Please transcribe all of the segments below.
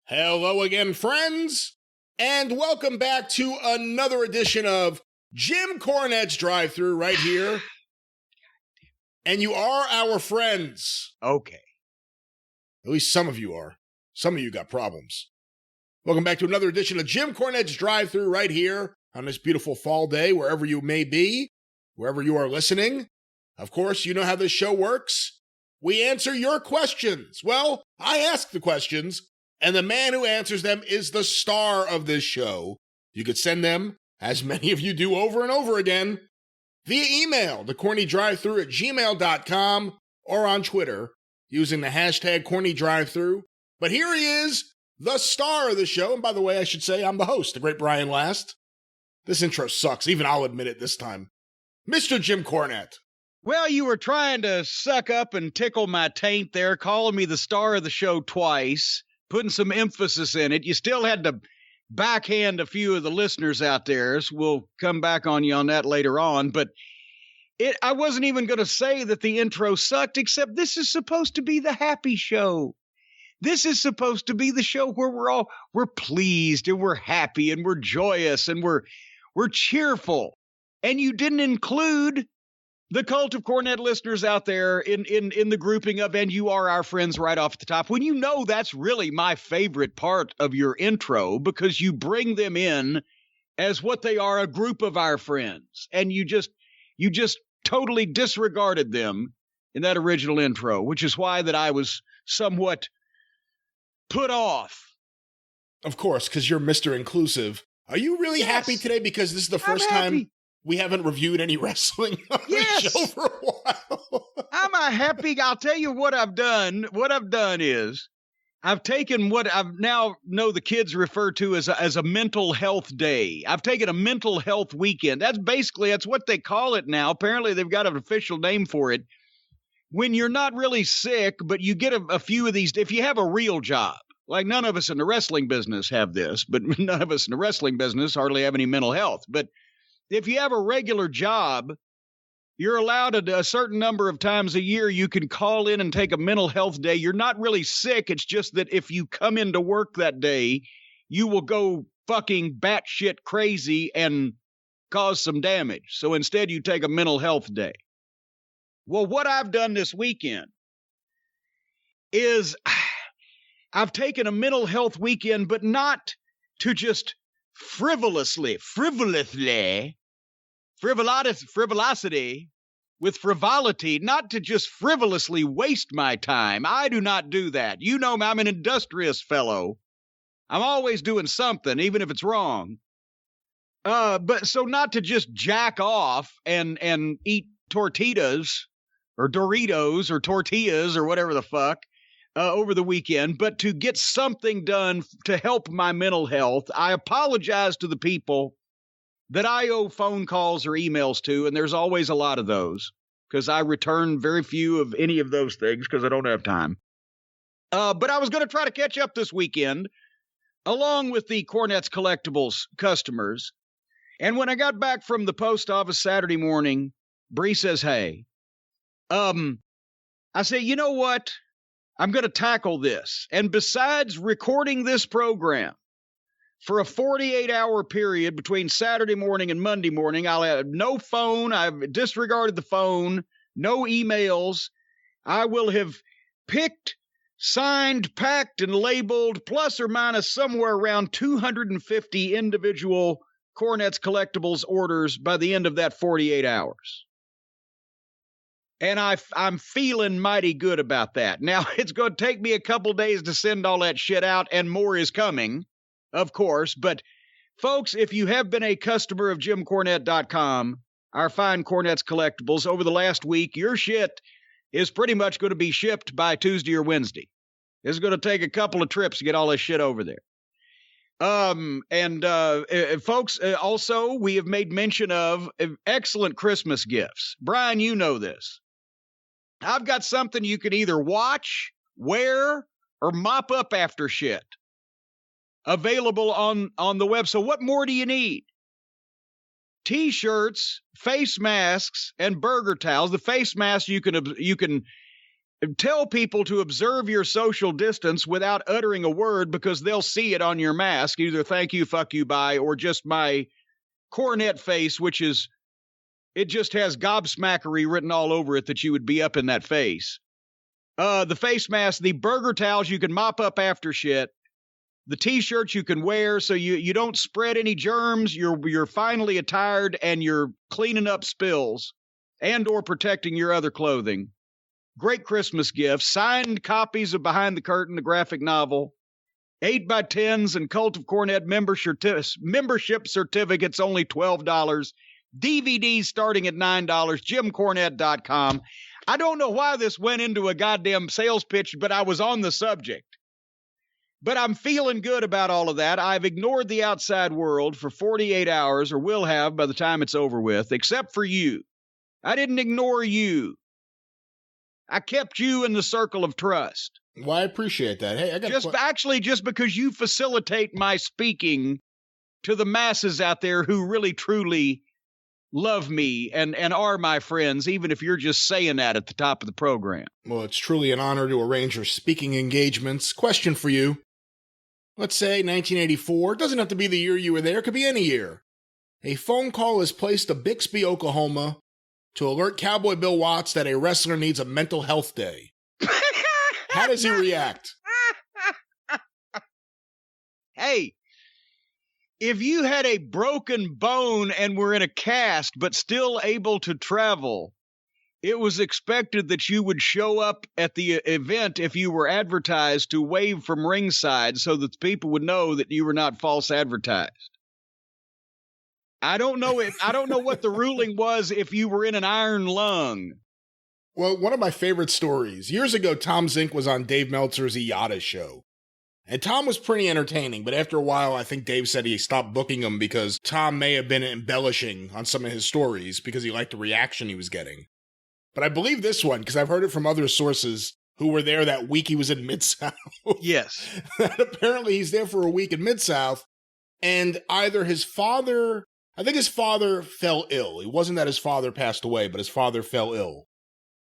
Hello again, friends, and welcome back to another edition of Jim Cornette's Drive Thru right here. And you are our friends. Okay. At least some of you are. Some of you got problems. Welcome back to another edition of Jim Cornette's Drive Thru right here on this beautiful fall day, wherever you may be, wherever you are listening. Of course, you know how this show works. We answer your questions. Well, I ask the questions, and the man who answers them is the star of this show. You could send them, as many of you do over and over again, via email to CornyDriveThru@gmail.com or on Twitter using the hashtag CornyDriveThru. But here he is, the star of the show. And by the way, I should say I'm the host, the great Brian Last. This intro sucks. Even I'll admit it this time. Mr. Jim Cornette. Well, you were trying to suck up and tickle my taint there, calling me the star of the show twice, putting some emphasis in it. You still had to backhand a few of the listeners out there. So we'll come back on you on that later on. But I wasn't even going to say that the intro sucked, except this is supposed to be the happy show. This is supposed to be the show where we're pleased and we're happy and we're joyous and we're cheerful. And you didn't include the Cult of Cornette listeners out there in the grouping of, and you are our friends right off the top, when you know that's really my favorite part of your intro, because you bring them in as what they are, a group of our friends. And you just totally disregarded them in that original intro, which is why that I was somewhat put off. Of course, because you're Mr. Inclusive. Are you really happy today? Because this is the first time we haven't reviewed any wrestling on the show for a while. I'm happy. I'll tell you what I've done. What I've done is I've taken what I've now know the kids refer to as a mental health day. I've taken a mental health weekend. That's what they call it now. Apparently they've got an official name for it. When you're not really sick, but you get a few of these, if you have a real job, like none of us in the wrestling business have this, but none of us in the wrestling business hardly have any mental health. But if you have a regular job, you're allowed a certain number of times a year you can call in and take a mental health day. You're not really sick. It's just that if you come into work that day, you will go fucking batshit crazy and cause some damage. So instead, you take a mental health day. Well, what I've done this weekend is I've taken a mental health weekend, but not to just frivolity, with frivolity, not to just frivolously waste my time. I do not do that. You know me, I'm an industrious fellow. I'm always doing something, even if it's wrong. But so not to just jack off and eat tortillas or Doritos or tortillas or whatever the fuck over the weekend, but to get something done to help my mental health. I apologize to the people that I owe phone calls or emails to, and there's always a lot of those, because I return very few of any of those things because I don't have time. But I was going to try to catch up this weekend, along with the Cornette's Collectibles customers. And when I got back from the post office Saturday morning, Bree says, hey, I say, you know what? I'm going to tackle this. And besides recording this program for a 48-hour period between Saturday morning and Monday morning, I'll have no phone. I've disregarded the phone, no emails. I will have picked, signed, packed, and labeled plus or minus somewhere around 250 individual Cornette's Collectibles orders by the end of that 48 hours. And I'm feeling mighty good about that. Now, it's going to take me a couple days to send all that shit out, and more is coming, of course. But, folks, if you have been a customer of JimCornette.com, our fine Cornette's Collectibles, over the last week, your shit is pretty much going to be shipped by Tuesday or Wednesday. It's going to take a couple of trips to get all this shit over there. Folks, also, we have made mention of excellent Christmas gifts. Brian, you know this. I've got something you can either watch, wear, or mop up after shit available on the web. So what more do you need? T-shirts, face masks, and burger towels. The face mask you can tell people to observe your social distance without uttering a word because they'll see it on your mask, either thank you, fuck you, bye, or just my Cornette face, which is, it just has gobsmackery written all over it that you would be up in that face. The face mask, the burger towels you can mop up after shit, the t-shirts you can wear so you don't spread any germs, you're finally attired and you're cleaning up spills and or protecting your other clothing. Great Christmas gifts, signed copies of Behind the Curtain, the graphic novel, 8x10s and Cult of Cornette membership certificates, only $12. DVDs starting at $9, JimCornette.com. I don't know why this went into a goddamn sales pitch, but I was on the subject. But I'm feeling good about all of that. I've ignored the outside world for 48 hours, or will have by the time it's over with, except for you. I didn't ignore you. I kept you in the circle of trust. Well, I appreciate that. Hey, I got just because you facilitate my speaking to the masses out there who really, truly love me and are my friends, even if you're just saying that at the top of the program. Well, it's truly an honor to arrange your speaking engagements. Question for you. Let's say 1984. It doesn't have to be the year you were there. It could be any year. A phone call is placed to Bixby, Oklahoma, to alert Cowboy Bill Watts that a wrestler needs a mental health day. How does he react? Hey, if you had a broken bone and were in a cast but still able to travel, it was expected that you would show up at the event if you were advertised to wave from ringside so that people would know that you were not false advertised. I don't know what the ruling was if you were in an iron lung. Well, one of my favorite stories. Years ago, Tom Zenk was on Dave Meltzer's IATA show. And Tom was pretty entertaining, but after a while, I think Dave said he stopped booking him because Tom may have been embellishing on some of his stories because he liked the reaction he was getting. But I believe this one, because I've heard it from other sources who were there that week he was in Mid-South. Yes. That apparently he's there for a week in Mid-South, and either his father, I think his father fell ill. It wasn't that his father passed away, but his father fell ill.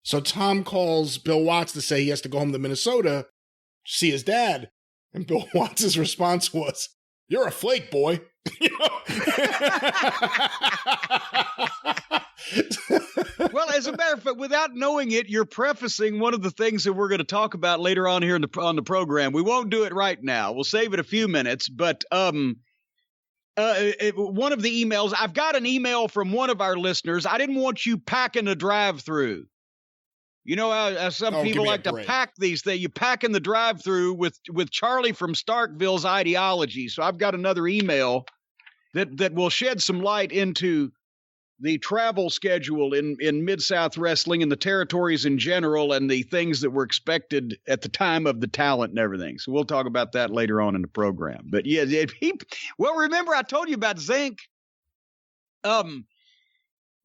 So Tom calls Bill Watts to say he has to go home to Minnesota to see his dad. And Bill Watts' response was, "You're a flake, boy." Well, as a matter of fact, without knowing it, you're prefacing one of the things that we're going to talk about later on here on the program. We won't do it right now. We'll save it a few minutes. But one of the emails, I've got an email from one of our listeners. I didn't want you packing a drive-thru. You know how some people like to pack these things. You pack in the drive-thru with Charlie from Starkville's ideology. So I've got another email that will shed some light into the travel schedule in Mid-South Wrestling and the territories in general and the things that were expected at the time of the talent and everything. So we'll talk about that later on in the program. But yeah, remember I told you about Zenk?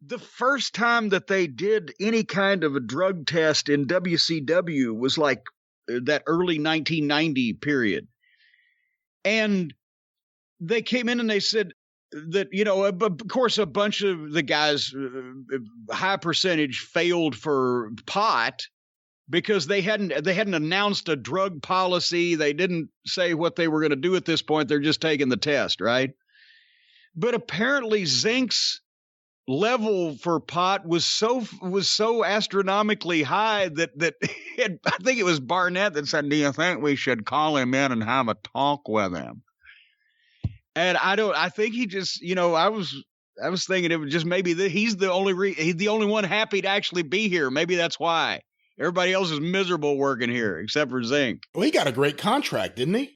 The first time that they did any kind of a drug test in WCW was like that early 1990 period. And they came in and they said that, of course, a bunch of the guys, high percentage, failed for pot because they hadn't announced a drug policy. They didn't say what they were going to do at this point. They're just taking the test, right? But apparently Zenk's level for pot was so astronomically high that I think it was Barnett that said, "Do you think we should call him in and have a talk with him?" And I think he just, I was thinking it was just maybe that he's the only one happy to actually be here. Maybe that's why everybody else is miserable working here except for Zenk. Well, he got a great contract, didn't he?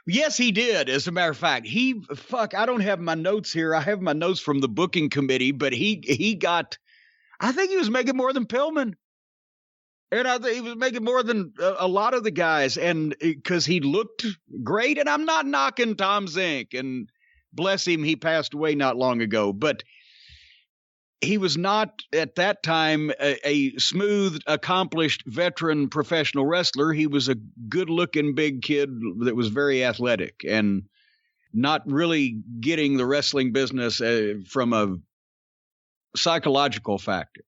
Yes, he did. As a matter of fact, I don't have my notes here. I have my notes from the booking committee, but he got, I think he was making more than Pillman. And I think he was making more than a lot of the guys. And because he looked great, and I'm not knocking Tom Zenk, and bless him, he passed away not long ago, but he was not at that time a smooth, accomplished veteran professional wrestler. He was a good-looking big kid that was very athletic and not really getting the wrestling business from a psychological factor.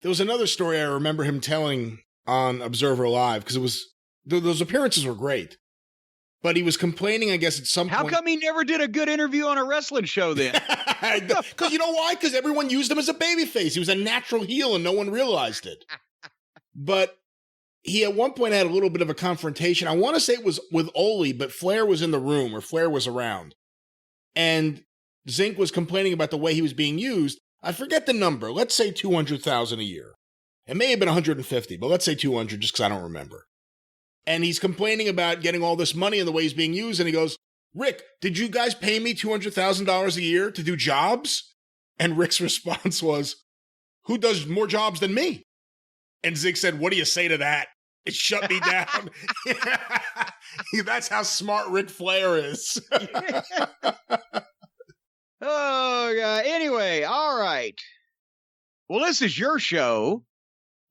There was another story I remember him telling on Observer Live because it was those appearances were great. But he was complaining, I guess, at some point. How come he never did a good interview on a wrestling show then? Because you know why? Because everyone used him as a babyface. He was a natural heel and no one realized it. But he at one point had a little bit of a confrontation. I want to say it was with Ole, but Flair was in the room or Flair was around. And Zenk was complaining about the way he was being used. I forget the number. Let's say $200,000 a year. It may have been 150, but let's say 200 just because I don't remember. And he's complaining about getting all this money and the way he's being used. And he goes, Rick, did you guys pay me $200,000 a year to do jobs? And Rick's response was, who does more jobs than me? And Zenk said, what do you say to that? It shut me down. That's how smart Ric Flair is. Oh, God. Anyway, all right. Well, this is your show.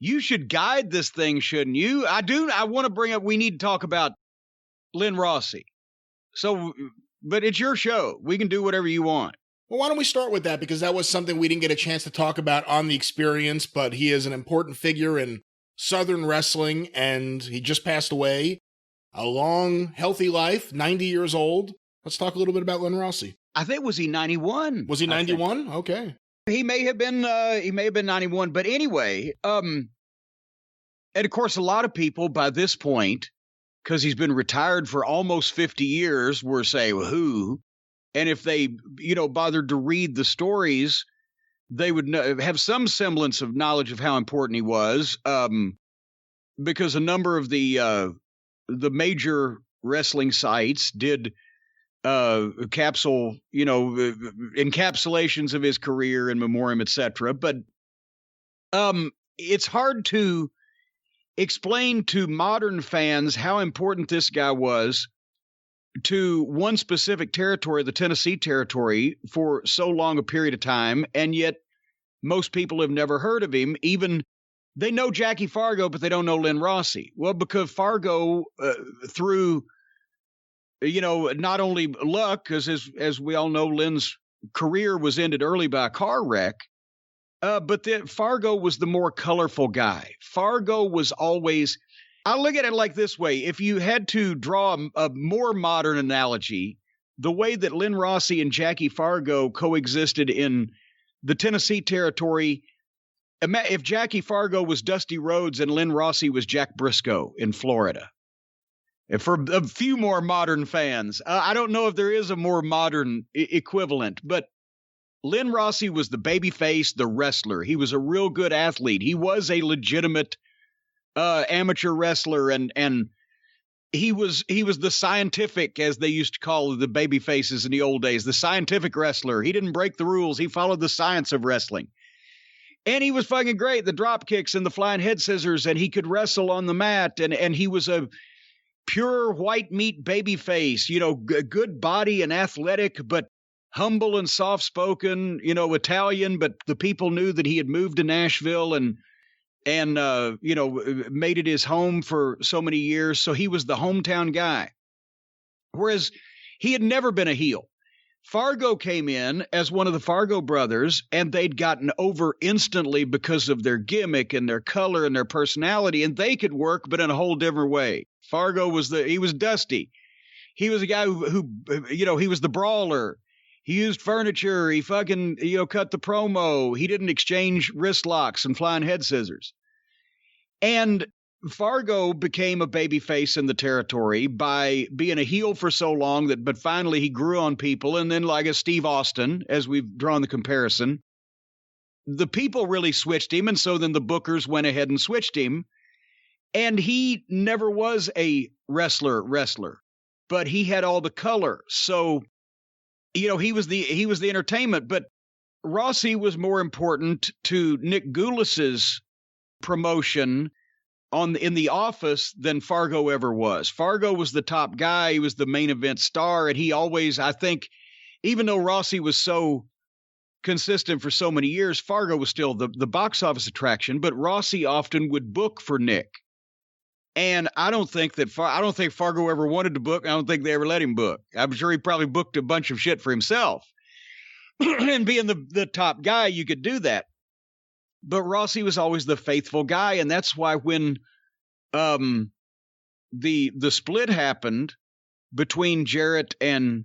You should guide this thing, shouldn't you? I want to bring up, we need to talk about Len Rossi. So, but it's your show. We can do whatever you want. Well, why don't we start with that? Because that was something we didn't get a chance to talk about on the experience, but he is an important figure in Southern wrestling, and he just passed away. A long, healthy life, 90 years old. Let's talk a little bit about Len Rossi. I think, was he 91? Was he 91? Okay. He may have been 91, but anyway, and of course, a lot of people by this point, because he's been retired for almost 50 years, were saying, well, who? And if they, bothered to read the stories, they would have some semblance of knowledge of how important he was, because a number of the major wrestling sites did encapsulations of his career in memoriam, etc. But it's hard to explain to modern fans how important this guy was to one specific territory, the Tennessee territory, for so long a period of time, and yet most people have never heard of him. Even they know Jackie Fargo, but they don't know Len Rossi. Well, because Fargo, through not only luck, because as we all know, Len's career was ended early by a car wreck, but Fargo was the more colorful guy. Fargo was always, I look at it like this way. If you had to draw a more modern analogy, the way that Len Rossi and Jackie Fargo coexisted in the Tennessee territory, if Jackie Fargo was Dusty Rhodes and Len Rossi was Jack Briscoe in Florida. For a few more modern fans, I don't know if there is a more modern equivalent, but Len Rossi was the babyface, the wrestler. He was a real good athlete. He was a legitimate amateur wrestler, and he was the scientific, as they used to call the babyfaces in the old days, the scientific wrestler. He didn't break the rules. He followed the science of wrestling. And he was fucking great. The drop kicks and the flying head scissors, and he could wrestle on the mat, and he was a pure white meat baby face, good body and athletic, but humble and soft-spoken, Italian, but the people knew that he had moved to Nashville and made it his home for so many years. So he was the hometown guy. Whereas he had never been a heel. Fargo came in as one of the Fargo brothers, and they'd gotten over instantly because of their gimmick and their color and their personality, and they could work, but in a whole different way. Fargo was Dusty. He was a guy who he was the brawler. He used furniture. He fucking, cut the promo. He didn't exchange wrist locks and flying head scissors. And Fargo became a babyface in the territory by being a heel for so long but finally he grew on people. And then, like a Steve Austin, as we've drawn the comparison, the people really switched him. And so then the bookers went ahead and switched him. And he never was a wrestler, but he had all the color. So, he was the entertainment, but Rossi was more important to Nick Goulas's promotion in the office than Fargo ever was. Fargo was the top guy. He was the main event star. And he always, I think, even though Rossi was so consistent for so many years, Fargo was still the box office attraction, but Rossi often would book for Nick. And I don't think Fargo ever wanted to book. I don't think they ever let him book. I'm sure he probably booked a bunch of shit for himself. And being the top guy, you could do that. But Rossi was always the faithful guy. And that's why when the split happened between Jarrett and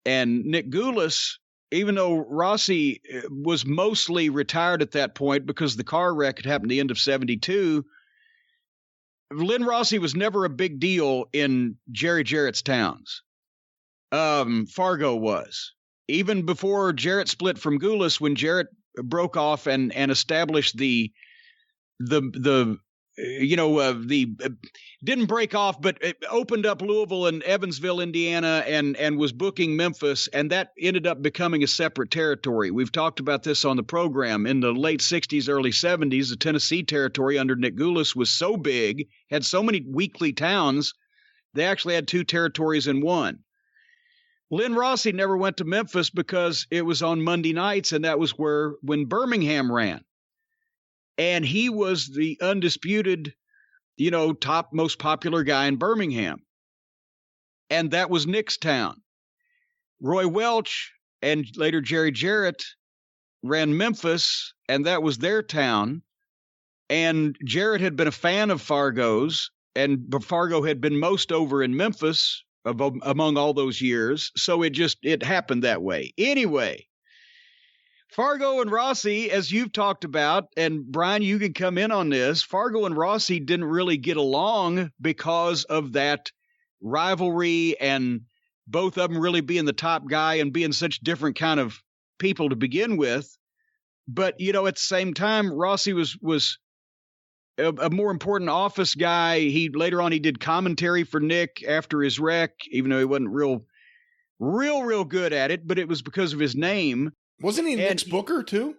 Nick Goulas, even though Rossi was mostly retired at that point because the car wreck had happened at the end of 72. Len Rossi was never a big deal in Jerry Jarrett's towns. Fargo was. Even before Jarrett split from Goulas, when Jarrett broke off and established didn't break off, but it opened up Louisville and Evansville, Indiana, and was booking Memphis, and that ended up becoming a separate territory. We've talked about this on the program. In the late 60s, early 70s, the Tennessee territory under Nick Goulas was so big, had so many weekly towns, they actually had two territories in one. Len Rossi never went to Memphis because it was on Monday nights, and that was when Birmingham ran. And he was the undisputed, top most popular guy in Birmingham. And that was Nick's town. Roy Welch and later Jerry Jarrett ran Memphis, and that was their town. And Jarrett had been a fan of Fargo's, and Fargo had been most over in Memphis among all those years. So it happened that way. Anyway, Fargo and Rossi, as you've talked about, and Brian, you can come in on this, Fargo and Rossi didn't really get along because of that rivalry and both of them really being the top guy and being such different kind of people to begin with. But, at the same time, Rossi was a more important office guy. Later on, he did commentary for Nick after his wreck, even though he wasn't real good at it, but it was because of his name. Wasn't he Nick's booker too?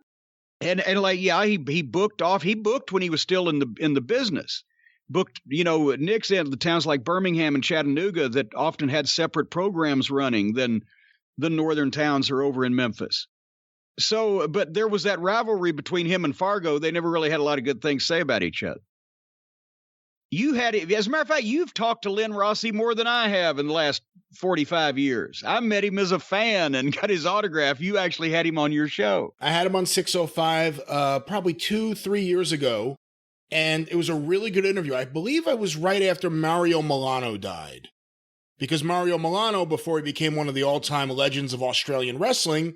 He booked off. He booked when he was still in the business. Booked, Nick's in the towns like Birmingham and Chattanooga that often had separate programs running than the northern towns are over in Memphis. So, but there was that rivalry between him and Fargo. They never really had a lot of good things to say about each other. As a matter of fact, you've talked to Len Rossi more than I have in the last 45 years. I met him as a fan and got his autograph. You actually had him on your show. I had him on 605 probably 2-3 years ago, and it was a really good interview. I believe it was right after Mario Milano died, because Mario Milano, before he became one of the all-time legends of Australian wrestling,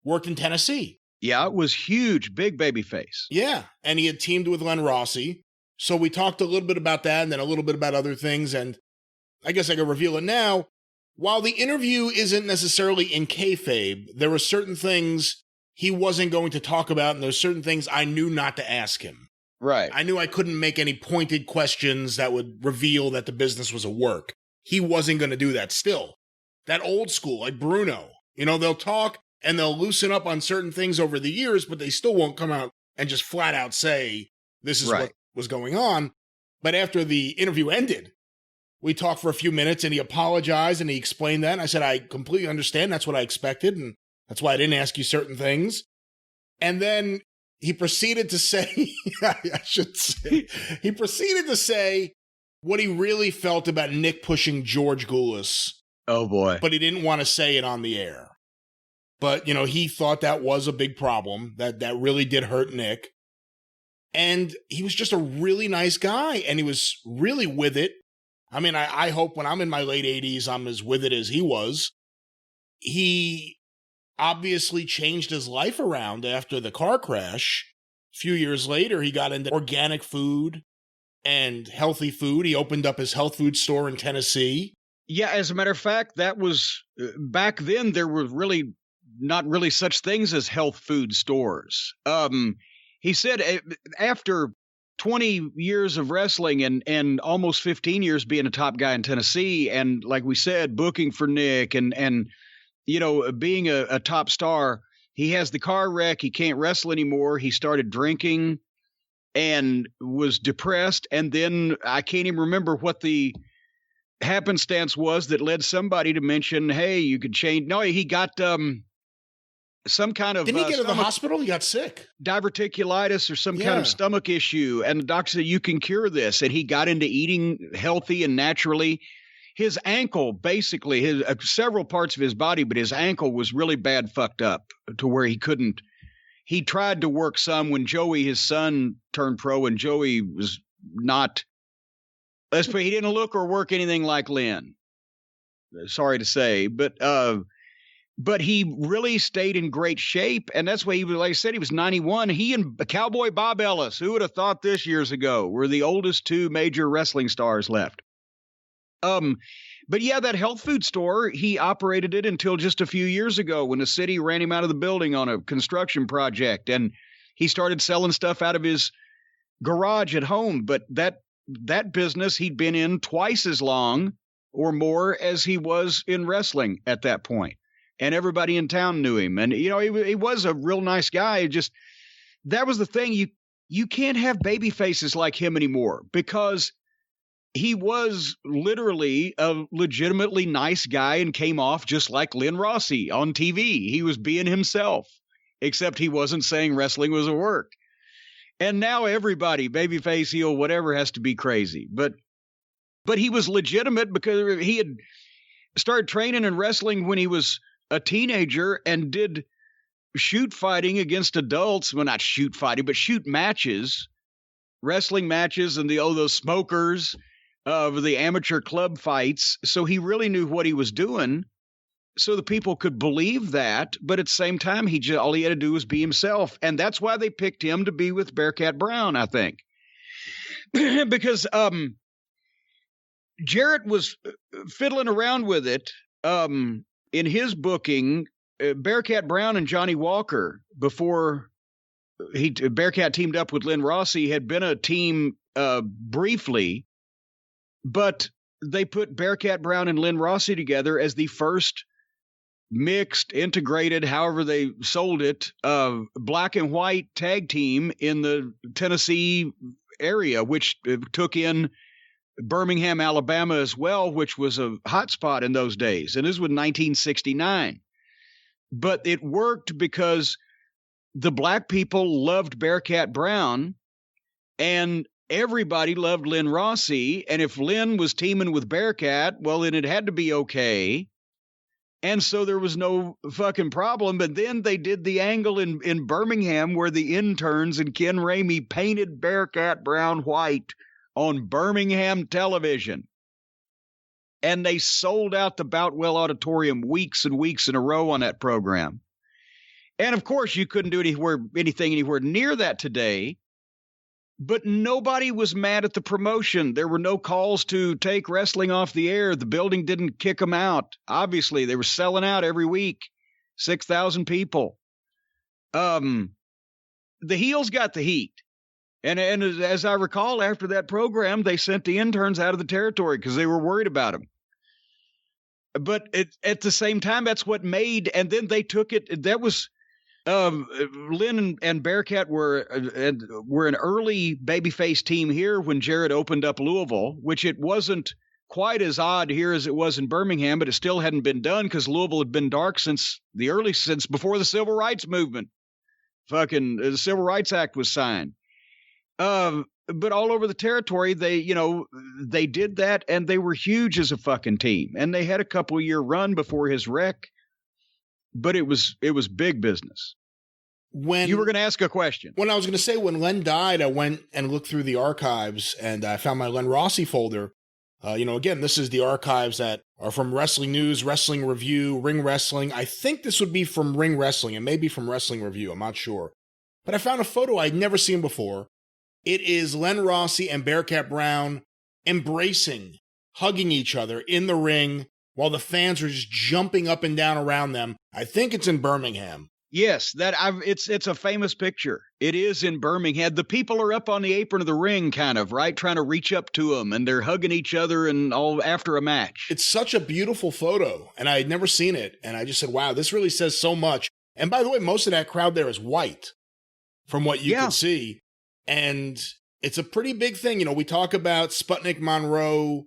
worked in Tennessee. Yeah, it was huge, big baby face. Yeah, and he had teamed with Len Rossi. So we talked a little bit about that and then a little bit about other things, and I guess I can reveal it now. While the interview isn't necessarily in kayfabe, there were certain things he wasn't going to talk about, and there's certain things I knew not to ask him. Right. I knew I couldn't make any pointed questions that would reveal that the business was a work. He wasn't going to do that still. That old school, like Bruno. They'll talk and they'll loosen up on certain things over the years, but they still won't come out and just flat out say, this is what was going on. But after the interview ended, we talked for a few minutes and he apologized and he explained that. And I said, I completely understand. That's what I expected. And that's why I didn't ask you certain things. And then he proceeded to say, he proceeded to say what he really felt about Nick pushing George Goulas. Oh boy. But he didn't want to say it on the air. But, he thought that was a big problem, that really did hurt Nick. And he was just a really nice guy, and he was really with it. I mean, I hope when I'm in my late 80s, I'm as with it as he was. He obviously changed his life around after the car crash. A few years later, he got into organic food and healthy food. He opened up his health food store in Tennessee. Yeah, as a matter of fact, that was back then, there were really not really such things as health food stores. He said after 20 years of wrestling and almost 15 years being a top guy in Tennessee, and like we said, booking for Nick and being a top star, he has the car wreck. He can't wrestle anymore. He started drinking and was depressed. And then I can't even remember what the happenstance was that led somebody to mention, hey, you could change. No, he got some kind of... Didn't he get to the hospital? He got sick. Diverticulitis or some kind of stomach issue. And the doctor said, you can cure this. And he got into eating healthy and naturally. His ankle, basically, his several parts of his body, but his ankle was really bad fucked up to where he couldn't. He tried to work some when Joey, his son, turned pro, and Joey was not He didn't look or work anything like Len. Sorry to say, but he really stayed in great shape, and that's why he was, like I said, he was 91. He and Cowboy Bob Ellis, who would have thought this years ago, were the oldest two major wrestling stars left. But yeah, that health food store, he operated it until just a few years ago when the city ran him out of the building on a construction project, and he started selling stuff out of his garage at home. But that business he'd been in twice as long or more as he was in wrestling at that point. And everybody in town knew him. And, you know, he was a real nice guy. Just, that was the thing. You can't have baby faces like him anymore, because he was literally a legitimately nice guy and came off just like Len Rossi on TV. He was being himself, except he wasn't saying wrestling was a work. And now everybody, babyface, heel, whatever, has to be crazy. But he was legitimate because he had started training and wrestling when he was a teenager and did shoot fighting against adults. Well, not shoot fighting, but shoot matches, wrestling matches, and those smokers of the amateur club fights. So he really knew what he was doing. So the people could believe that, but at the same time, all he had to do was be himself. And that's why they picked him to be with Bearcat Brown, I think. Because Jarrett was fiddling around with it in his booking. Bearcat Brown and Johnny Walker, before Bearcat teamed up with Len Rossi, had been a team briefly, but they put Bearcat Brown and Len Rossi together as the first mixed, integrated, however they sold it, black and white tag team in the Tennessee area, which took in Birmingham, Alabama as well, which was a hot spot in those days. And this was 1969. But it worked because the black people loved Bearcat Brown and everybody loved Len Rossi. And if Len was teaming with Bearcat, well, then it had to be okay. And so there was no fucking problem. But then they did the angle in Birmingham where the interns and Ken Ramey painted Bearcat Brown white on Birmingham television. And they sold out the Boutwell Auditorium weeks and weeks in a row on that program. And of course, you couldn't do anything anywhere near that today. But nobody was mad at the promotion. There were no calls to take wrestling off the air. The building didn't kick them out. Obviously, they were selling out every week. 6,000 people. The heels got the heat. And as I recall, after that program, they sent the interns out of the territory because they were worried about them. But at the same time, that's what made, and then they took it. That was Lynn and Bearcat were an early babyface team here when Jarrett opened up Louisville, which it wasn't quite as odd here as it was in Birmingham, but it still hadn't been done because Louisville had been dark since before the Civil Rights Movement. The Civil Rights Act was signed. But all over the territory, they did that, and they were huge as a fucking team. And they had a couple year run before his wreck, but it was big business. When you were going to ask a question. When I was going to say, when Len died, I went and looked through the archives, and I found my Len Rossi folder. Again, this is the archives that are from Wrestling News, Wrestling Review, Ring Wrestling. I think this would be from Ring Wrestling and maybe from Wrestling Review. I'm not sure. But I found a photo I'd never seen before. It is Len Rossi and Bearcat Brown embracing, hugging each other in the ring while the fans are just jumping up and down around them. I think it's in Birmingham. Yes, it's a famous picture. It is in Birmingham. The people are up on the apron of the ring, kind of, right, trying to reach up to them, and they're hugging each other and all after a match. It's such a beautiful photo, and I had never seen it, and I just said, wow, this really says so much. And by the way, most of that crowd there is white, from what you can see. And it's a pretty big thing. We talk about Sputnik Monroe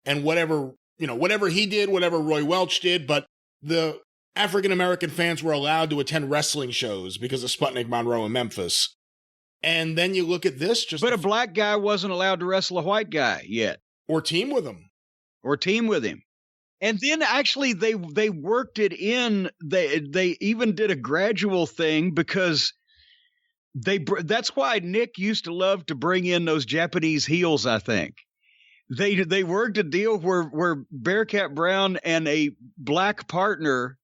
and whatever he did, whatever Roy Welch did, but the African-American fans were allowed to attend wrestling shows because of Sputnik Monroe in Memphis. And then you look at this. But a black guy wasn't allowed to wrestle a white guy yet. Or team with him. And then actually they worked it in. They even did a gradual thing because that's why Nick used to love to bring in those Japanese heels, I think. They worked a deal where Bearcat Brown and a black partner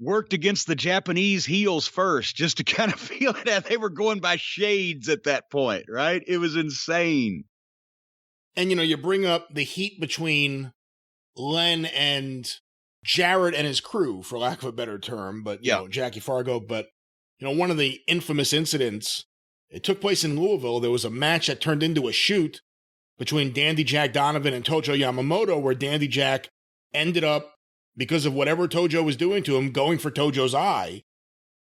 worked against the Japanese heels first, just to kind of feel it out. They were going by shades at that point, right? It was insane. And, you bring up the heat between Len and Jarrett and his crew, for lack of a better term, but, Jackie Fargo. But, one of the infamous incidents, it took place in Louisville. There was a match that turned into a shoot between Dandy Jack Donovan and Tojo Yamamoto, where Dandy Jack ended up, because of whatever Tojo was doing to him, going for Tojo's eye.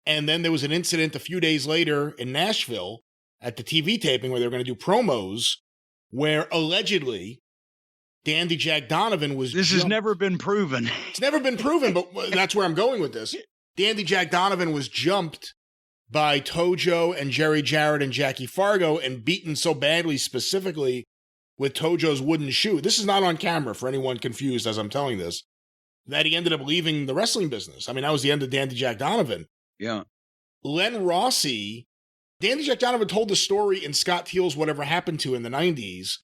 And then there was an incident a few days later in Nashville at the TV taping where they were going to do promos, where allegedly Dandy Jack Donovan was This has never been proven. It's never been proven, but that's where I'm going with this. Dandy Jack Donovan was jumped by Tojo and Jerry Jarrett and Jackie Fargo and beaten so badly, specifically with Tojo's wooden shoe. This is not on camera for anyone confused as I'm telling this, that he ended up leaving the wrestling business. I mean, that was the end of Dandy Jack Donovan. Yeah. Len Rossi, Dandy Jack Donovan told the story in Scott Teal's Whatever Happened to in the 90s.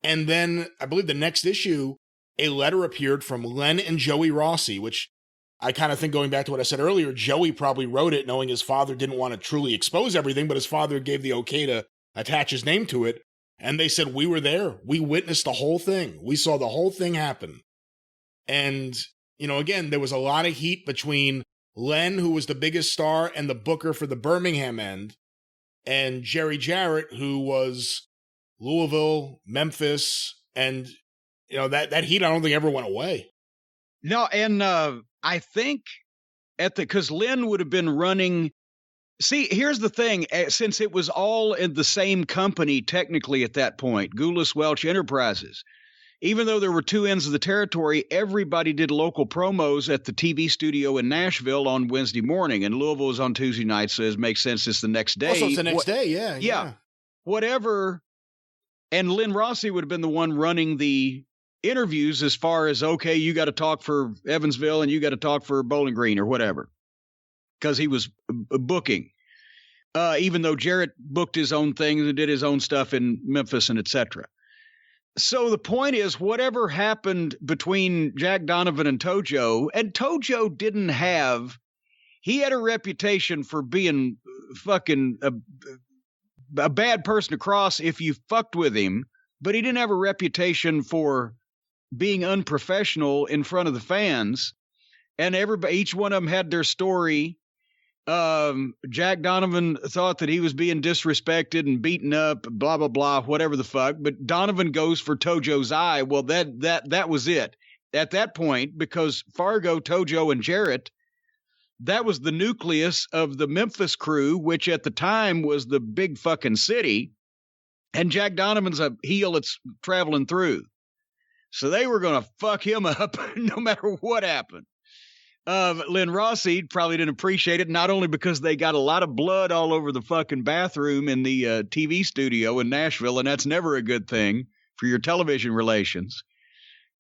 And then I believe the next issue, a letter appeared from Len and Joey Rossi, which I kind of think, going back to what I said earlier, Joey probably wrote it knowing his father didn't want to truly expose everything, but his father gave the okay to attach his name to it. And they said, we were there. We witnessed the whole thing. We saw the whole thing happen. And, again, there was a lot of heat between Len, who was the biggest star and the booker for the Birmingham end, and Jerry Jarrett, who was Louisville, Memphis, and, that heat I don't think ever went away. No, and I think because Len would have been running. See, here's the thing. Since it was all in the same company, technically at that point, Goulas Welch Enterprises, even though there were two ends of the territory, everybody did local promos at the TV studio in Nashville on Wednesday morning, and Louisville was on Tuesday night, so it makes sense it's the next day. Also, it's the next day, yeah. Yeah. Whatever. And Len Rossi would have been the one running the interviews as far as, okay, you got to talk for Evansville and you got to talk for Bowling Green or whatever, because he was booking, even though Jarrett booked his own things and did his own stuff in Memphis and etc. So the point is, whatever happened between Jack Donovan and Tojo he had a reputation for being fucking a bad person to cross if you fucked with him, but he didn't have a reputation for being unprofessional in front of the fans. And each one of them had their story. Jack Donovan thought that he was being disrespected and beaten up, blah, blah, blah, whatever the fuck. But Donovan goes for Tojo's eye. Well, that was it. At that point, because Fargo, Tojo, and Jarrett, that was the nucleus of the Memphis crew, which at the time was the big fucking city. And Jack Donovan's a heel that's traveling through. So they were going to fuck him up no matter what happened. Len Rossi probably didn't appreciate it, not only because they got a lot of blood all over the fucking bathroom in the TV studio in Nashville, and that's never a good thing for your television relations,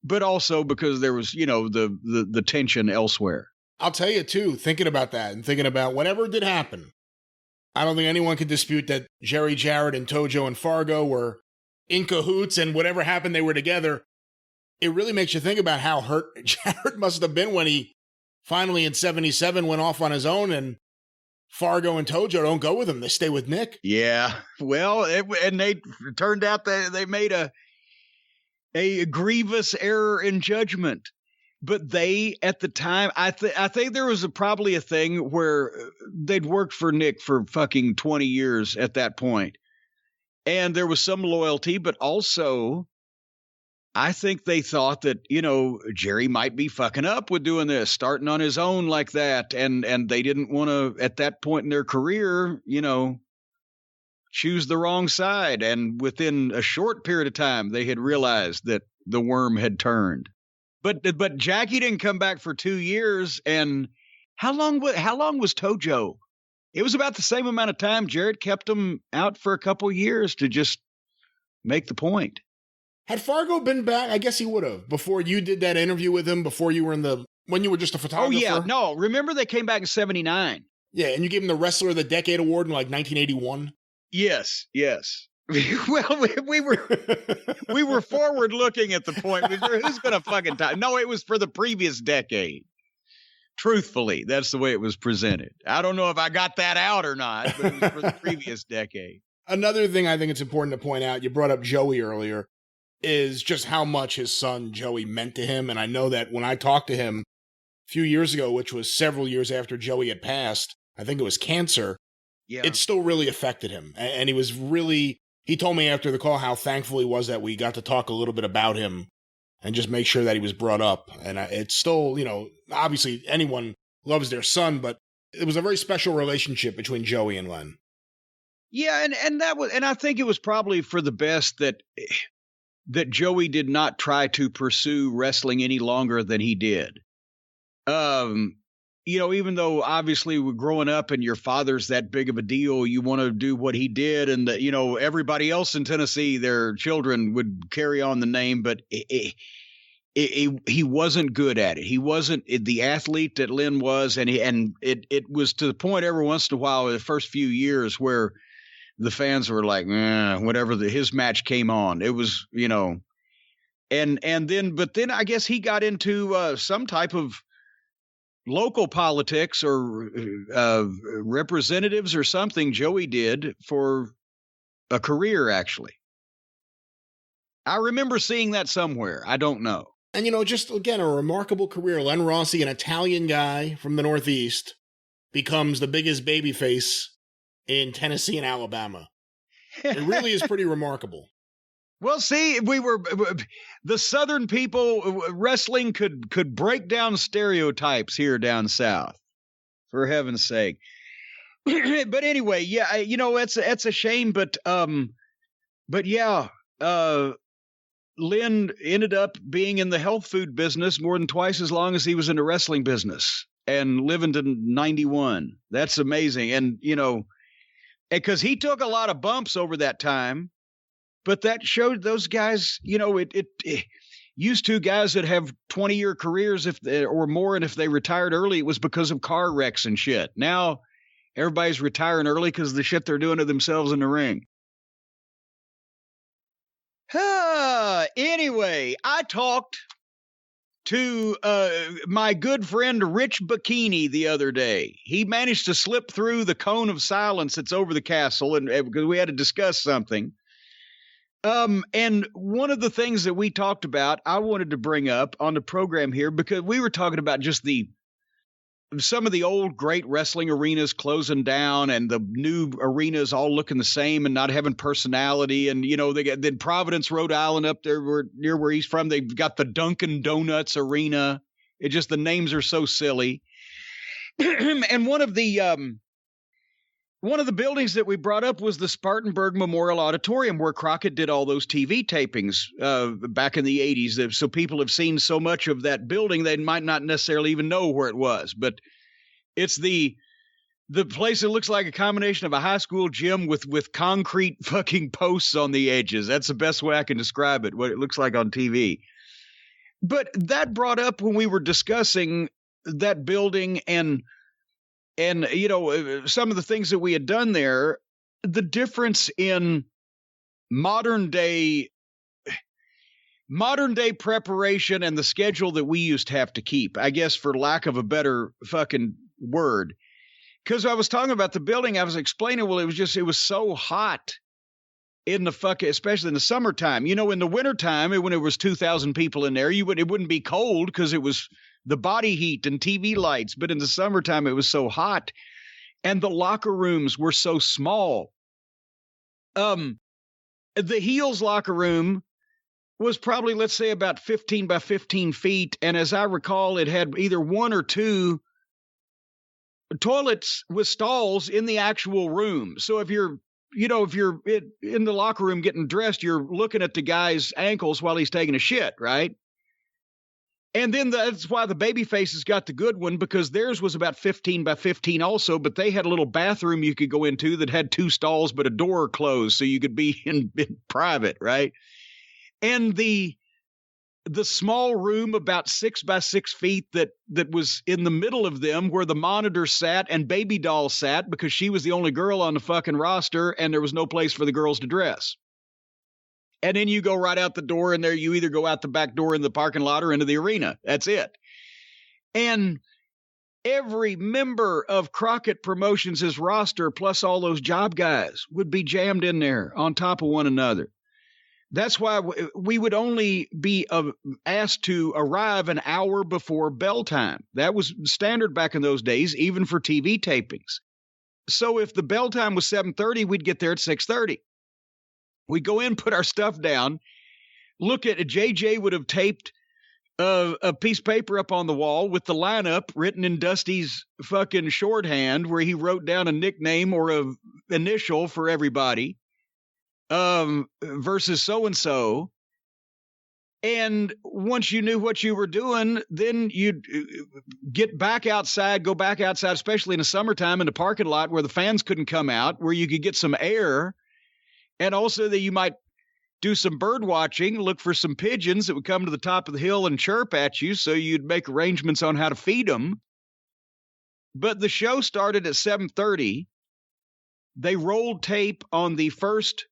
but also because there was, the tension elsewhere. I'll tell you, too, thinking about that and thinking about whatever did happen, I don't think anyone could dispute that Jerry Jarrett and Tojo and Fargo were in cahoots, and whatever happened, they were together. It really makes you think about how hurt Jarrett must have been when he finally in 77 went off on his own, and Fargo and Tojo don't go with him. They stay with Nick. Yeah. Well, and they turned out they made a grievous error in judgment. But they, at the time, I think there was probably a thing where they'd worked for Nick for fucking 20 years at that point. And there was some loyalty, but also I think they thought that, Jerry might be fucking up with doing this, starting on his own like that. And they didn't want to, at that point in their career, choose the wrong side. And within a short period of time, they had realized that the worm had turned. But Jackie didn't come back for 2 years. And how long was Tojo? It was about the same amount of time. Jarrett kept him out for a couple years to just make the point. Had Fargo been back, I guess he would have, before you did that interview with him, before you were when you were just a photographer. Oh, yeah. No, remember they came back in 79. Yeah, and you gave him the Wrestler of the Decade Award in 1981? Yes. Well, we were forward looking at the point. Who's going to fucking time? No, it was for the previous decade. Truthfully, that's the way it was presented. I don't know if I got that out or not, but it was for the previous decade. Another thing I think it's important to point out, you brought up Joey earlier, is just how much his son Joey meant to him. And I know that when I talked to him a few years ago, which was several years after Joey had passed, I think it was cancer, it still really affected him. And he was really, he told me after the call how thankful he was that we got to talk a little bit about him and just make sure that he was brought up. And it's still, obviously anyone loves their son, but it was a very special relationship between Joey and Len. Yeah, and I think it was probably for the best that Joey did not try to pursue wrestling any longer than he did. Even though obviously we're growing up and your father's that big of a deal, you want to do what he did, and everybody else in Tennessee, their children would carry on the name, but he wasn't good at it. He wasn't the athlete that Len was, and it was to the point every once in a while, the first few years, where the fans were like, whatever his match came on, it was, and then I guess he got into some type of local politics or representatives or something. Joey did for a career, actually. I remember seeing that somewhere. I don't know. And, just again, a remarkable career. Len Rossi, an Italian guy from the Northeast, becomes the biggest babyface in Tennessee and Alabama. It really is pretty remarkable. Well, see, the Southern people, wrestling could break down stereotypes here down south, for heaven's sake. But anyway, yeah, it's a shame, but yeah, Len ended up being in the health food business more than twice as long as he was in the wrestling business, and living to 91. That's amazing. And, because he took a lot of bumps over that time, but that showed those guys, it used to guys that have 20-year careers or more, and if they retired early, it was because of car wrecks and shit. Now everybody's retiring early because of the shit they're doing to themselves in the ring. Anyway, I talked to my good friend Rich Bikini the other day. He managed to slip through the cone of silence that's over the castle, and because we had to discuss something. And one of the things that we talked about, I wanted to bring up on the program here, because we were talking about just some of the old great wrestling arenas closing down, and the new arenas all looking the same and not having personality. And, they got then Providence, Rhode Island up there near where he's from. They've got the Dunkin' Donuts arena. The names are so silly. And one of the buildings that we brought up was the Spartanburg Memorial Auditorium, where Crockett did all those TV tapings back in the 80s. So people have seen so much of that building, they might not necessarily even know where it was. But it's the place that looks like a combination of a high school gym with concrete fucking posts on the edges. That's the best way I can describe it, what it looks like on TV. But that brought up when we were discussing that building and some of the things that we had done there, the difference in modern day preparation and the schedule that we used to have to keep, I guess, for lack of a better fucking word. Because I was talking about the building, I was explaining, well, it was so hot in the especially in the summertime. In the wintertime, when it was 2,000 people in there, it wouldn't be cold because it was the body heat and TV lights. But in the summertime, it was so hot, and the locker rooms were so small. The Heels locker room was probably, let's say, about 15 by 15 feet. And as I recall, it had either one or two toilets with stalls in the actual room. So if you're in the locker room getting dressed, you're looking at the guy's ankles while he's taking a shit, right? And then that's why the baby faces got the good one, because theirs was about 15 by 15 also, but they had a little bathroom you could go into that had two stalls, but a door closed, so you could be in private, right? And the the small room about 6 by 6 feet that was in the middle of them where the monitor sat and Baby Doll sat because she was the only girl on the fucking roster and there was no place for the girls to dress. And then you go right out the door and there you either go out the back door in the parking lot or into the arena. That's it. And every member of Crockett Promotions' roster plus all those job guys would be jammed in there on top of one another. That's why we would only be asked to arrive an hour before bell time. That was standard back in those days, even for TV tapings. So if the bell time was 7:30, we'd get there at 6:30. We'd go in, put our stuff down, look at it. JJ would have taped a piece of paper up on the wall with the lineup written in Dusty's fucking shorthand where he wrote down a nickname or a initial for everybody. Versus so-and-so. And once you knew what you were doing, then you'd get back outside, go back outside, especially in the summertime in the parking lot where the fans couldn't come out, where you could get some air. And also that you might do some bird watching, look for some pigeons that would come to the top of the hill and chirp at you. So you'd make arrangements on how to feed them. But the show started at 7:30. They rolled tape on the first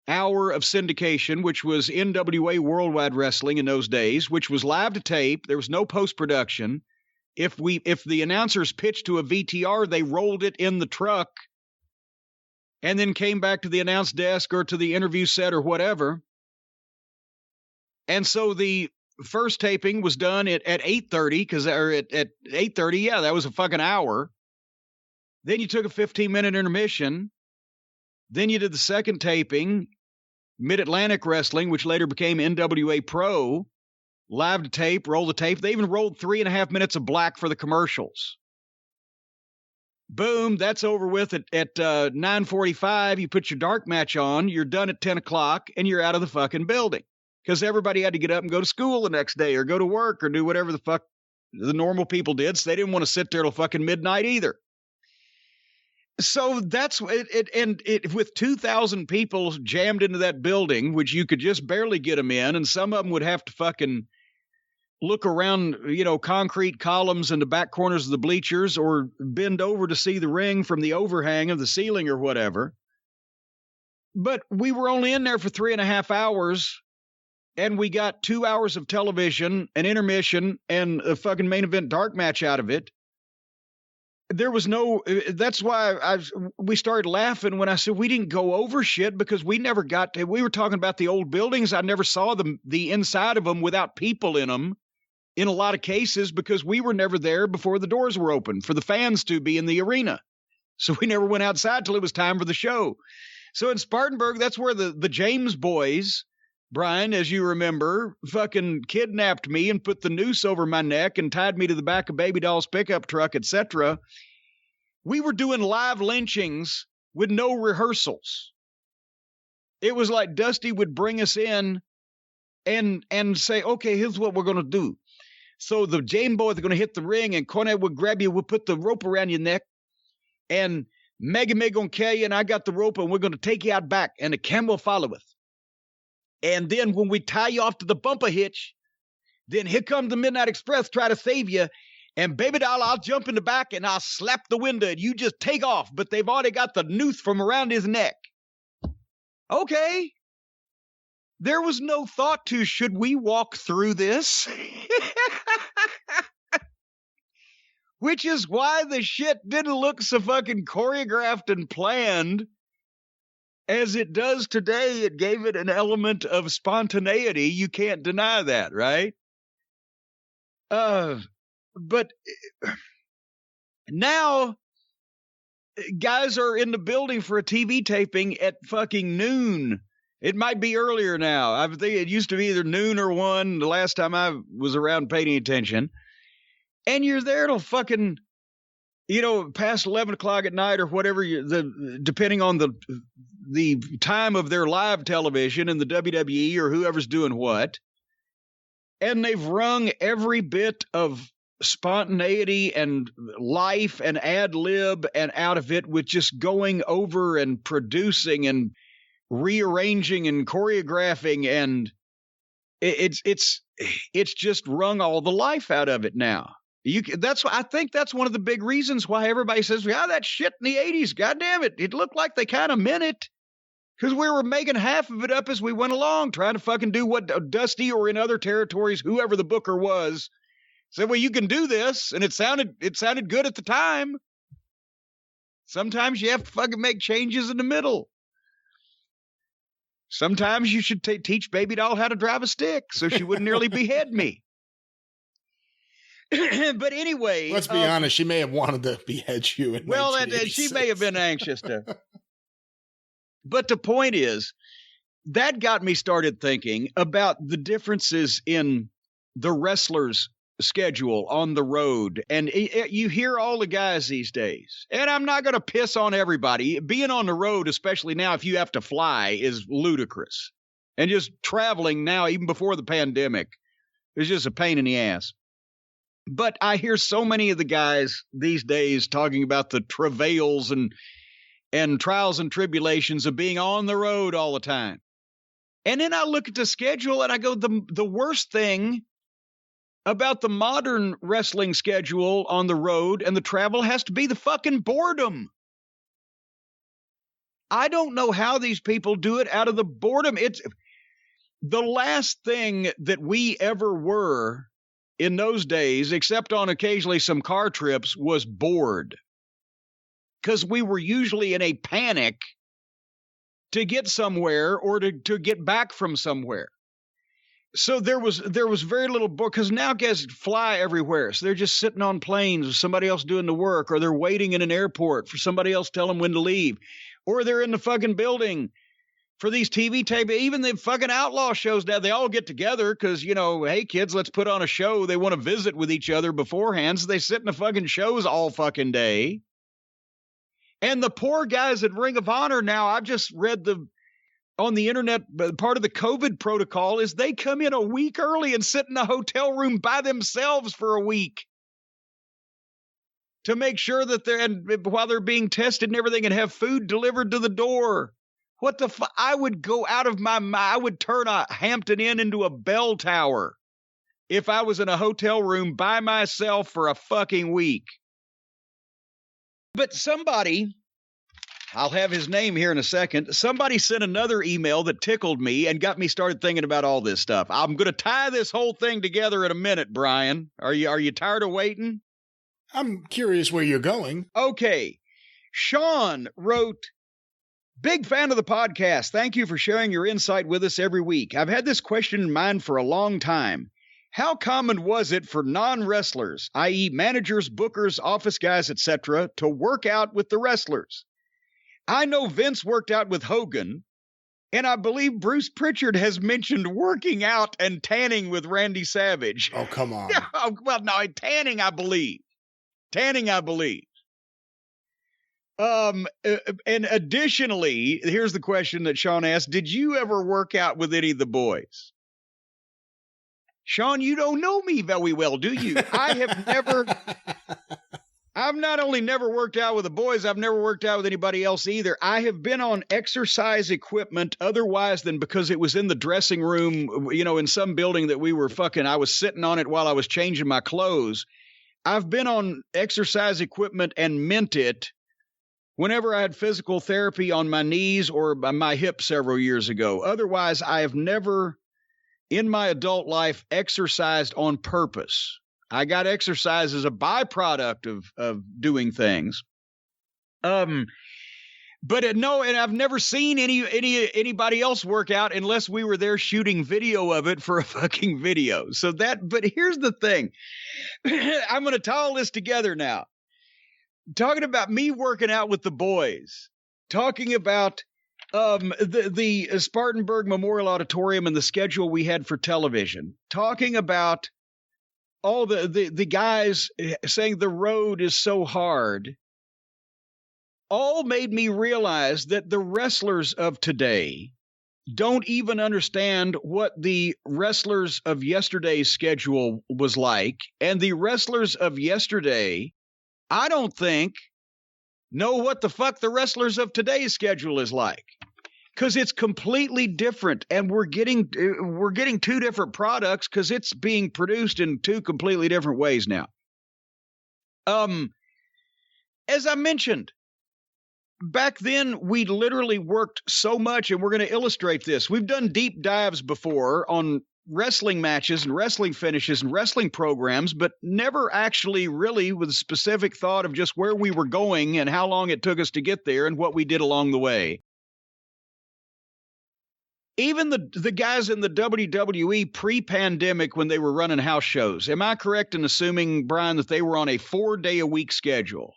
hour of syndication, which was NWA Worldwide Wrestling in those days, which was live to tape. There was no post-production. If the announcers pitched to a VTR, they rolled it in the truck and then came back to the announce desk or to the interview set or whatever. And so the first taping was done at 8:30 because at 8:30, yeah, that was a fucking hour. Then you took a 15-minute intermission. Then you did the second taping, Mid-Atlantic Wrestling, which later became NWA Pro, live to tape, roll the tape. They even rolled 3.5 minutes of black for the commercials. Boom, that's over with at 9:45. You put your dark match on, you're done at 10 o'clock, and you're out of the fucking building. Because everybody had to get up and go to school the next day or go to work or do whatever the fuck the normal people did, so they didn't want to sit there till fucking midnight either. So that's it, and with 2,000 people jammed into that building, which you could just barely get them in, and some of them would have to fucking look around, concrete columns in the back corners of the bleachers or bend over to see the ring from the overhang of the ceiling or whatever. But we were only in there for 3.5 hours, and we got 2 hours of television, an intermission, and a fucking main event dark match out of it. There was no, that's why we started laughing when I said we didn't go over shit because we never got to, we were talking about the old buildings. I never saw the inside of them without people in them in a lot of cases because we were never there before the doors were open for the fans to be in the arena. So we never went outside till it was time for the show. So in Spartanburg, that's where the James boys, Brian, as you remember, fucking kidnapped me and put the noose over my neck and tied me to the back of Baby Doll's pickup truck, etc. We were doing live lynchings with no rehearsals. It was like Dusty would bring us in and say, okay, here's what we're going to do. So the James boys are going to hit the ring and Cornette would grab you, we'll put the rope around your neck and Meg going to carry you and I got the rope and we're going to take you out back and the camera will follow us. And then when we tie you off to the bumper hitch, then here comes the Midnight Express, try to save you. And Baby Doll, I'll jump in the back and I'll slap the window and you just take off. But they've already got the noose from around his neck. Okay. There was no thought to, should we walk through this? Which is why the shit didn't look so fucking choreographed and planned as it does today. It gave it an element of spontaneity. You can't deny that, right? But now guys are in the building for a TV taping at fucking noon. It might be earlier now. I think it used to be either noon or 1 the last time I was around paying attention. And you're there till fucking, past 11 o'clock at night or whatever, depending on the time of their live television and the WWE or whoever's doing what. And they've wrung every bit of spontaneity and life and ad lib and out of it with just going over and producing and rearranging and choreographing. And it's it's just wrung all the life out of it now. I think that's one of the big reasons why everybody says, yeah, that shit in the 80s, goddamn it. It looked like they kind of meant it. Because we were making half of it up as we went along, trying to fucking do what Dusty or in other territories, whoever the booker was, said, well, you can do this. And it sounded good at the time. Sometimes you have to fucking make changes in the middle. Sometimes you should teach Baby Doll how to drive a stick so she wouldn't nearly behead me. But anyway. Let's be honest. She may have wanted to behead you. Well, she may have been anxious to. But the point is, that got me started thinking about the differences in the wrestlers' schedule on the road. And you hear all the guys these days. And I'm not going to piss on everybody. Being on the road, especially now if you have to fly, is ludicrous. And just traveling now, even before the pandemic, is just a pain in the ass. But I hear so many of the guys these days talking about the travails and trials and tribulations of being on the road all the time. And then I look at the schedule and I go, the worst thing about the modern wrestling schedule on the road and the travel has to be the fucking boredom. I don't know how these people do it out of the boredom. It's the last thing that we ever were in those days, except on occasionally some car trips, was bored. Because we were usually in a panic to get somewhere or to get back from somewhere. So there was very little book, because now guys fly everywhere. So they're just sitting on planes with somebody else doing the work, or they're waiting in an airport for somebody else to tell them when to leave, or they're in the fucking building for these TV tape. Even the fucking outlaw shows now, they all get together because, hey kids, let's put on a show. They want to visit with each other beforehand. So they sit in the fucking shows all fucking day. And the poor guys at Ring of Honor now, I've just read on the internet, part of the COVID protocol is they come in a week early and sit in a hotel room by themselves for a week to make sure that while they're being tested and everything, and have food delivered to the door. What the fuck? I would go out of my mind. I would turn a Hampton Inn into a bell tower if I was in a hotel room by myself for a fucking week. But somebody, I'll have his name here in a second, somebody sent another email that tickled me and got me started thinking about all this stuff. I'm going to tie this whole thing together in a minute, Brian. Are you tired of waiting? I'm curious where you're going. Okay. Sean wrote, big fan of the podcast. Thank you for sharing your insight with us every week. I've had this question in mind for a long time. How common was it for non-wrestlers, i.e. managers, bookers, office guys, etc., to work out with the wrestlers? I know Vince worked out with Hogan, and I believe Bruce Pritchard has mentioned working out and tanning with Randy Savage. Oh, come on. Well, no, tanning, I believe. And additionally, here's the question that Sean asked. Did you ever work out with any of the boys? Sean, you don't know me very well, do you? I've not only never worked out with the boys, I've never worked out with anybody else either. I have been on exercise equipment otherwise than because it was in the dressing room, in some building that we were I was sitting on it while I was changing my clothes. I've been on exercise equipment and meant it whenever I had physical therapy on my knees or my hip several years ago. Otherwise, I have never in my adult life exercised on purpose. I got exercise as a byproduct of doing things. And I've never seen anybody else work out unless we were there shooting video of it for a fucking video. But here's the thing. I'm going to tie all this together now. Talking about me working out with the boys, talking about the Spartanburg Memorial Auditorium and the schedule we had for television, talking about all the guys saying the road is so hard, all made me realize that the wrestlers of today don't even understand what the wrestlers of yesterday's schedule was like. And the wrestlers of yesterday, I don't think, know what the fuck the wrestlers of today's schedule is like. because it's completely different, and we're getting two different products because it's being produced in two completely different ways now. As I mentioned, back then we literally worked so much, and we're going to illustrate this. We've done deep dives before on wrestling matches and wrestling finishes and wrestling programs, but never actually really with a specific thought of just where we were going and how long it took us to get there and what we did along the way. Even the guys in the WWE pre-pandemic when they were running house shows, am I correct in assuming, Brian, that they were on a 4-day-a-week schedule?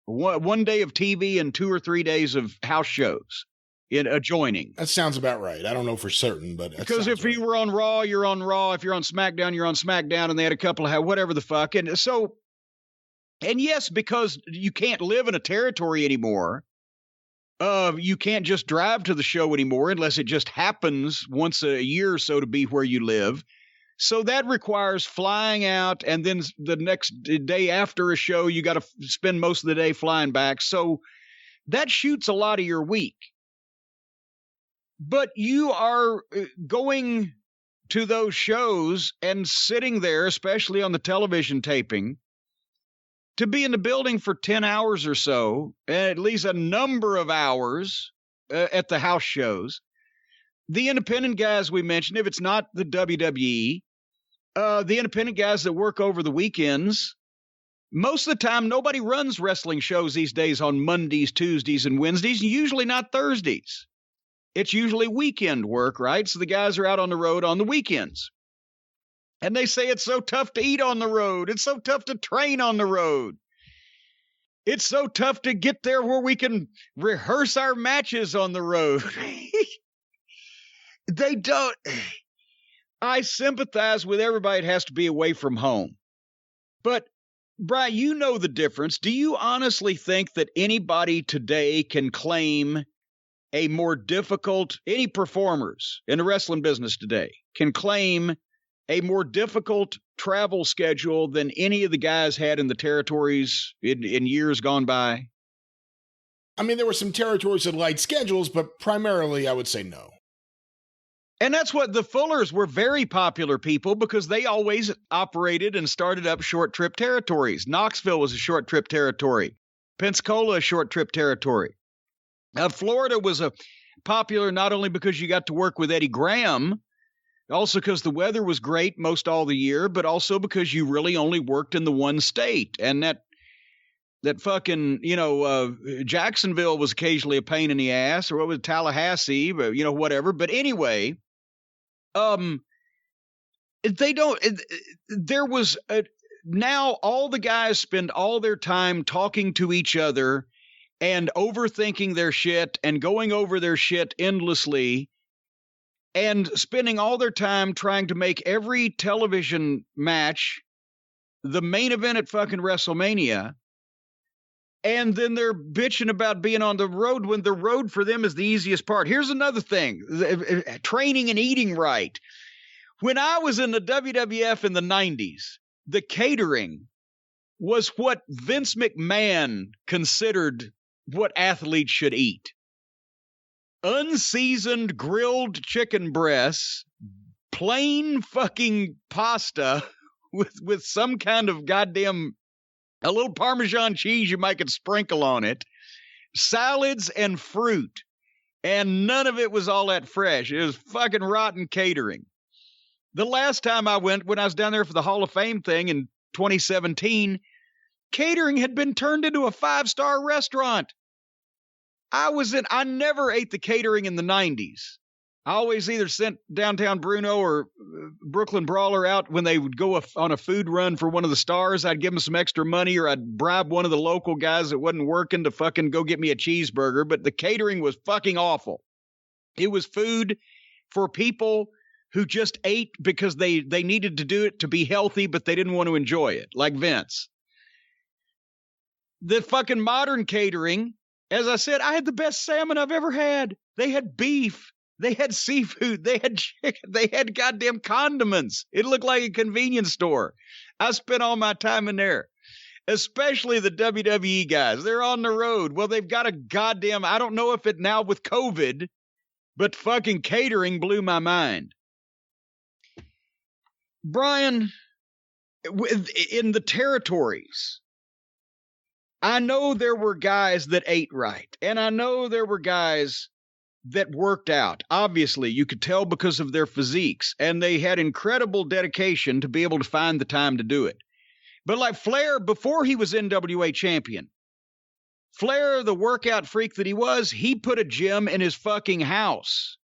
One day of TV and 2 or 3 days of house shows in adjoining. That sounds about right. I don't know for certain, but because if you were on Raw, you're on Raw. If you're on SmackDown, you're on SmackDown, and they had a couple of whatever the fuck. And so, and yes, because you can't live in a territory anymore. You can't just drive to the show anymore unless it just happens once a year or so to be where you live. So that requires flying out, and then the next day after a show, you got to spend most of the day flying back. So that shoots a lot of your week. But you are going to those shows and sitting there, especially on the television taping, to be in the building for 10 hours or so, at least a number of hours at the house shows. The independent guys we mentioned, if it's not the WWE, the independent guys that work over the weekends, most of the time, nobody runs wrestling shows these days on Mondays, Tuesdays, and Wednesdays, usually not Thursdays. It's usually weekend work, right? So the guys are out on the road on the weekends. And they say it's so tough to eat on the road. It's so tough to train on the road. It's so tough to get there where we can rehearse our matches on the road. They don't. I sympathize with everybody that has to be away from home. But, Brian, you know the difference. Do you honestly think that anybody today can claim a more difficult, any performers in the wrestling business today can claim a more difficult travel schedule than any of the guys had in the territories in years gone by? I mean, there were some territories that light schedules, but primarily I would say no. And that's what the Fullers were, very popular people because they always operated and started up short trip territories. Knoxville was a short trip territory. Pensacola, a short trip territory. Florida was a popular not only because you got to work with Eddie Graham, also because the weather was great most all the year, but also because you really only worked in the one state. And that fucking, Jacksonville was occasionally a pain in the ass, or what was it, Tallahassee, but, whatever. But anyway, now all the guys spend all their time talking to each other and overthinking their shit and going over their shit endlessly and spending all their time trying to make every television match the main event at fucking WrestleMania. And then they're bitching about being on the road when the road for them is the easiest part. Here's another thing, training and eating right. When I was in the WWF in the 90s, the catering was what Vince McMahon considered what athletes should eat. Unseasoned grilled chicken breasts, plain fucking pasta with some kind of goddamn, a little Parmesan cheese you might could sprinkle on it, salads and fruit, and none of it was all that fresh. It was fucking rotten catering. The last time I went, when I was down there for the Hall of Fame thing in 2017, catering had been turned into a 5-star restaurant. I never ate the catering in the 90s. I always either sent Downtown Bruno or Brooklyn Brawler out when they would go on a food run for one of the stars. I'd give them some extra money, or I'd bribe one of the local guys that wasn't working to fucking go get me a cheeseburger. But the catering was fucking awful. It was food for people who just ate because they needed to do it to be healthy, but they didn't want to enjoy it, like Vince. The fucking modern catering, as I said, I had the best salmon I've ever had. They had beef. They had seafood. They had chicken. They had goddamn condiments. It looked like a convenience store. I spent all my time in there, especially the WWE guys. They're on the road. Well, they've got a goddamn, I don't know if it now with COVID, but fucking catering blew my mind. Brian, in the territories, I know there were guys that ate right, and I know there were guys that worked out. Obviously, you could tell because of their physiques, and they had incredible dedication to be able to find the time to do it. But like Flair, before he was NWA champion, Flair, the workout freak that he was, he put a gym in his fucking house.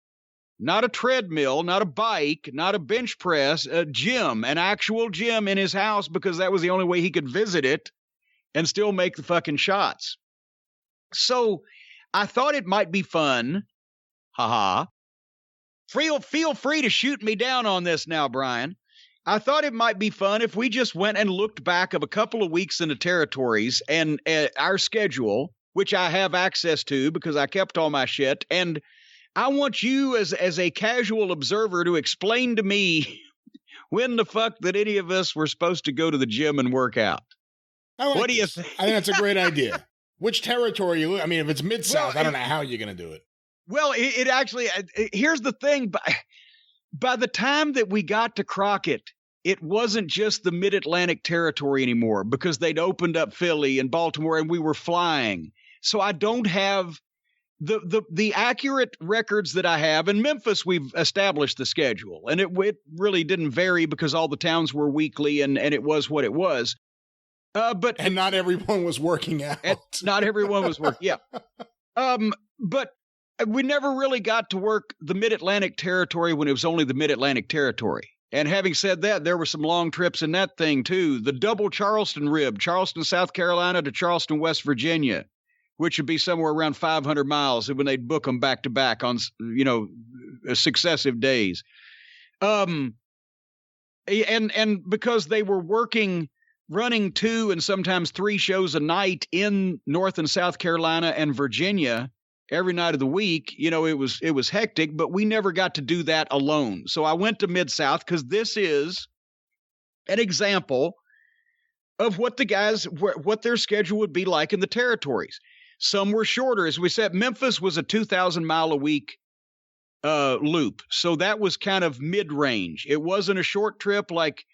Not a treadmill, not a bike, not a bench press, a gym, an actual gym in his house, because that was the only way he could visit it and still make the fucking shots. So I thought it might be fun. Haha. Feel free to shoot me down on this now, Brian. I thought it might be fun if we just went and looked back of a couple of weeks in the territories and our schedule, which I have access to because I kept all my shit. And I want you as a casual observer to explain to me when the fuck that any of us were supposed to go to the gym and work out. What do you think? I think that's a great idea. Which territory I mean, if it's Mid-South, I don't know how you're going to do it. Well, it actually, here's the thing. By the time that we got to Crockett, it wasn't just the Mid-Atlantic territory anymore because they'd opened up Philly and Baltimore and we were flying. So I don't have the accurate records that I have. In Memphis, we've established the schedule, and it really didn't vary because all the towns were weekly and it was what it was. And not everyone was working out. Not everyone was working. Yeah. But we never really got to work the Mid-Atlantic territory when it was only the Mid-Atlantic territory. And having said that, there were some long trips in that thing too. The double Charleston rib, Charleston, South Carolina to Charleston, West Virginia, which would be somewhere around 500 miles when they'd book them back to back on, successive days. And because they were running 2 and sometimes 3 shows a night in North and South Carolina and Virginia every night of the week, it was hectic, but we never got to do that alone. So I went to Mid-South because this is an example of what their schedule would be like in the territories. Some were shorter. As we said, Memphis was a 2,000 mile a week loop. So that was kind of mid-range. It wasn't a short trip like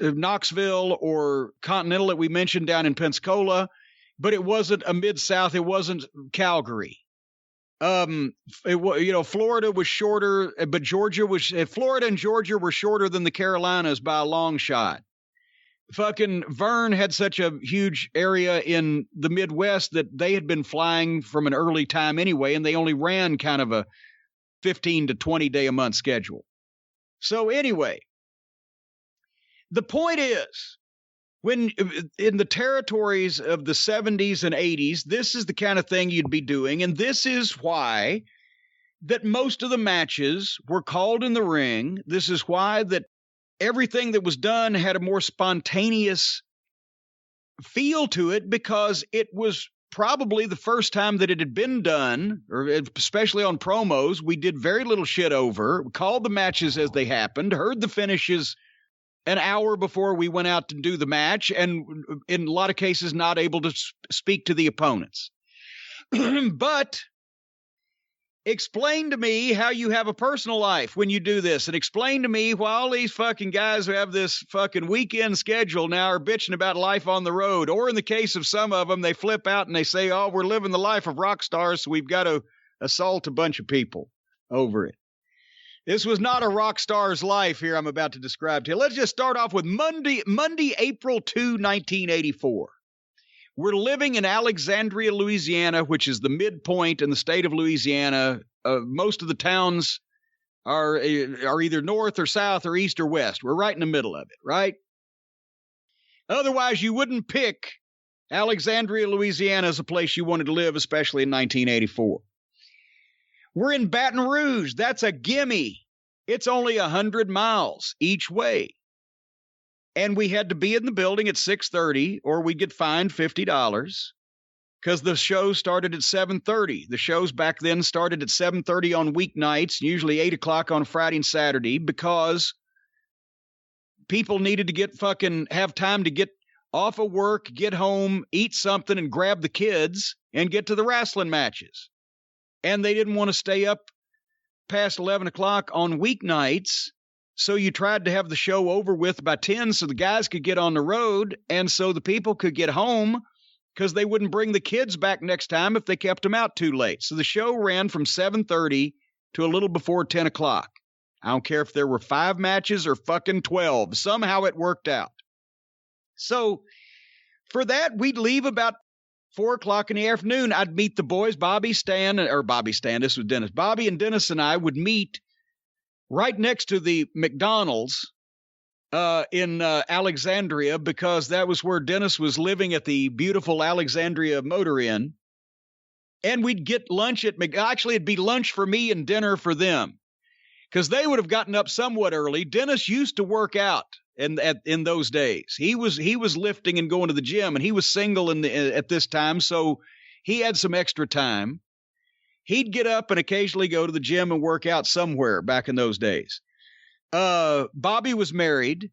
Knoxville or Continental that we mentioned down in Pensacola, but it wasn't a Mid-South. It wasn't Calgary. Florida was shorter, but Florida and Georgia were shorter than the Carolinas by a long shot. Fucking Vern had such a huge area in the Midwest that they had been flying from an early time anyway, and they only ran kind of a 15 to 20 day a month schedule. So anyway, the point is, when in the territories of the 70s and 80s, this is the kind of thing you'd be doing. And this is why that most of the matches were called in the ring. This is why that everything that was done had a more spontaneous feel to it, because it was probably the first time that it had been done, or especially on promos. We did very little shit over, called the matches as they happened, heard the finishes an hour before we went out to do the match, and in a lot of cases not able to speak to the opponents. But explain to me how you have a personal life when you do this, and explain to me why all these fucking guys who have this fucking weekend schedule now are bitching about life on the road. Or in the case of some of them, they flip out and they say, oh, we're living the life of rock stars, so we've got to assault a bunch of people over it. This was not a rock star's life here I'm about to describe to you. Let's just start off with Monday, April 2, 1984. We're living in Alexandria, Louisiana, which is the midpoint in the state of Louisiana. Most of the towns are either north or south or east or west. We're right in the middle of it, right? Otherwise, you wouldn't pick Alexandria, Louisiana as a place you wanted to live, especially in 1984. We're in Baton Rouge. That's a gimme. It's only 100 miles each way. And we had to be in the building at 6:30 or we'd get fined $50 because the show started at 7:30. The shows back then started at 7:30 on weeknights, usually 8 o'clock on Friday and Saturday, because people needed to have time to get off of work, get home, eat something, and grab the kids and get to the wrestling matches. and they didn't want to stay up past 11 o'clock on weeknights. So you tried to have the show over with by 10 so the guys could get on the road and so the people could get home because they wouldn't bring the kids back next time if they kept them out too late. So the show ran from 7:30 to a little before 10 o'clock. I don't care if there were 5 matches or fucking 12. Somehow it worked out. So for that, we'd leave about 4 o'clock in the afternoon. I'd meet the boys, Bobby and Dennis. Bobby and Dennis and I would meet right next to the McDonald's in Alexandria, because that was where Dennis was living at the beautiful Alexandria Motor Inn. And we'd get lunch at actually, it'd be lunch for me and dinner for them, because they would have gotten up somewhat early. Dennis used to work out in those days. He was lifting and going to the gym, and he was single at this time, so he had some extra time. He'd get up and occasionally go to the gym and work out somewhere back in those days. Bobby was married,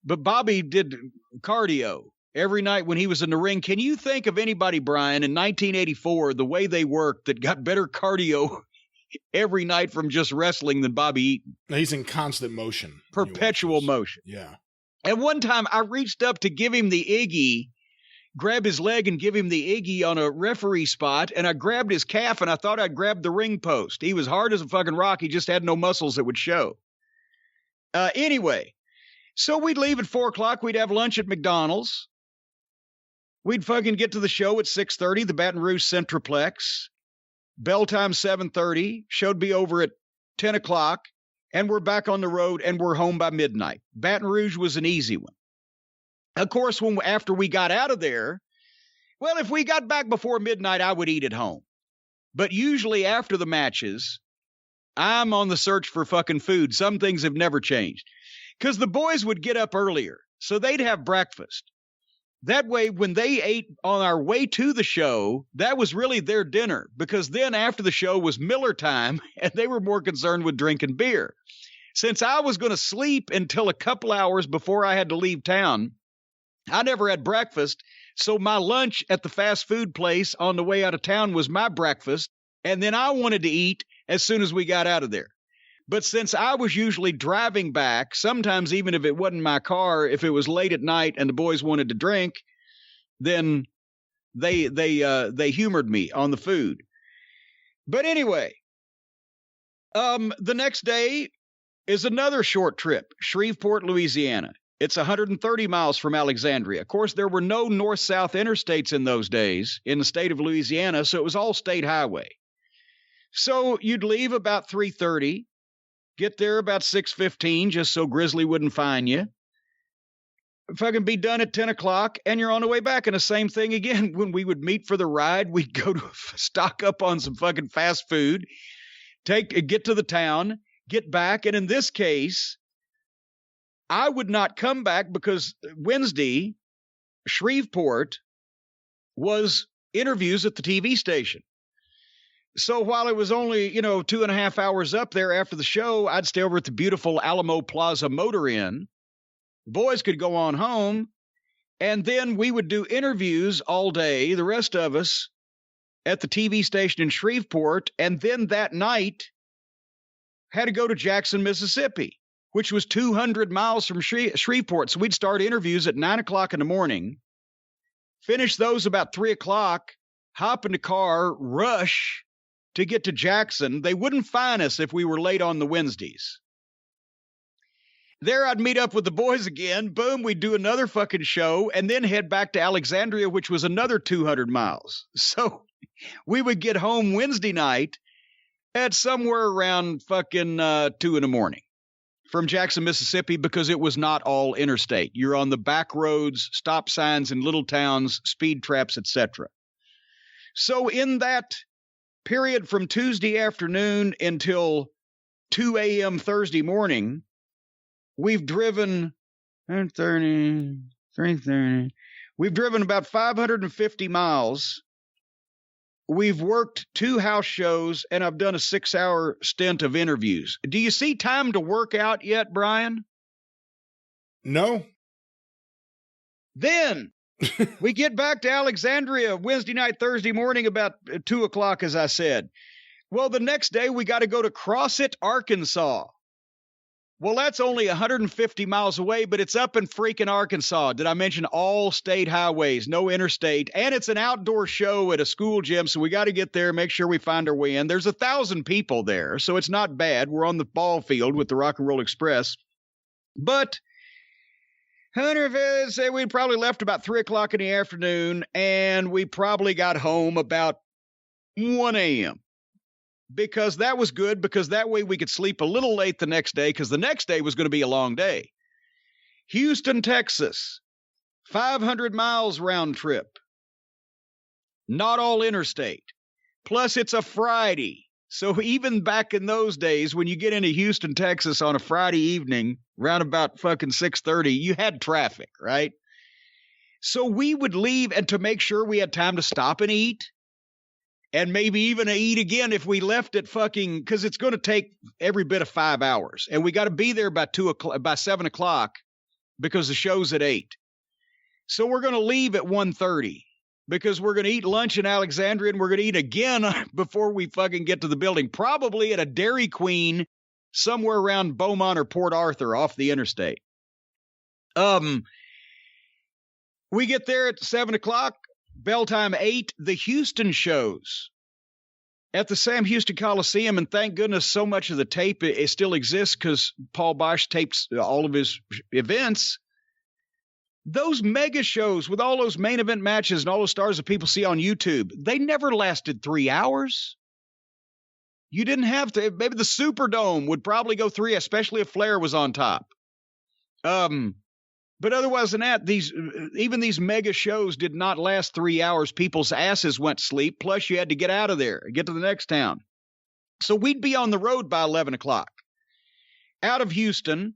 but Bobby did cardio every night when he was in the ring. Can you think of anybody, Brian, in 1984, the way they worked, that got better cardio every night from just wrestling than Bobby Eaton? He's in constant motion. Perpetual motion. Yeah. At one time, I reached up to give him the Iggy, grab his leg and give him the Iggy on a referee spot, and I grabbed his calf, and I thought I'd grab the ring post. He was hard as a fucking rock. He just had no muscles that would show. Anyway, so we'd leave at 4 o'clock. We'd have lunch at McDonald's. We'd fucking get to the show at 6:30, the Baton Rouge Centraplex. Bell time 7:30. Show'd be over at 10 o'clock, and we're back on the road, and we're home by midnight. Baton Rouge was an easy one. Of course, after we got out of there, well, if we got back before midnight, I would eat at home. But usually after the matches, I'm on the search for fucking food. Some things have never changed. Because the boys would get up earlier, so they'd have breakfast. That way, when they ate on our way to the show, that was really their dinner, because then after the show was Miller time, and they were more concerned with drinking beer. Since I was going to sleep until a couple hours before I had to leave town, I never had breakfast, so my lunch at the fast food place on the way out of town was my breakfast, and then I wanted to eat as soon as we got out of there. But since I was usually driving back, sometimes even if it wasn't my car, if it was late at night and the boys wanted to drink, then they humored me on the food. But anyway, the next day is another short trip, Shreveport, Louisiana. It's 130 miles from Alexandria. Of course, there were no north-south interstates in those days in the state of Louisiana, so it was all state highway. So you'd leave about 3:30, get there about 6:15, just so Grizzly wouldn't find you. Fucking be done at 10 o'clock, and you're on the way back. And the same thing again, when we would meet for the ride, we'd go to stock up on some fucking fast food, get to the town, get back, and in this case, I would not come back because Wednesday, Shreveport was interviews at the TV station. So while it was only, 2.5 hours up there after the show, I'd stay over at the beautiful Alamo Plaza Motor Inn. The boys could go on home, and then we would do interviews all day, the rest of us, at the TV station in Shreveport, and then that night had to go to Jackson, Mississippi, which was 200 miles from Shreveport. So we'd start interviews at 9 o'clock in the morning, finish those about 3 o'clock, hop in the car, rush to get to Jackson. They wouldn't fine us if we were late on the Wednesdays. There I'd meet up with the boys again. Boom, we'd do another fucking show and then head back to Alexandria, which was another 200 miles. So we would get home Wednesday night at somewhere around fucking 2 in the morning from Jackson, Mississippi, because it was not all interstate. You're on the back roads, stop signs in little towns, speed traps, etc. So in that period from Tuesday afternoon until 2 a.m. Thursday morning, we've driven 330. We've driven about 550 miles. We've worked 2 house shows, and I've done a 6-hour stint of interviews. Do you see time to work out yet, Brian? No. Then we get back to Alexandria Wednesday night, Thursday morning, about 2 o'clock, as I said. Well, the next day we got to go to Crossett, Arkansas. Well, that's only 150 miles away, but it's up in freaking Arkansas. Did I mention all state highways, no interstate? And it's an outdoor show at a school gym, so we got to get there, make sure we find our way in. There's 1,000 people there, so it's not bad. We're on the ball field with the Rock and Roll Express. But Hunter said we probably left about 3 o'clock in the afternoon, and we probably got home about 1 a.m. Because that was good, because that way we could sleep a little late the next day, because the next day was going to be a long day. Houston, Texas, 500 miles round trip. Not all interstate. Plus, it's a Friday. So even back in those days, when you get into Houston, Texas on a Friday evening, round about fucking 6:30, you had traffic, right? So we would leave, and to make sure we had time to stop and eat, and maybe even eat again if we left at fucking, because it's going to take every bit of 5 hours. And we got to be there by 7 o'clock because the show's at 8. So we're going to leave at 1:30 because we're going to eat lunch in Alexandria, and we're going to eat again before we fucking get to the building, probably at a Dairy Queen somewhere around Beaumont or Port Arthur off the interstate. We get there at 7 o'clock. Bell time 8, the Houston shows at the Sam Houston Coliseum, and thank goodness so much of the tape it still exists because Paul Bosch tapes all of his events. Those mega shows with all those main event matches and all those stars that people see on YouTube, they never lasted 3 hours. You didn't have to. Maybe the Superdome would probably go 3, especially if Flair was on top. But otherwise than that, even these mega shows did not last 3 hours. People's asses went to sleep. Plus, you had to get out of there and get to the next town. So we'd be on the road by 11 o'clock. Out of Houston,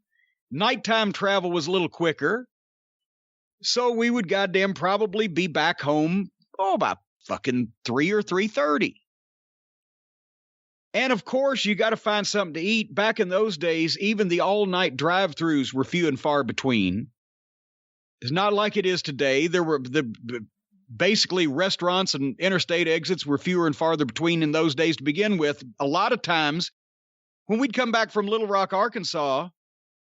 nighttime travel was a little quicker. So we would goddamn probably be back home, about fucking 3 or 3:30. And of course, you got to find something to eat. Back in those days, even the all-night drive-thrus were few and far between. It's not like it is today. There were basically restaurants and interstate exits were fewer and farther between in those days to begin with. A lot of times when we'd come back from Little Rock, Arkansas,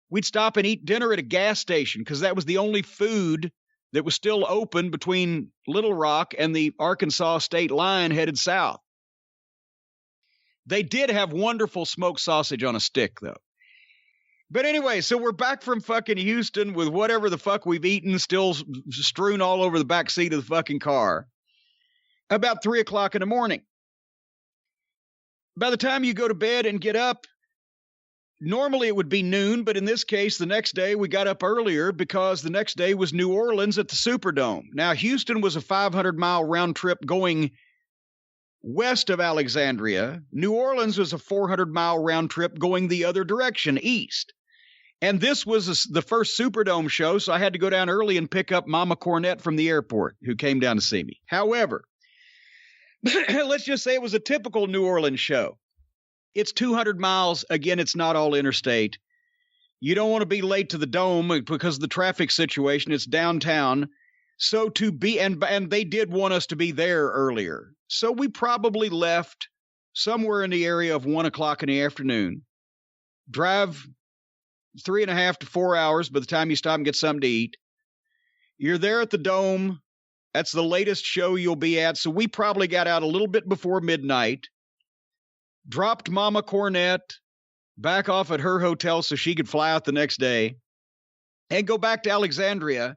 we'd stop and eat dinner at a gas station because that was the only food that was still open between Little Rock and the Arkansas state line headed south. They did have wonderful smoked sausage on a stick, though. But anyway, so we're back from fucking Houston with whatever the fuck we've eaten still strewn all over the back seat of the fucking car. About 3 o'clock in the morning. By the time you go to bed and get up, normally it would be noon, but in this case, the next day we got up earlier because the next day was New Orleans at the Superdome. Now, Houston was a 500-mile round trip going west of Alexandria. New Orleans was a 400-mile round trip going the other direction, east. And this was the first Superdome show, so I had to go down early and pick up Mama Cornette from the airport, who came down to see me. However, let's just say it was a typical New Orleans show. It's 200 miles. Again, it's not all interstate. You don't want to be late to the Dome because of the traffic situation. It's downtown. So to be, and they did want us to be there earlier. So we probably left somewhere in the area of 1 o'clock in the afternoon. Drive 3.5 to 4 hours by the time you stop and get something to eat. You're there at the Dome. That's the latest show you'll be at. So we probably got out a little bit before midnight, dropped Mama Cornette back off at her hotel so she could fly out the next day and go back to Alexandria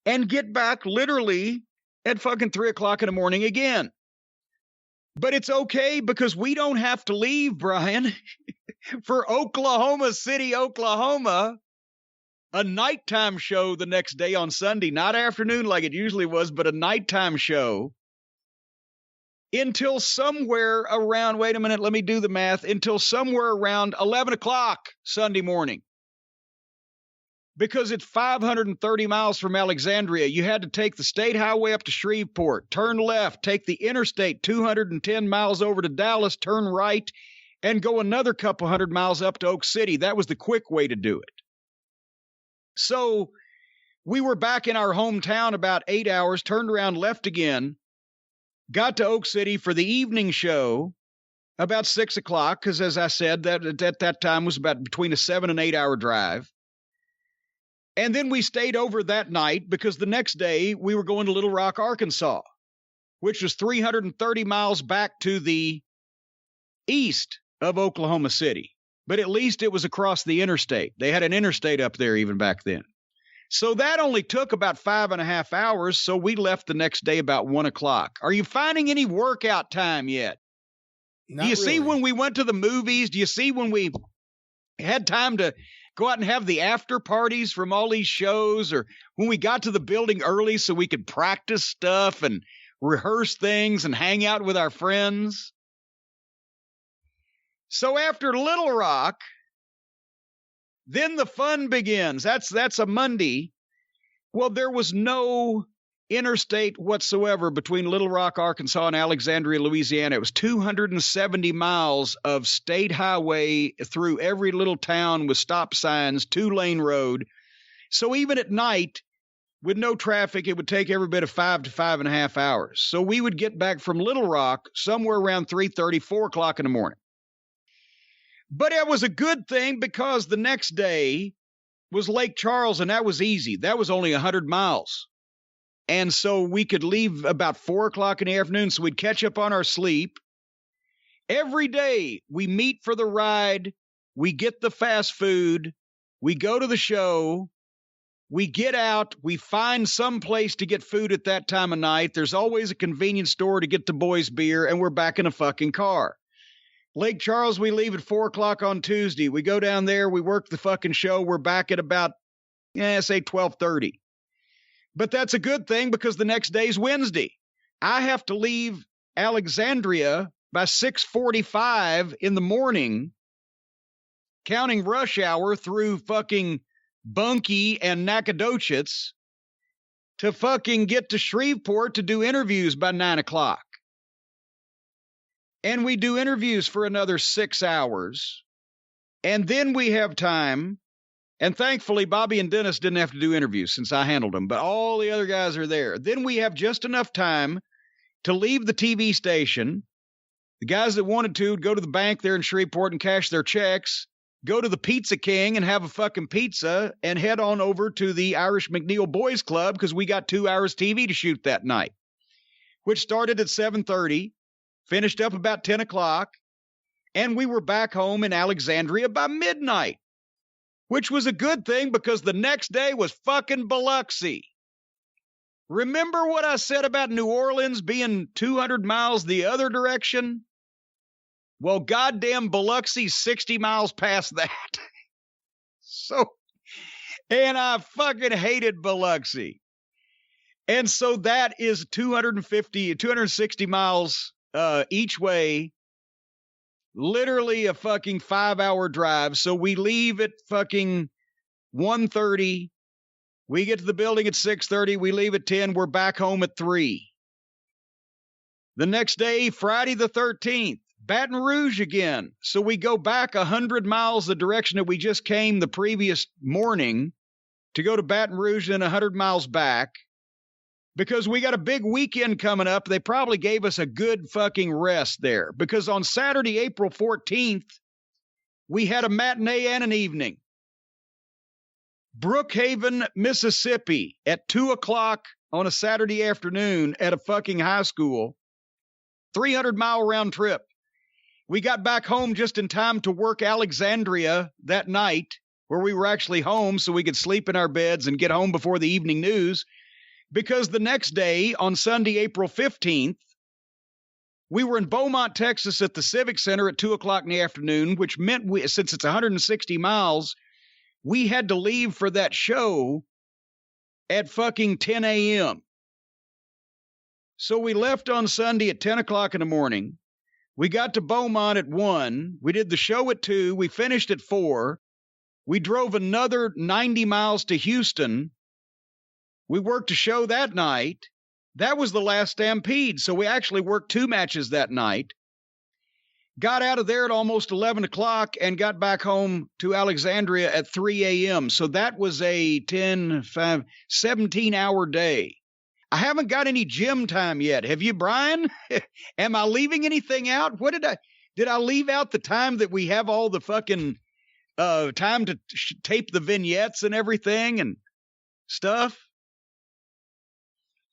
and get back literally at fucking 3 o'clock in the morning again. But it's okay because we don't have to leave, Brian, for Oklahoma City, Oklahoma, a nighttime show the next day on Sunday, not afternoon like it usually was, but a nighttime show until somewhere around, wait a minute, let me do the math, until somewhere around 11 o'clock Sunday morning. Because it's 530 miles from Alexandria, you had to take the state highway up to Shreveport, turn left, take the interstate 210 miles over to Dallas, turn right, and go another couple hundred miles up to Oak City. That was the quick way to do it. So we were back in our hometown about 8 hours, turned around, left again, got to Oak City for the evening show, about 6 o'clock, because as I said, that at that time was about between a 7 and 8 hour drive. And then we stayed over that night because the next day we were going to Little Rock, Arkansas, which was 330 miles back to the east of Oklahoma City. But at least it was across the interstate. They had an interstate up there even back then. So that only took about 5.5 hours. So we left the next day about 1 o'clock. Are you finding any workout time yet? Do you see when we went to the movies? Do you see when we had time to go out and have the after parties from all these shows, or when we got to the building early so we could practice stuff and rehearse things and hang out with our friends? So after Little Rock, then the fun begins. That's a Monday. Well, there was no interstate whatsoever between Little Rock, Arkansas and Alexandria, Louisiana. It was 270 miles of state highway through every little town with stop signs, 2-lane road. So even at night, with no traffic, it would take every bit of 5 to 5.5 hours. So we would get back from Little Rock somewhere around 3:30, 4 o'clock in the morning. But it was a good thing because the next day was Lake Charles, and that was easy. That was only 100 miles. And so we could leave about 4 o'clock in the afternoon, so we'd catch up on our sleep. Every day we meet for the ride, we get the fast food, we go to the show, we get out, we find some place to get food at that time of night. There's always a convenience store to get the boys beer, and we're back in a fucking car. Lake Charles, we leave at 4 o'clock on Tuesday. We go down there, we work the fucking show, we're back at about, say 12:30. But that's a good thing because the next day's Wednesday. I have to leave Alexandria by 6:45 in the morning, counting rush hour through fucking Bunkie and Nacogdoches to fucking get to Shreveport to do interviews by 9 o'clock. And we do interviews for another 6 hours. And then we have time. And thankfully, Bobby and Dennis didn't have to do interviews since I handled them, but all the other guys are there. Then we have just enough time to leave the TV station. The guys that wanted to would go to the bank there in Shreveport and cash their checks, go to the Pizza King and have a fucking pizza, and head on over to the Irish McNeil Boys Club because we got 2 hours TV to shoot that night, which started at 7:30, finished up about 10 o'clock, and we were back home in Alexandria by midnight. Which was a good thing because the next day was fucking Biloxi. Remember what I said about New Orleans being 200 miles the other direction? Well, goddamn Biloxi's 60 miles past that. And I fucking hated Biloxi. And so that is 260 miles each way. Literally a fucking 5-hour drive. So we leave at fucking 1:30. We get to the building at 6:30. We leave at 10. We're back home at 3. The next day, Friday the 13th, Baton Rouge again. So we go back 100 miles the direction that we just came the previous morning to go to Baton Rouge and 100 miles back. Because we got a big weekend coming up. They probably gave us a good fucking rest there. Because on Saturday, April 14th, we had a matinee and an evening. Brookhaven, Mississippi at 2 o'clock on a Saturday afternoon at a fucking high school. 300-mile round trip. We got back home just in time to work Alexandria that night, where we were actually home so we could sleep in our beds and get home before the evening news. Because the next day, on Sunday, April 15th, we were in Beaumont, Texas at the Civic Center at 2 o'clock in the afternoon, which meant since it's 160 miles, we had to leave for that show at fucking 10 a.m. So we left on Sunday at 10 o'clock in the morning. We got to Beaumont at 1. We did the show at 2. We finished at 4. We drove another 90 miles to Houston. We worked a show that night. That was the last Stampede, so we actually worked 2 matches that night. Got out of there at almost 11 o'clock and got back home to Alexandria at 3 a.m. So that was a 17-hour day. I haven't got any gym time yet. Have you, Brian? Am I leaving anything out? Did I leave out the time that we have all the fucking time to tape the vignettes and everything and stuff?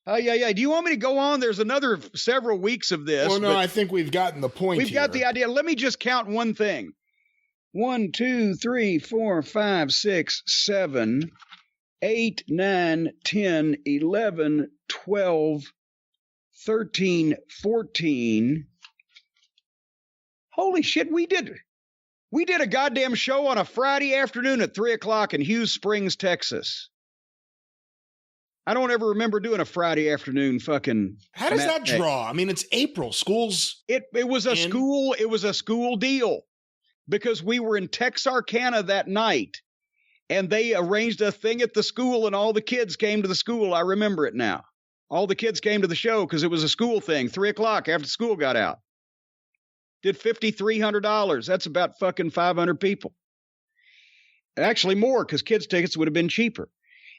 Oh, yeah. Do you want me to go on? There's another several weeks of this. Well, no, I think we've gotten the point. We've got the idea. Let me just count one thing. 1, 2, 3, 4, 5, 6, 7, 8, 9, 10, 11, 12, 13, 14. Holy shit, we did a goddamn show on a Friday afternoon at 3 o'clock in Hughes Springs, Texas. I don't ever remember doing a Friday afternoon fucking. How does that draw? I mean, it's April. School's. It was a school. It was a school deal because we were in Texarkana that night, and they arranged a thing at the school, and all the kids came to the school. I remember it now. All the kids came to the show because it was a school thing. 3 o'clock after school got out. Did $5,300. That's about fucking 500 people. Actually, more because kids' tickets would have been cheaper.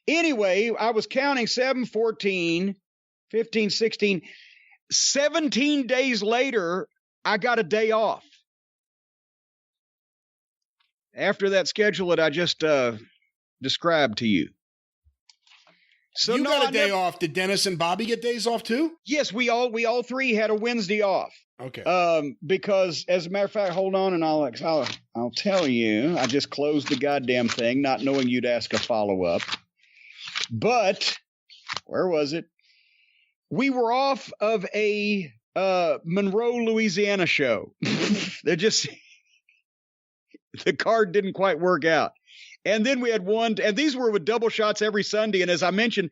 Anyway, I was counting 7, 14, 15, 16. 17 days later, I got a day off. After that schedule that I just described to you. So you got a day off. Did Dennis and Bobby get days off too? Yes, we all three had a Wednesday off. Okay. Because as a matter of fact, hold on, and I'll tell you. I just closed the goddamn thing, not knowing you'd ask a follow-up. But where was it? We were off of a Monroe, Louisiana show. The card didn't quite work out. And then we had one, and these were with double shots every Sunday. And as I mentioned,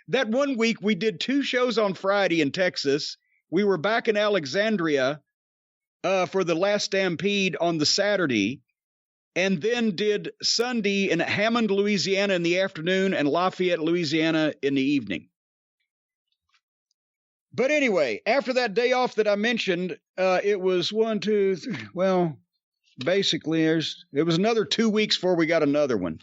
that one week we did 2 shows on Friday in Texas. We were back in Alexandria for the last Stampede on the Saturday, and then did Sunday in Hammond, Louisiana in the afternoon and Lafayette, Louisiana in the evening. But anyway, after that day off that I mentioned, it was 1, 2, 3. Well, basically, it was another 2 weeks before we got another one.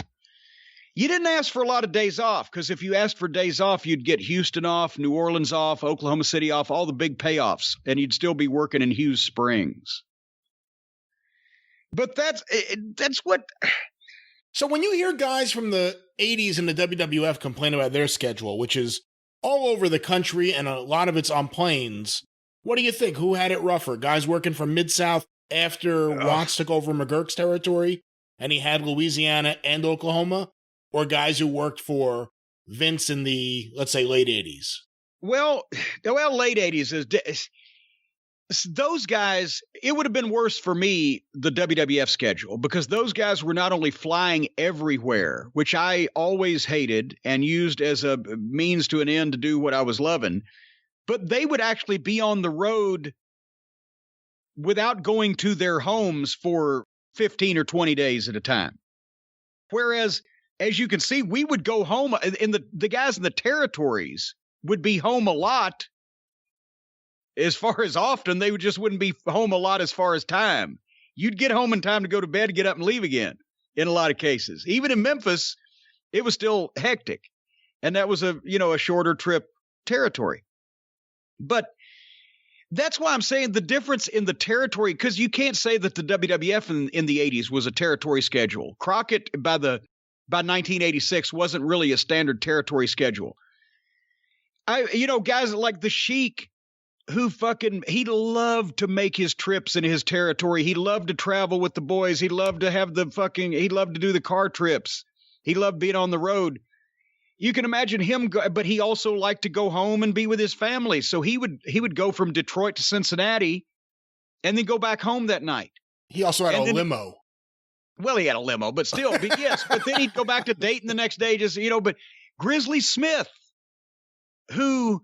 You didn't ask for a lot of days off, because if you asked for days off, you'd get Houston off, New Orleans off, Oklahoma City off, all the big payoffs, and you'd still be working in Hughes Springs. But that's what. So when you hear guys from the 80s in the WWF complain about their schedule, which is all over the country and a lot of it's on planes, what do you think? Who had it rougher? Guys working from Mid-South after Watts took over McGurk's territory and he had Louisiana and Oklahoma? Or guys who worked for Vince in the, let's say, late 80s? Well, late 80s is those guys. It would have been worse for me, the WWF schedule, because those guys were not only flying everywhere, which I always hated and used as a means to an end to do what I was loving, but they would actually be on the road without going to their homes for 15 or 20 days at a time. Whereas, as you can see, we would go home, and the guys in the territories would be home a lot. As far as often, they wouldn't be home a lot as far as time. You'd get home in time to go to bed, get up and leave again in a lot of cases. Even in Memphis, it was still hectic. And that was a shorter trip territory. But that's why I'm saying the difference in the territory, because you can't say that the WWF in the 80s was a territory schedule. Crockett by 1986 wasn't really a standard territory schedule. Guys like the Sheik, who he loved to make his trips in his territory. He loved to travel with the boys. He loved to have he loved to do the car trips. He loved being on the road. You can imagine him, but he also liked to go home and be with his family. So he would go from Detroit to Cincinnati and then go back home that night. He also had a limo. Well, he had a limo, but still, yes. But then he'd go back to Dayton the next day, but Grizzly Smith, who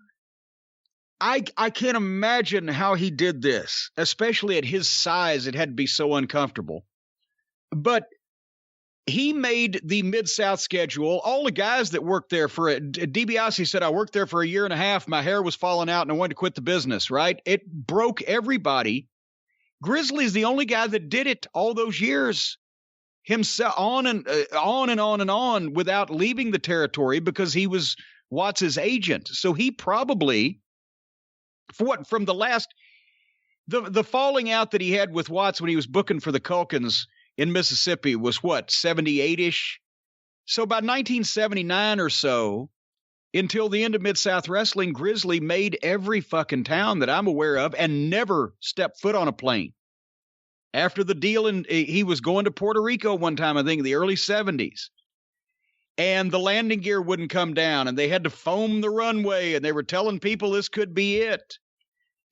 I can't imagine how he did this, especially at his size. It had to be so uncomfortable. But he made the Mid-South schedule. All the guys that worked there for it, DiBiase said, I worked there for a year and a half. My hair was falling out and I wanted to quit the business, right? It broke everybody. Grizzly's the only guy that did it all those years. Himself on and on without leaving the territory because he was Watts' agent. So he probably, from the last The falling out that he had with Watts when he was booking for the Culkins in Mississippi was what, 78-ish? So by 1979 or so, until the end of Mid-South Wrestling, Grizzly made every fucking town that I'm aware of and never stepped foot on a plane. After the deal, he was going to Puerto Rico one time, I think in the early 70s. And the landing gear wouldn't come down, and they had to foam the runway, and they were telling people this could be it.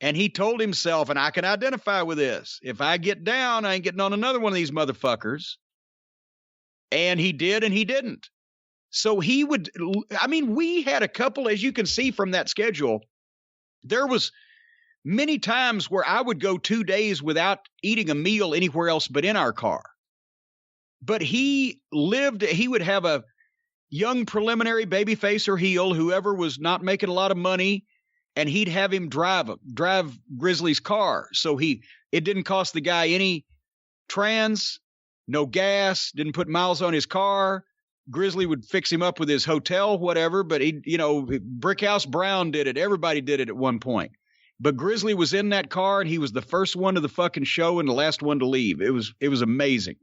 And he told himself, and I can identify with this, if I get down, I ain't getting on another one of these motherfuckers. And he did, and he didn't. So he would, I mean, we had a couple, as you can see from that schedule, there was many times where I would go 2 days without eating a meal anywhere else but in our car. But he would have a young preliminary babyface or heel, whoever was not making a lot of money, and he'd have him drive Grizzly's car. So it didn't cost the guy any no gas, didn't put miles on his car. Grizzly would fix him up with his hotel, whatever, but Brickhouse Brown did it. Everybody did it at one point. But Grizzly was in that car, and he was the first one to the fucking show and the last one to leave. It was amazing.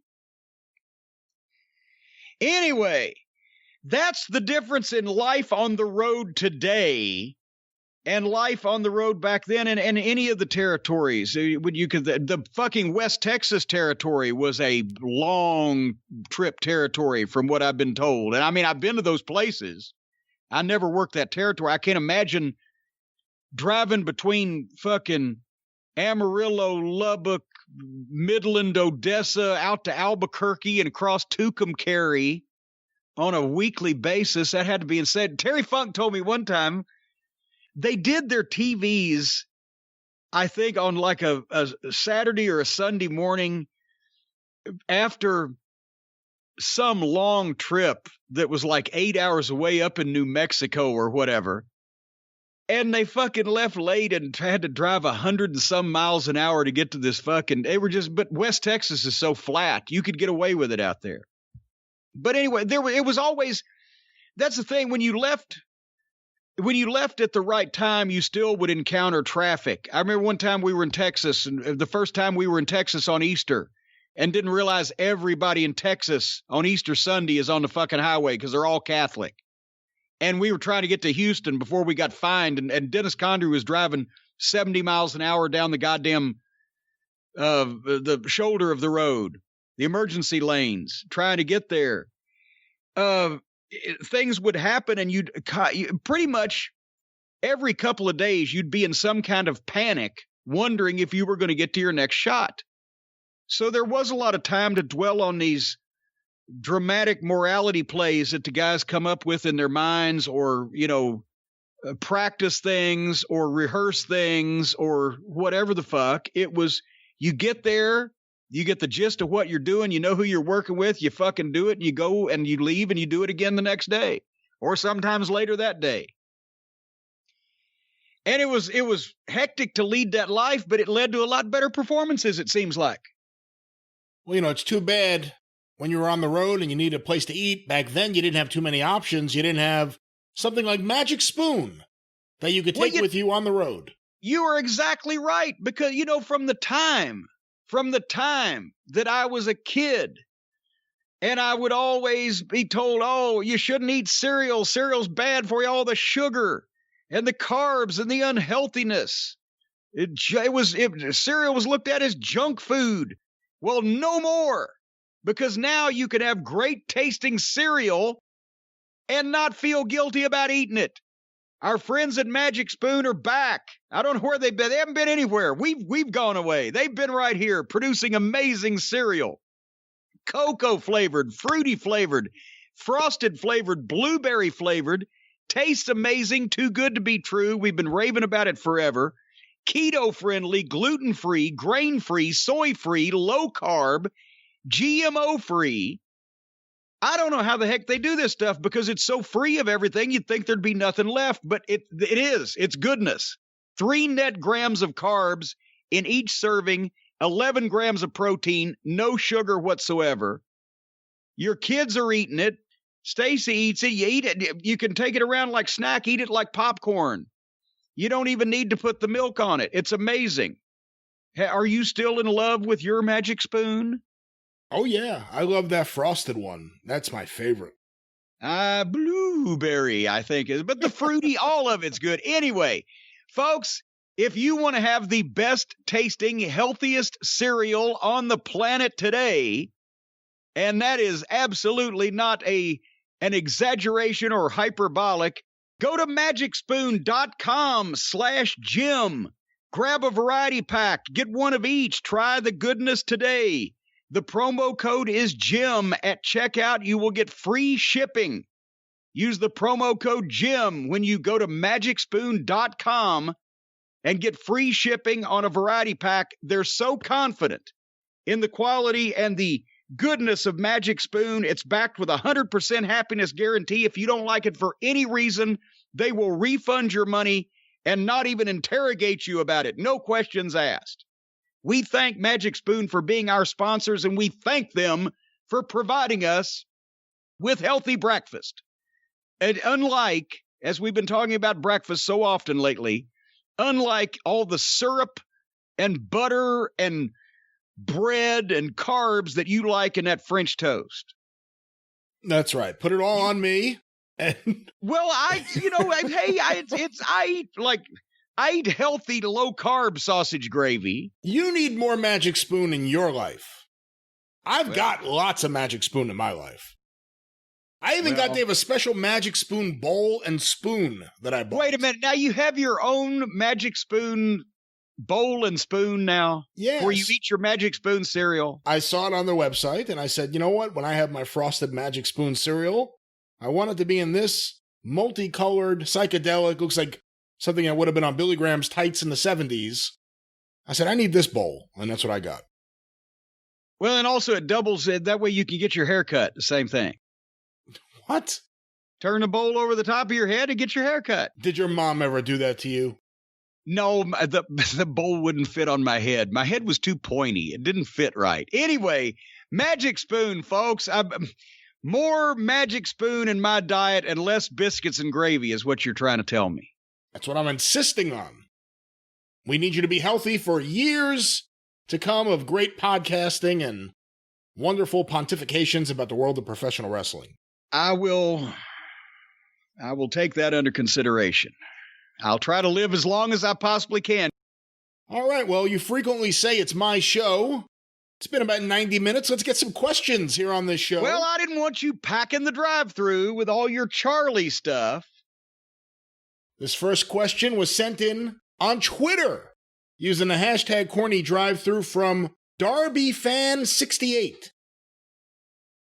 Anyway, that's the difference in life on the road today and life on the road back then, and any of the territories. The fucking West Texas territory was a long trip territory from what I've been told. And I mean, I've been to those places. I never worked that territory. I can't imagine driving between fucking Amarillo, Lubbock, Midland, Odessa, out to Albuquerque and across Tucumcari on a weekly basis. That had to be insane. Terry Funk told me one time, they did their TVs, I think, on like a Saturday or a Sunday morning after some long trip that was like 8 hours away up in New Mexico or whatever. And they fucking left late and had to drive 100 and some miles an hour to get to this fucking, but West Texas is so flat. You could get away with it out there. But anyway, it was always, that's the thing, when you left at the right time, you still would encounter traffic. I remember one time we were in Texas, and the first time we were in Texas on Easter, and didn't realize everybody in Texas on Easter Sunday is on the fucking highway because they're all Catholic. And we were trying to get to Houston before we got fined, and Dennis Condry was driving 70 miles an hour down the goddamn the shoulder of the road, the emergency lanes, trying to get there. Things would happen, and you'd pretty much every couple of days you'd be in some kind of panic, wondering if you were going to get to your next shot. So there was a lot of time to dwell on these dramatic morality plays that the guys come up with in their minds, or practice things or rehearse things or whatever the fuck. It was, you get there, you get the gist of what you're doing, you know who you're working with, you fucking do it, and you go and you leave and you do it again the next day or sometimes later that day. And it was hectic to lead that life, but it led to a lot better performances, it seems like. Well, it's too bad when you were on the road and you needed a place to eat. Back then, you didn't have too many options. You didn't have something like Magic Spoon that you could take with you on the road. You are exactly right, because, from the time that I was a kid, and I would always be told, oh, you shouldn't eat cereal. Cereal's bad for you, all the sugar and the carbs and the unhealthiness. Cereal was looked at as junk food. Well, no more, because now you can have great tasting cereal and not feel guilty about eating it. Our friends at Magic Spoon are back. I don't know where they've been. They haven't been anywhere. We've gone away. They've been right here producing amazing cereal. Cocoa flavored, fruity flavored, frosted flavored, blueberry flavored. Tastes amazing, too good to be true. We've been raving about it forever. Keto friendly, gluten free, grain free, soy free, low carb, GMO free. I don't know how the heck they do this stuff, because it's so free of everything, you'd think there'd be nothing left, but it is. It's goodness. 3 net grams of carbs in each serving, 11 grams of protein, no sugar whatsoever. Your kids are eating it. Stacy eats it. You eat it. You can take it around like snack, eat it like popcorn. You don't even need to put the milk on it. It's amazing. Are you still in love with your magic spoon? Oh, yeah. I love that frosted one. That's my favorite. Blueberry, I think is, but the fruity, all of it's good. Anyway, folks, if you want to have the best tasting, healthiest cereal on the planet today, and that is absolutely not an exaggeration or hyperbolic, go to magicspoon.com/Jim. Grab a variety pack, get one of each, try the goodness today. The promo code is Jim at checkout. You will get free shipping. Use the promo code Jim when you go to magicspoon.com and get free shipping on a variety pack. They're so confident in the quality and the goodness of Magic Spoon. It's backed with 100% happiness guarantee. If you don't like it for any reason, they will refund your money and not even interrogate you about it. No questions asked. We thank Magic Spoon for being our sponsors, and we thank them for providing us with healthy breakfast. And unlike, as we've been talking about breakfast so often lately, unlike all the syrup and butter and bread and carbs that you like in that French toast. That's right. Put it all on me. And well, I eat healthy, low-carb sausage gravy. You need more Magic Spoon in your life. I've got lots of Magic Spoon in my life. I even got to have a special Magic Spoon bowl and spoon that I bought. Wait a minute. Now you have your own Magic Spoon bowl and spoon now? Yes. Where you eat your Magic Spoon cereal? I saw it on their website, and I said, you know what? When I have my frosted Magic Spoon cereal, I want it to be in this multicolored, psychedelic, looks like something that would have been on Billy Graham's tights in the 70s. I said, I need this bowl, and that's what I got. Well, and also it doubles it. That way you can get your hair cut. The same thing. What? Turn the bowl over the top of your head and get your hair cut. Did your mom ever do that to you? No, the bowl wouldn't fit on my head. My head was too pointy. It didn't fit right. Anyway, Magic Spoon, folks. More Magic Spoon in my diet and less biscuits and gravy is what you're trying to tell me. That's what I'm insisting on. We need you to be healthy for years to come of great podcasting and wonderful pontifications about the world of professional wrestling. I will take that under consideration. I'll try to live as long as I possibly can. All right, well, you frequently say it's my show. It's been about 90 minutes. Let's get some questions here on this show. Well, I didn't want you packing the drive-thru with all your Charlie stuff. This first question was sent in on Twitter using the hashtag CornyDriveThru from DarbyFan68.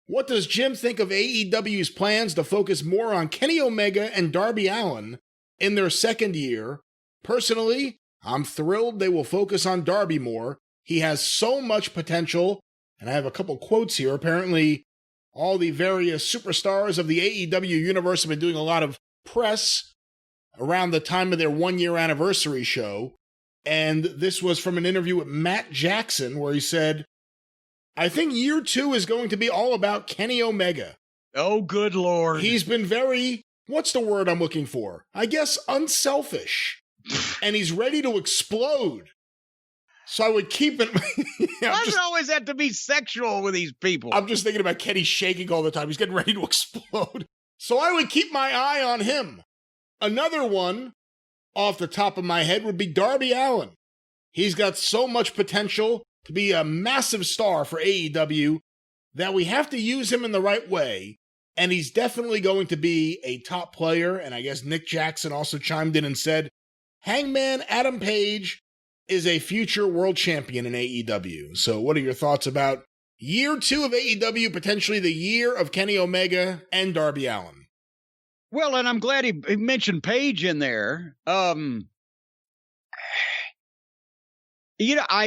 What does Jim think of AEW's plans to focus more on Kenny Omega and Darby Allin in their second year? Personally, I'm thrilled they will focus on Darby more. He has so much potential, and I have a couple quotes here. Apparently, all the various superstars of the AEW universe have been doing a lot of press around the time of their one-year anniversary show, and this was from an interview with Matt Jackson, where he said, I think year 2 is going to be all about Kenny Omega. Oh, good Lord. He's been very, what's the word I'm looking for? I guess unselfish. And he's ready to explode. So I would keep it. Why does it always have to be sexual with these people? I'm just thinking about Kenny shaking all the time. He's getting ready to explode. So I would keep my eye on him. Another one off the top of my head would be Darby Allin. He's got so much potential to be a massive star for AEW that we have to use him in the right way. And he's definitely going to be a top player. And I guess Nick Jackson also chimed in and said, Hangman Adam Page is a future world champion in AEW. So what are your thoughts about year 2 of AEW, potentially the year of Kenny Omega and Darby Allin? Well, and I'm glad he mentioned Page in there. I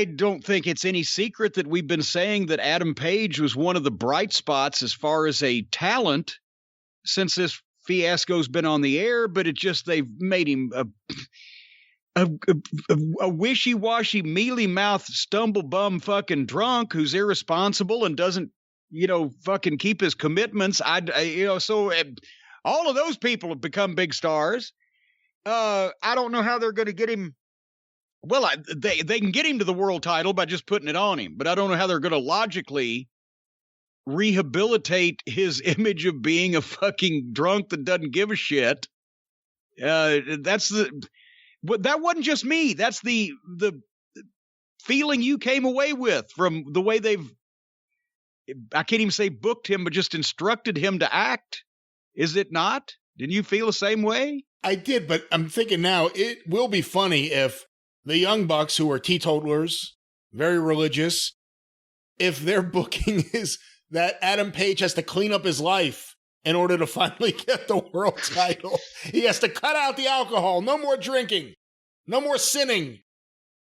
don't think it's any secret that we've been saying that Adam Page was one of the bright spots as far as a talent since this fiasco's been on the air, but they've made him a wishy-washy, mealy-mouthed, stumble-bum fucking drunk who's irresponsible and doesn't, fucking keep his commitments. So all of those people have become big stars. I don't know how they're going to get him Well, they can get him to the world title by just putting it on him, but I don't know how they're going to logically rehabilitate his image of being a fucking drunk that doesn't give a shit. That wasn't just me. That's the feeling you came away with from the way I can't even say booked him, but just instructed him to act. Is it not? Didn't you feel the same way? I did, but I'm thinking now it will be funny if the Young Bucks, who are teetotalers, very religious, if their booking is that Adam Page has to clean up his life in order to finally get the world title. He has to cut out the alcohol. No more drinking. No more sinning.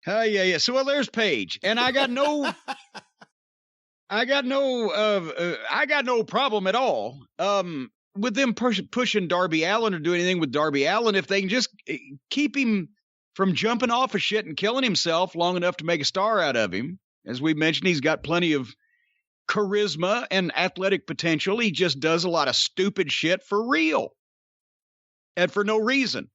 Yeah. So, well, there's Page. And I got no... I got no problem at all with them pushing Darby Allin or doing anything with Darby Allin if they can just keep him from jumping off of shit and killing himself long enough to make a star out of him. As we mentioned, he's got plenty of charisma and athletic potential. He just does a lot of stupid shit for real and for no reason.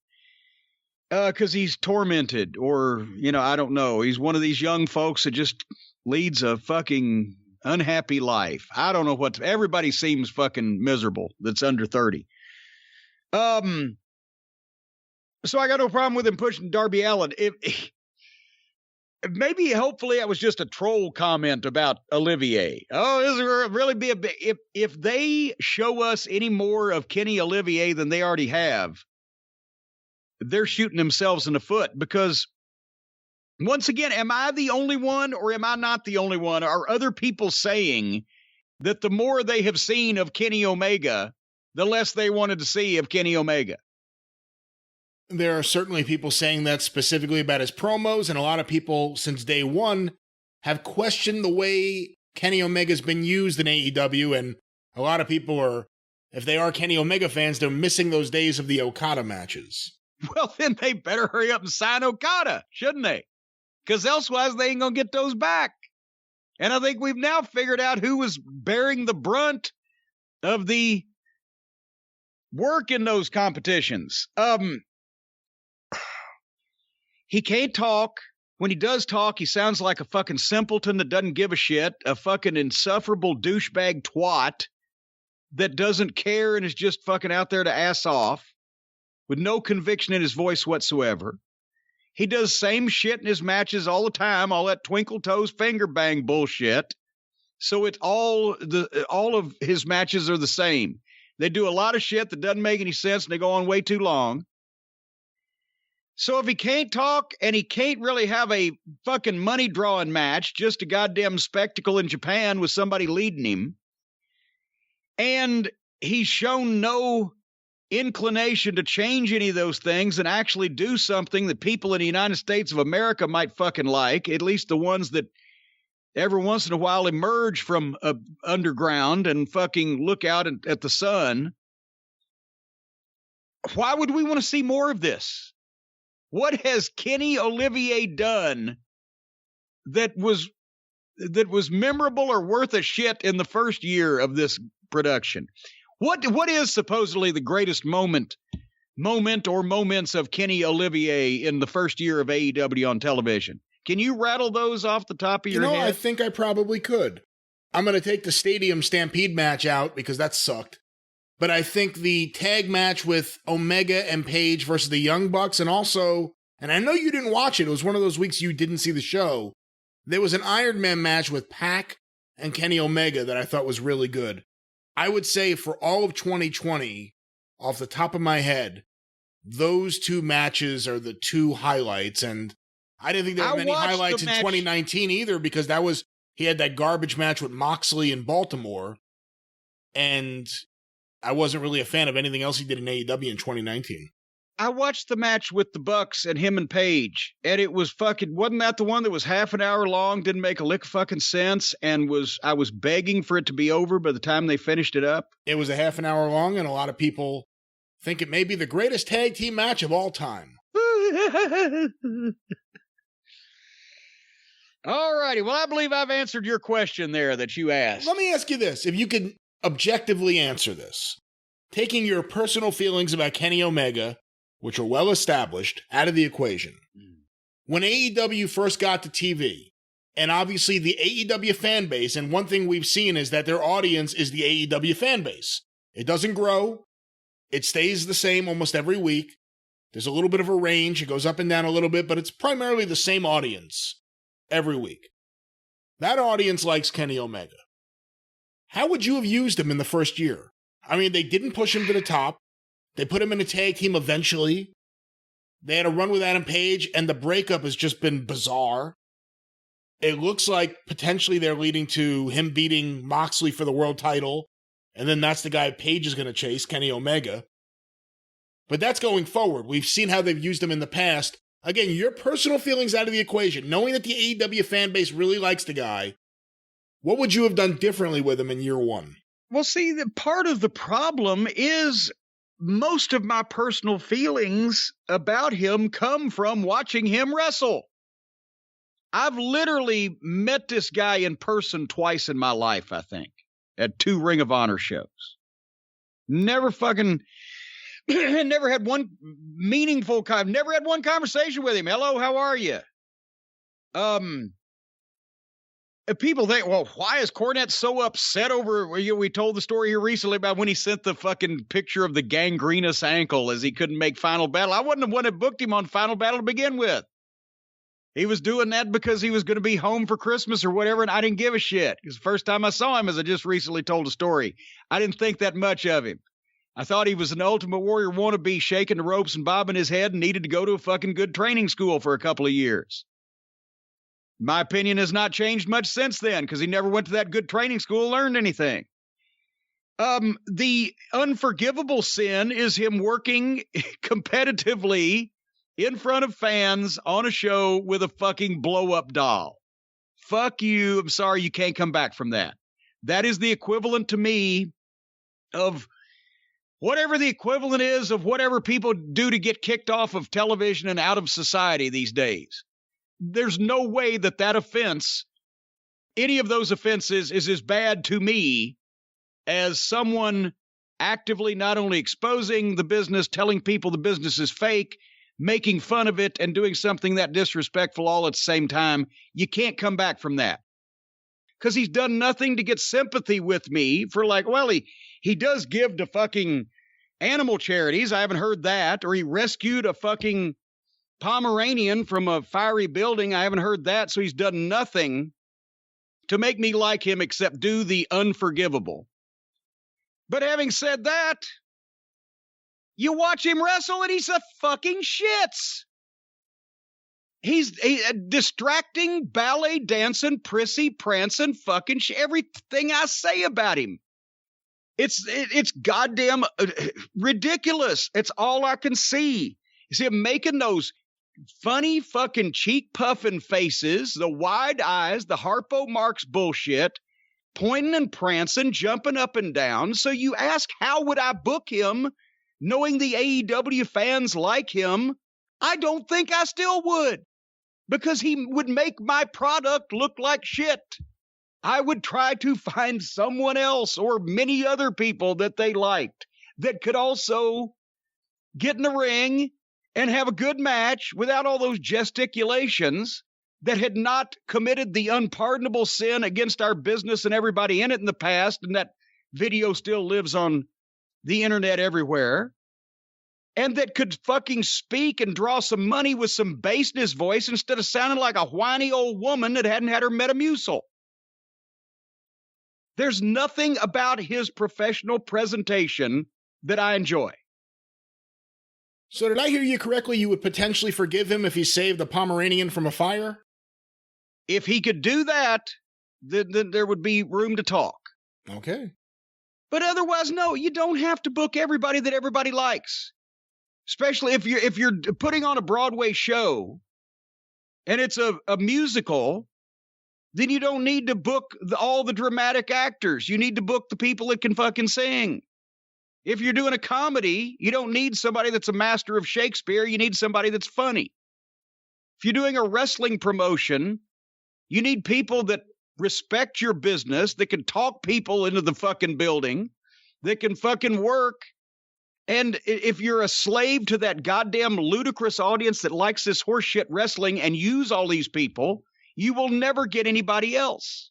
Because he's tormented or, I don't know. He's one of these young folks that just leads a fucking unhappy life. I don't know everybody seems fucking miserable that's under 30. So I got no problem with him pushing Darby Allin. Maybe, hopefully, it was just a troll comment about Olivier. Oh, this will really be if they show us any more of Kenny Olivier than they already have, they're shooting themselves in the foot because, once again, am I the only one or am I not the only one? Are other people saying that the more they have seen of Kenny Omega, the less they wanted to see of Kenny Omega? There are certainly people saying that specifically about his promos, and a lot of people since day one have questioned the way Kenny Omega's been used in AEW, and a lot of people are, if they are Kenny Omega fans, they're missing those days of the Okada matches. Well, then they better hurry up and sign Okada, shouldn't they? Because elsewise they ain't going to get those back. And I think we've now figured out who was bearing the brunt of the work in those competitions. He can't talk. When he does talk, he sounds like a fucking simpleton that doesn't give a shit, a fucking insufferable douchebag twat that doesn't care and is just fucking out there to ass off with no conviction in his voice whatsoever. He does same shit in his matches all the time, all that twinkle toes finger bang bullshit. So it's all of his matches are the same. They do a lot of shit that doesn't make any sense and they go on way too long. So if he can't talk and he can't really have a fucking money drawing match, just a goddamn spectacle in Japan with somebody leading him, and he's shown no inclination to change any of those things and actually do something that people in the United States of America might fucking like, at least the ones that every once in a while emerge from underground and fucking look out at the sun. Why would we want to see more of this? What has Kenny Olivier done that was memorable or worth a shit in the first year of this production? What is supposedly the greatest moment or moments of Kenny Olivier in the first year of AEW on television? Can you rattle those off the top of your head? I think I probably could. I'm going to take the Stadium Stampede match out because that sucked. But I think the tag match with Omega and Page versus the Young Bucks, and also, and I know you didn't watch it, it was one of those weeks you didn't see the show, there was an Iron Man match with Pac and Kenny Omega that I thought was really good. I would say for all of 2020, off the top of my head, those two matches are the two highlights, and I didn't think there were many highlights in 2019 either because he had that garbage match with Moxley in Baltimore, and I wasn't really a fan of anything else he did in AEW in 2019. I watched the match with the Bucks and him and Page, and it was wasn't that the one that was half an hour long, didn't make a lick of fucking sense, and I was begging for it to be over by the time they finished it up? It was a half an hour long, and a lot of people think it may be the greatest tag team match of all time. All righty, well, I believe I've answered your question there that you asked. Let me ask you this, if you can objectively answer this. Taking your personal feelings about Kenny Omega, which are well established, out of the equation. when AEW first got to TV, and obviously the AEW fan base, and one thing we've seen is that their audience is the AEW fan base. It doesn't grow. It stays the same almost every week. There's a little bit of a range. It goes up and down a little bit, but it's primarily the same audience every week. That audience likes Kenny Omega. How would you have used him in the first year? I mean, they didn't push him to the top. They put him in a tag team eventually. They had a run with Adam Page, and the breakup has just been bizarre. It looks like potentially they're leading to him beating Moxley for the world title, and then that's the guy Page is going to chase, Kenny Omega. But that's going forward. We've seen how they've used him in the past. Again, your personal feelings out of the equation, knowing that the AEW fan base really likes the guy, what would you have done differently with him in year one? Well, see, the part of the problem is most of my personal feelings about him come from watching him wrestle. I've literally met this guy in person twice in my life, I think, at 2 Ring of Honor shows. Never had one meaningful, never had one conversation with him. Hello, how are you? People think, well, why is Cornette so upset over, we told the story here recently about when he sent the fucking picture of the gangrenous ankle as he couldn't make Final Battle. I wouldn't have one that booked him on Final Battle to begin with. He was doing that because he was going to be home for Christmas or whatever, and I didn't give a shit. It was the first time I saw him, as I just recently told a story. I didn't think that much of him. I thought he was an Ultimate Warrior wannabe, shaking the ropes and bobbing his head and needed to go to a fucking good training school for a couple of years. My opinion has not changed much since then because he never went to that good training school and learned anything. The unforgivable sin is him working competitively in front of fans on a show with a fucking blow-up doll. Fuck you. I'm sorry you can't come back from that. That is the equivalent to me of whatever the equivalent is of whatever people do to get kicked off of television and out of society these days. There's no way that offense, any of those offenses, is as bad to me as someone actively not only exposing the business, telling people the business is fake, making fun of it, and doing something that disrespectful all at the same time. You can't come back from that. Because he's done nothing to get sympathy with me for he does give to fucking animal charities. I haven't heard that. Or he rescued a fucking Pomeranian from a fiery building. I haven't heard that. So he's done nothing to make me like him except do the unforgivable. But having said that, you watch him wrestle and he's a fucking shits. He's a distracting, ballet dancing, prissy, prancing, fucking everything I say about him. It's goddamn ridiculous. It's all I can see. You see him making those funny fucking cheek puffing faces, the wide eyes, the Harpo Marx bullshit, pointing and prancing, jumping up and down. So you ask, how would I book him knowing the AEW fans like him? I don't think I still would, because he would make my product look like shit. I would try to find someone else or many other people that they liked that could also get in the ring and have a good match without all those gesticulations, that had not committed the unpardonable sin against our business and everybody in it in the past, and that video still lives on the internet everywhere, and that could fucking speak and draw some money with some bass in his voice instead of sounding like a whiny old woman that hadn't had her Metamucil. There's nothing about his professional presentation that I enjoy. So did I hear you correctly? You would potentially forgive him if he saved a Pomeranian from a fire? If he could do that, then there would be room to talk. Okay. But otherwise, no, you don't have to book everybody that everybody likes. Especially if you're putting on a Broadway show and it's a musical, then you don't need to book all the dramatic actors. You need to book the people that can fucking sing. If you're doing a comedy, you don't need somebody that's a master of Shakespeare. You need somebody that's funny. If you're doing a wrestling promotion, you need people that respect your business, that can talk people into the fucking building, that can fucking work And if you're a slave to that goddamn ludicrous audience that likes this horseshit wrestling and use all these people, you will never get anybody else.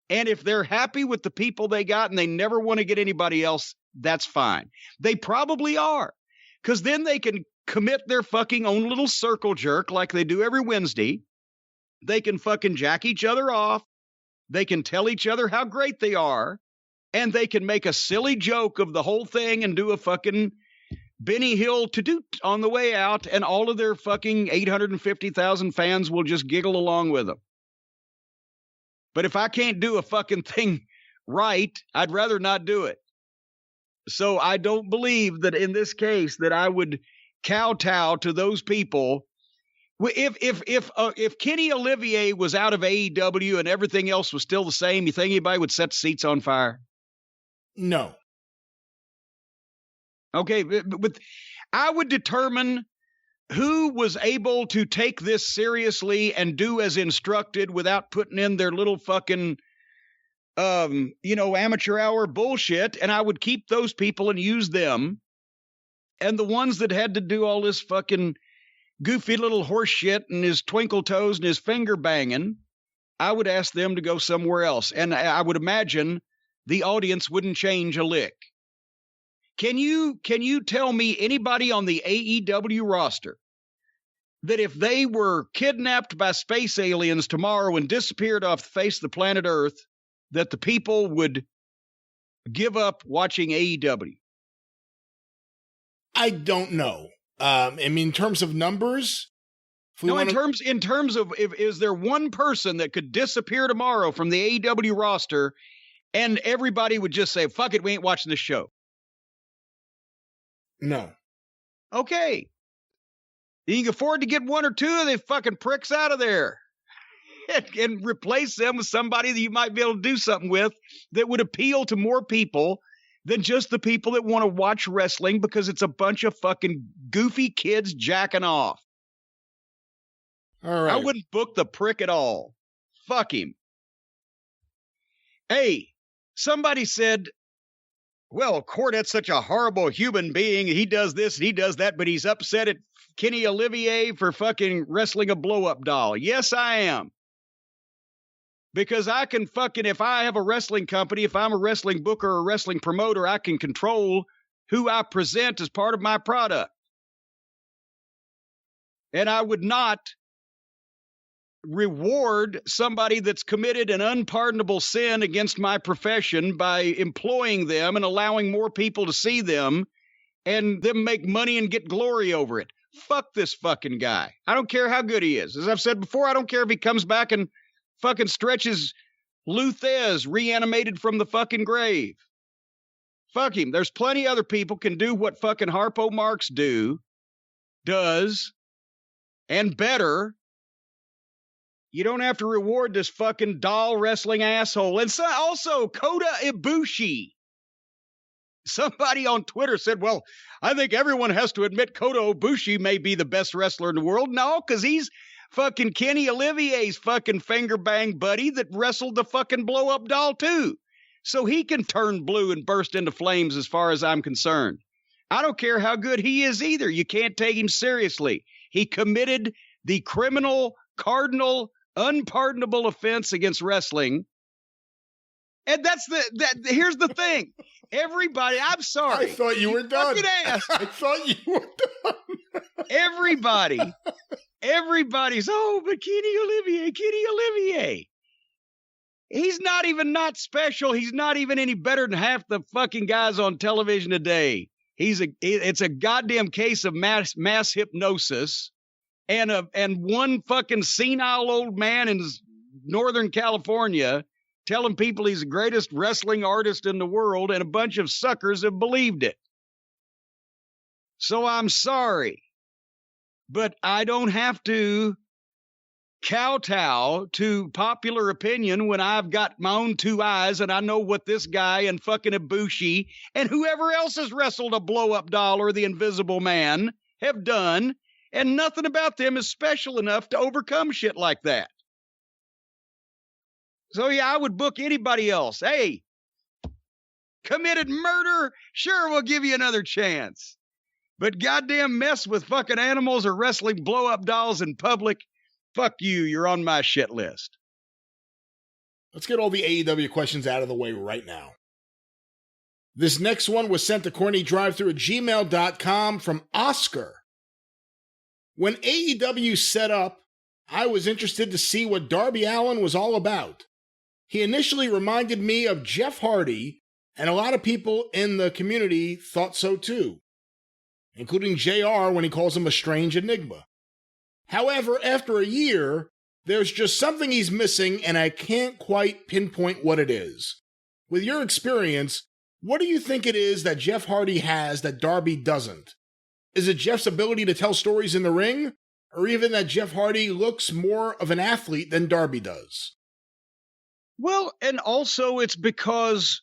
And if they're happy with the people they got and they never want to get anybody else, that's fine. They probably are, because then they can commit their fucking own little circle jerk like they do every Wednesday. They can fucking jack each other off. They can tell each other how great they are. And they can make a silly joke of the whole thing and do a fucking Benny Hill to-do on the way out, and all of their fucking 850,000 fans will just giggle along with them. But if I can't do a fucking thing right, I'd rather not do it. So I don't believe that in this case that I would kowtow to those people. If Kenny Olivier was out of AEW and everything else was still the same, you think anybody would set the seats on fire? No. Okay, but I would determine who was able to take this seriously and do as instructed without putting in their little fucking, amateur hour bullshit, and I would keep those people and use them. And the ones that had to do all this fucking goofy little horse shit and his twinkle toes and his finger banging, I would ask them to go somewhere else. And I would imagine the audience wouldn't change a lick. Can you tell me anybody on the AEW roster that if they were kidnapped by space aliens tomorrow and disappeared off the face of the planet Earth, that the people would give up watching AEW? I don't know. I mean, in terms of numbers, in terms of is there one person that could disappear tomorrow from the AEW roster and everybody would just say, fuck it, we ain't watching this show? No. Okay. You can afford to get one or two of the fucking pricks out of there and replace them with somebody that you might be able to do something with that would appeal to more people than just the people that want to watch wrestling because it's a bunch of fucking goofy kids jacking off. All right. I wouldn't book the prick at all. Fuck him. Hey, somebody said, well, Cornette's such a horrible human being. He does this and he does that, but he's upset at Kenny Olivier for fucking wrestling a blow-up doll. Yes, I am. Because I can fucking, if I have a wrestling company, if I'm a wrestling booker or a wrestling promoter, I can control who I present as part of my product. And I would not reward somebody that's committed an unpardonable sin against my profession by employing them and allowing more people to see them and them make money and get glory over it. Fuck this fucking guy. I don't care how good he is. As I've said before, I don't care if he comes back and fucking stretches Lou Thez reanimated from the fucking grave. Fuck him. There's plenty other people can do what fucking Harpo Marx does, and better. You don't have to reward this fucking doll wrestling asshole. And so also Kota Ibushi. Somebody on Twitter said, well, I think everyone has to admit Kota Ibushi may be the best wrestler in the world. No, because he's fucking Kenny Olivier's fucking finger bang buddy that wrestled the fucking blow up doll too. So he can turn blue and burst into flames as far as I'm concerned. I don't care how good he is either. You can't take him seriously. He committed the criminal, cardinal, unpardonable offense against wrestling. And here's the thing. Everybody, I'm sorry. I thought you were done. Fucking ass. I thought you were done. Everybody's, oh, but Kenny Olivier. He's not even not special. He's not even any better than half the fucking guys on television today. It's a goddamn case of mass hypnosis. And one fucking senile old man in Northern California telling people he's the greatest wrestling artist in the world, and a bunch of suckers have believed it. So I'm sorry, but I don't have to kowtow to popular opinion when I've got my own two eyes and I know what this guy and fucking Ibushi and whoever else has wrestled a blow-up doll or the Invisible Man have done. And nothing about them is special enough to overcome shit like that. So, yeah, I would book anybody else. Hey, committed murder, sure, we'll give you another chance. But goddamn mess with fucking animals or wrestling blow-up dolls in public, fuck you, you're on my shit list. Let's get all the AEW questions out of the way right now. This next one was sent to CornyDriveThru at gmail.com from Oscar. When AEW set up, I was interested to see what Darby Allin was all about. He initially reminded me of Jeff Hardy, and a lot of people in the community thought so too, including JR when he calls him a strange enigma. However, after a year, there's just something he's missing, and I can't quite pinpoint what it is. With your experience, what do you think it is that Jeff Hardy has that Darby doesn't? Is it Jeff's ability to tell stories in the ring? Or even that Jeff Hardy looks more of an athlete than Darby does? Well, and also it's because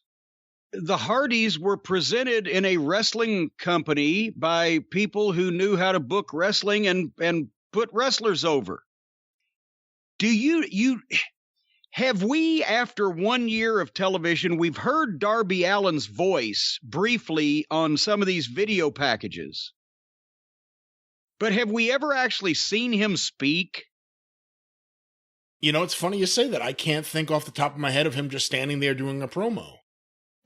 the Hardys were presented in a wrestling company by people who knew how to book wrestling and put wrestlers over. Have we, after 1 year of television, we've heard Darby Allin's voice briefly on some of these video packages, but have we ever actually seen him speak? You know, it's funny you say that. I can't think off the top of my head of him just standing there doing a promo.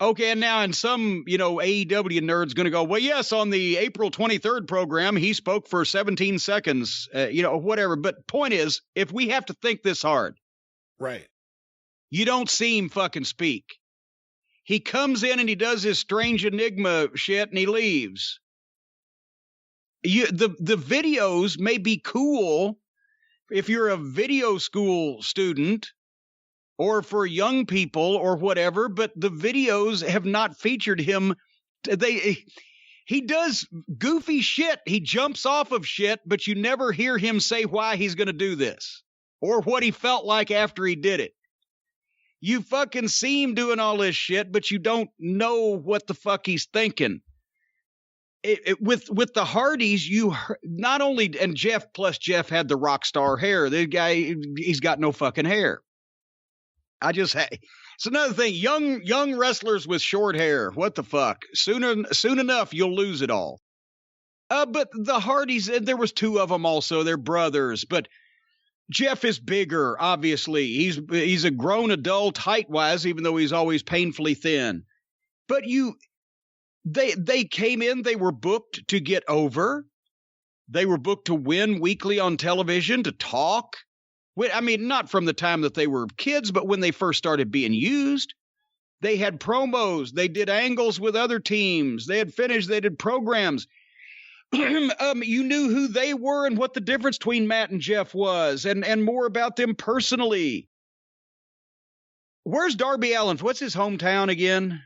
Okay, and now, and some, AEW nerd's going to go, well, yes, on the April 23rd program, he spoke for 17 seconds, whatever. But point is, if we have to think this hard. Right. You don't see him fucking speak. He comes in and he does his strange enigma shit and he leaves. The videos may be cool if you're a video school student, or for young people or whatever, but the videos have not featured him. He does goofy shit. He jumps off of shit, but you never hear him say why he's going to do this or what he felt like after he did it. You fucking see him doing all this shit, but you don't know what the fuck he's thinking. With the Hardys, you not only, and Jeff had the rock star hair. The guy, he's got no fucking hair. It's another thing. Young wrestlers with short hair. What the fuck? Soon enough, you'll lose it all. But the Hardys, and there was two of them also. They're brothers, but Jeff is bigger. Obviously, he's a grown adult height-wise, even though he's always painfully thin. But they came in. They were booked to get over. They were booked to win weekly on television, to talk. I mean, not from the time that they were kids, but when they first started being used. They had promos. They did angles with other teams. They had finished. They did programs. You knew who they were and what the difference between Matt and Jeff was, and more about them personally. Where's Darby Allin? What's his hometown again?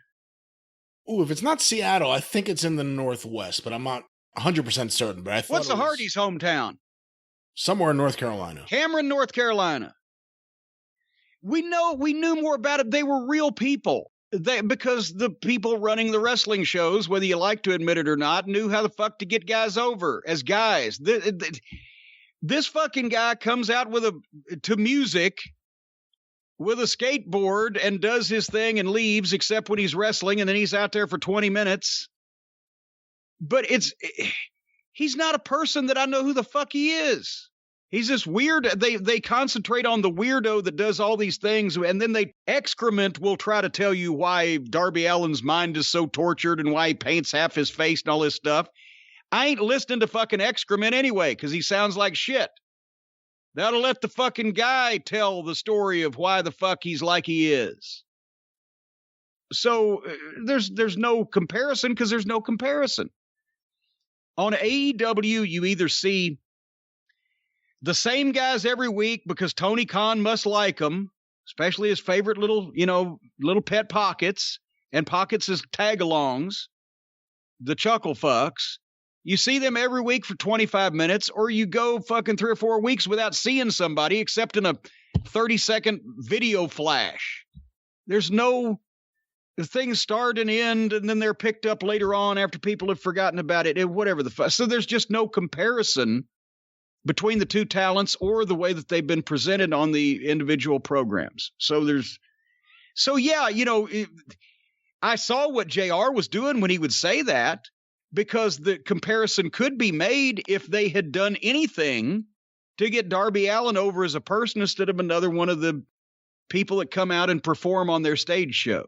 Ooh, if it's not Seattle, I think it's in the Northwest, but I'm not 100% certain. But I thought what's the Hardys' hometown? Somewhere in North Carolina. Cameron, North Carolina. We knew more about it. They were real people. Because the people running the wrestling shows, whether you like to admit it or not, knew how the fuck to get guys over as guys. This fucking guy comes out to music with a skateboard and does his thing and leaves, except when he's wrestling, and then he's out there for 20 minutes. But he's not a person that I know who the fuck he is. He's this weird. They concentrate on the weirdo that does all these things, and then excrement will try to tell you why Darby Allin's mind is so tortured and why he paints half his face and all this stuff. I ain't listening to fucking excrement anyway, because he sounds like shit. That'll let the fucking guy tell the story of why the fuck he's like he is. So there's no comparison, because there's no comparison. On AEW, you either see the same guys every week because Tony Khan must like them, especially his favorite little pet Pockets, and Pockets is tag-alongs, the chuckle fucks. You see them every week for 25 minutes, or you go fucking 3 or 4 weeks without seeing somebody except in a 30-second video flash. There's no things start and end, and then they're picked up later on after people have forgotten about it, whatever the fuck. So there's just no comparison between the two talents or the way that they've been presented on the individual programs. So yeah, I saw what JR was doing when he would say that, because the comparison could be made if they had done anything to get Darby Allin over as a person instead of another one of the people that come out and perform on their stage show.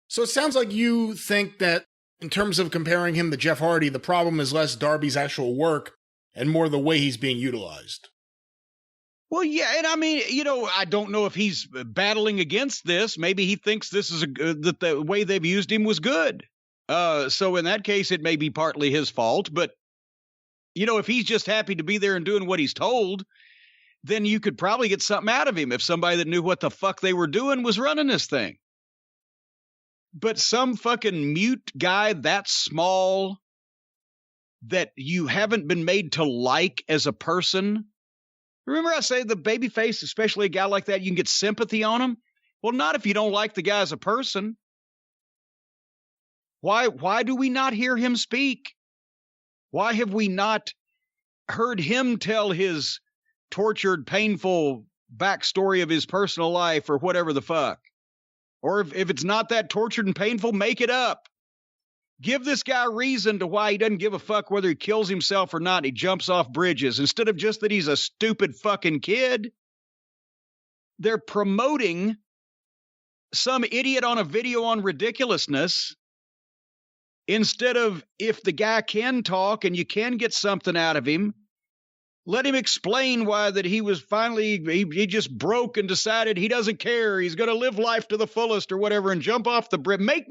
So it sounds like you think that in terms of comparing him to Jeff Hardy, the problem is less Darby's actual work and more the way he's being utilized. Well, yeah, and I mean, I don't know if he's battling against this. Maybe he thinks this is that the way they've used him was good. So in that case, it may be partly his fault. But, if he's just happy to be there and doing what he's told, then you could probably get something out of him if somebody that knew what the fuck they were doing was running this thing. But some fucking mute guy that small that you haven't been made to like as a person. Remember I say the babyface, especially a guy like that, you can get sympathy on him? Well, not if you don't like the guy as a person. Why do we not hear him speak? Why have we not heard him tell his tortured, painful backstory of his personal life or whatever the fuck? Or if it's not that tortured and painful, make it up. Give this guy reason to why he doesn't give a fuck whether he kills himself or not. He jumps off bridges instead of just that he's a stupid fucking kid. They're promoting some idiot on a video on ridiculousness instead of, if the guy can talk and you can get something out of him, let him explain why that he was finally, he just broke and decided he doesn't care. He's going to live life to the fullest or whatever and jump off the bridge. Make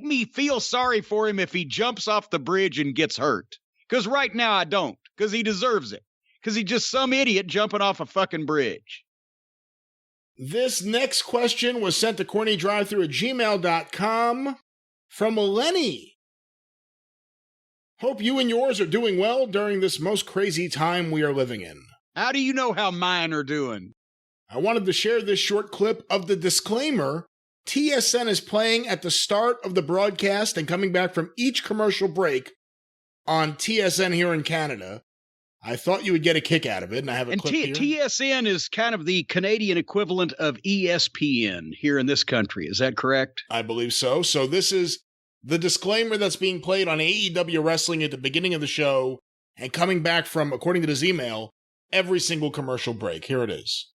me feel sorry for him if he jumps off the bridge and gets hurt. Because right now I don't. Because he deserves it. Because he's just some idiot jumping off a fucking bridge. This next question was sent to CornyDriveThru@gmail.com from Lenny. Hope you and yours are doing well during this most crazy time we are living in. How do you know how mine are doing? I wanted to share this short clip of the disclaimer TSN is playing at the start of the broadcast and coming back from each commercial break on TSN here in Canada. I thought you would get a kick out of it, and I have a clip here. TSN is kind of the Canadian equivalent of ESPN here in this country. Is that correct? I believe so. So this is the disclaimer that's being played on AEW Wrestling at the beginning of the show and coming back from, according to this email, every single commercial break. Here it is.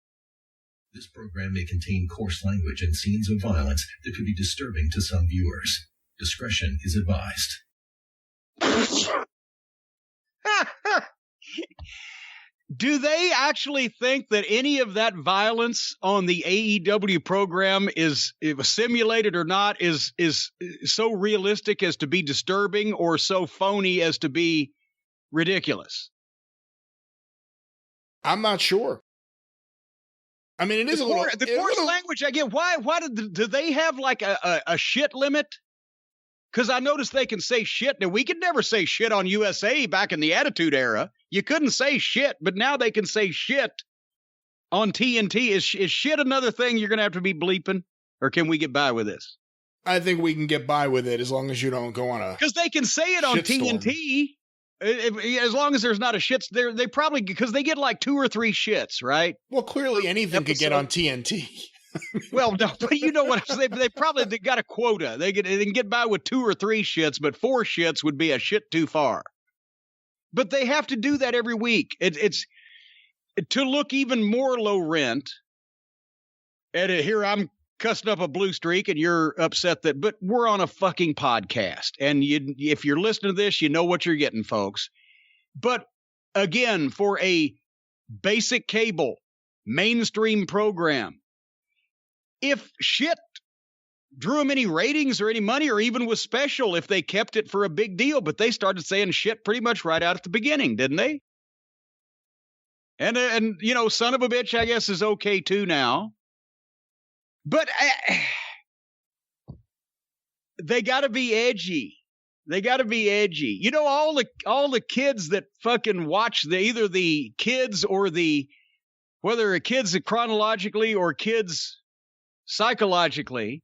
This program may contain coarse language and scenes of violence that could be disturbing to some viewers. Discretion is advised. Do they actually think that any of that violence on the AEW program is, if simulated or not, is so realistic as to be disturbing or so phony as to be ridiculous? I'm not sure. I mean, it is the coarse language I get. Why do they have like a shit limit? Because I noticed they can say shit. Now, we could never say shit on USA back in the Attitude Era. You couldn't say shit, but now they can say shit on TNT. Is shit another thing you're going to have to be bleeping? Or can we get by with this? I think we can get by with it as long as you don't go on a Because they can say it on TNT. As long as there's not a shit. They probably, because they get like 2 or 3 shits, right? Well, clearly anything could get on TNT. Well, no, but you know what? They probably got a quota. They can get by with 2 or 3 shits, but 4 shits would be a shit too far. But they have to do that every week. It's to look even more low rent. And here I'm cussing up a blue streak, and you're upset that. But we're on a fucking podcast, and if you're listening to this, you know what you're getting, folks. But again, for a basic cable mainstream program, if shit drew them any ratings or any money or even was special, if they kept it for a big deal, but they started saying shit pretty much right out at the beginning, didn't they? And you know, son of a bitch, I guess, is okay too now. But they got to be edgy. They got to be edgy. You know, all the kids that fucking watch either the kids or whether a kids chronologically or kids psychologically,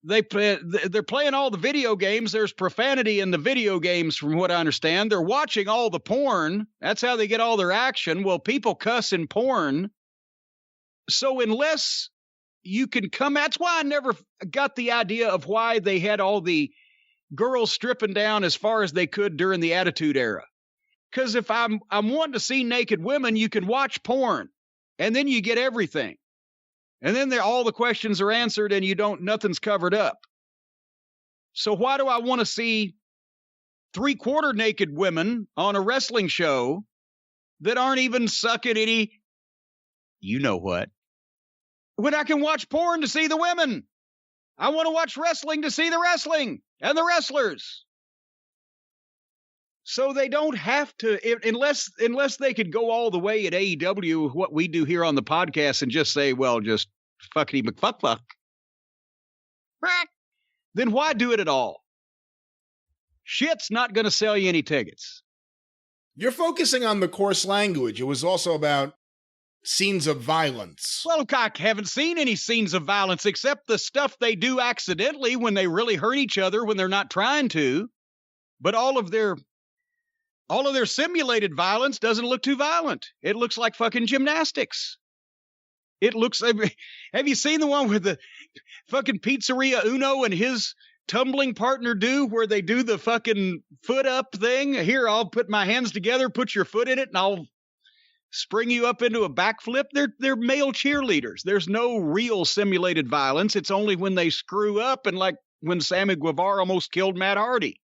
they're playing all the video games. There's profanity in the video games, from what I understand. They're watching all the porn. That's how they get all their action. Well, people cuss in porn. So unless you can come. That's why I never got the idea of why they had all the girls stripping down as far as they could during the Attitude Era. Because if I'm wanting to see naked women, you can watch porn, and then you get everything. And then all the questions are answered, and nothing's covered up. So why do I want to see 3/4 naked women on a wrestling show that aren't even sucking any, you know what, when I can watch porn to see the women? I want to watch wrestling to see the wrestling and the wrestlers. So they don't have to, unless they could go all the way at AEW, what we do here on the podcast, and just say, well, just fuckity McFuck. Then why do it at all? Shit's not going to sell you any tickets. You're focusing on the coarse language. It was also about scenes of violence. Well, I haven't seen any scenes of violence except the stuff they do accidentally when they really hurt each other when they're not trying to. But all of their simulated violence doesn't look too violent. It looks like fucking gymnastics. It looks. Have you seen the one with the fucking Pizzeria Uno and his tumbling partner do, where they do the fucking foot up thing? Here, I'll put my hands together, put your foot in it, and I'll spring you up into a backflip. They're male cheerleaders. There's no real simulated violence. It's only when they screw up, and like when Sammy Guevara almost killed Matt Hardy.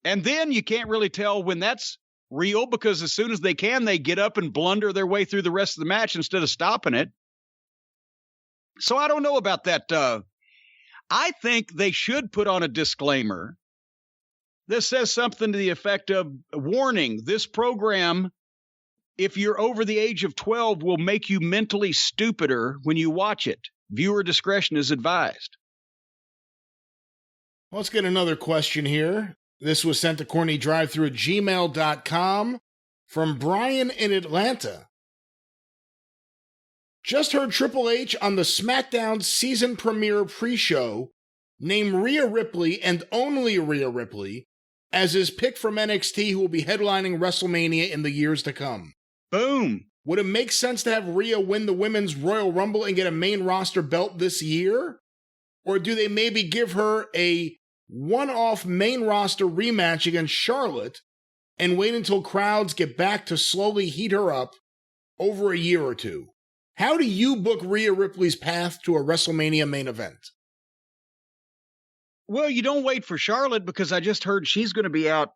And then you can't really tell when that's real, because as soon as they get up and blunder their way through the rest of the match instead of stopping it. So I don't know about that. I think they should put on a disclaimer that says something to the effect of, warning, this program, if you're over the age of 12, will make you mentally stupider when you watch it. Viewer discretion is advised. Let's get another question here. This was sent to CornyDriveThru at gmail.com from Brian in Atlanta. Just heard Triple H on the SmackDown season premiere pre-show name Rhea Ripley, and only Rhea Ripley, as his pick from NXT who will be headlining WrestleMania in the years to come. Boom. Would it make sense to have Rhea win the Women's Royal Rumble and get a main roster belt this year? Or do they maybe give her a one-off main roster rematch against Charlotte and wait until crowds get back to slowly heat her up over a year or two? How do you book Rhea Ripley's path to a WrestleMania main event? Well, you don't wait for Charlotte, because I just heard she's going to be out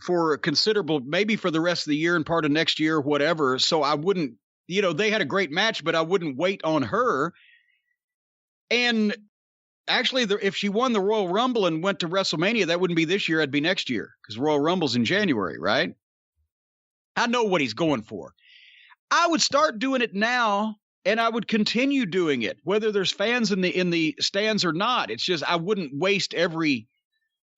for a considerable, maybe for the rest of the year and part of next year, whatever. So I wouldn't, they had a great match, but I wouldn't wait on her. And actually, if she won the Royal Rumble and went to WrestleMania, that wouldn't be this year, it'd be next year, because Royal Rumble's in January, right? I know what he's going for. I would start doing it now, and I would continue doing it, whether there's fans in the stands or not. It's just I wouldn't waste every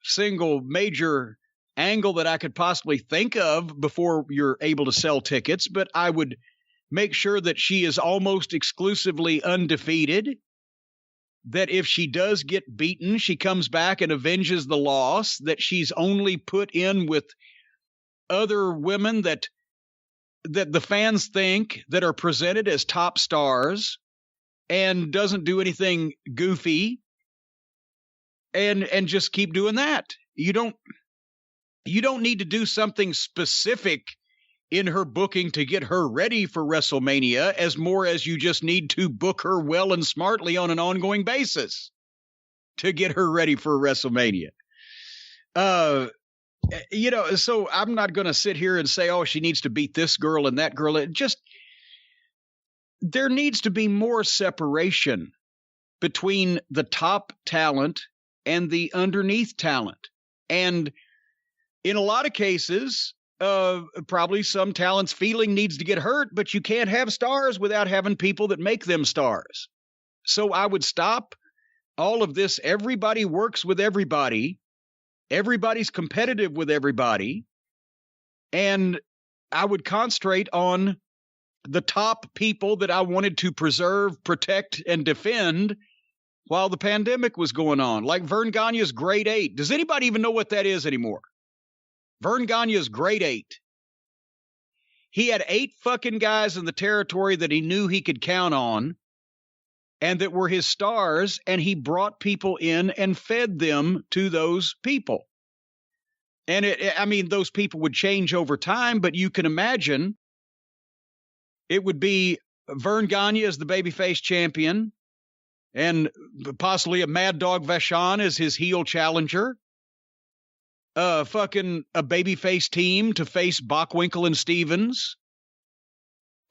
single major angle that I could possibly think of before you're able to sell tickets, but I would make sure that she is almost exclusively undefeated, that if she does get beaten, she comes back and avenges the loss, that she's only put in with other women that the fans think that are presented as top stars, and doesn't do anything goofy, and just keep doing that. You don't need to do something specific in her booking to get her ready for WrestleMania, as more as you just need to book her well and smartly on an ongoing basis to get her ready for WrestleMania. So I'm not going to sit here and say, oh, she needs to beat this girl and that girl. There needs to be more separation between the top talent and the underneath talent. And in a lot of cases, probably some talent's feeling needs to get hurt, but you can't have stars without having people that make them stars. So I would stop all of this. Everybody works with everybody. Everybody's competitive with everybody. And I would concentrate on the top people that I wanted to preserve, protect, and defend while the pandemic was going on. Like Vern Gagne's grade 8. Does anybody even know what that is anymore? Vern Gagne's grade 8. He had 8 fucking guys in the territory that he knew he could count on and that were his stars, and he brought people in and fed them to those people. And those people would change over time, but you can imagine it would be Vern Gagne as the babyface champion, and possibly a Mad Dog Vachon as his heel challenger. A babyface team to face Bockwinkel and Stevens,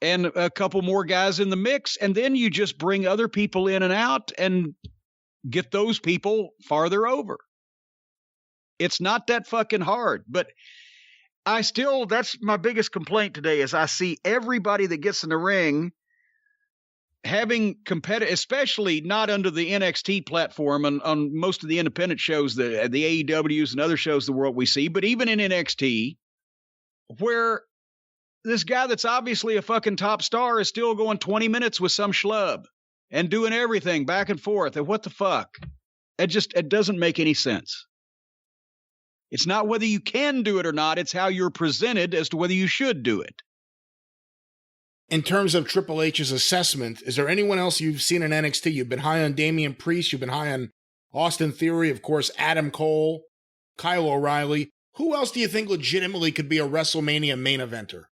and a couple more guys in the mix, and then you just bring other people in and out and get those people farther over. It's not that fucking hard, but that's my biggest complaint today is I see everybody that gets in the ring having competitive, especially not under the NXT platform and on most of the independent shows, the AEWs and other shows of the world we see, but even in NXT, where this guy that's obviously a fucking top star is still going 20 minutes with some schlub and doing everything back and forth. And what the fuck? It doesn't make any sense. It's not whether you can do it or not. It's how you're presented as to whether you should do it. In terms of Triple H's assessment, is there anyone else you've seen in NXT? You've been high on Damian Priest. You've been high on Austin Theory. Of course, Adam Cole, Kyle O'Reilly. Who else do you think legitimately could be a WrestleMania main eventer?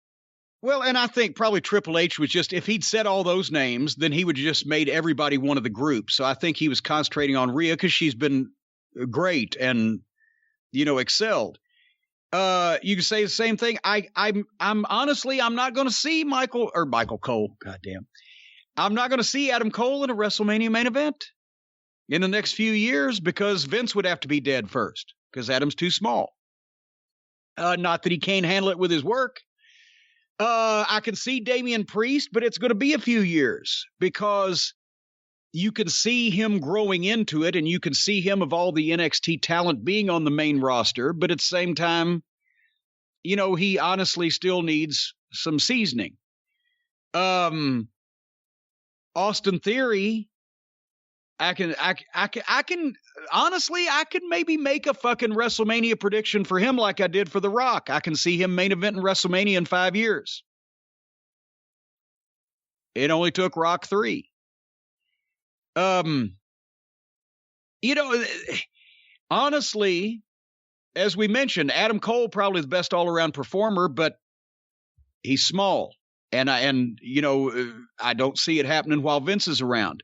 Well, and I think probably Triple H was just, if he'd said all those names, then he would have just made everybody one of the group. So I think he was concentrating on Rhea because she's been great and, excelled. You can say the same thing. I'm honestly, I'm not going to see Michael Cole. Goddamn. I'm not going to see Adam Cole in a WrestleMania main event in the next few years because Vince would have to be dead first because Adam's too small. Not that he can't handle it with his work. I can see Damian Priest, but it's going to be a few years because you can see him growing into it and you can see him of all the NXT talent being on the main roster. But at the same time, he honestly still needs some seasoning. Austin Theory, I can honestly, I could maybe make a fucking WrestleMania prediction for him like I did for The Rock. I can see him main eventing WrestleMania in 5 years. It only took Rock 3. Honestly, as we mentioned, Adam Cole probably the best all-around performer, but he's small. And I don't see it happening while Vince is around.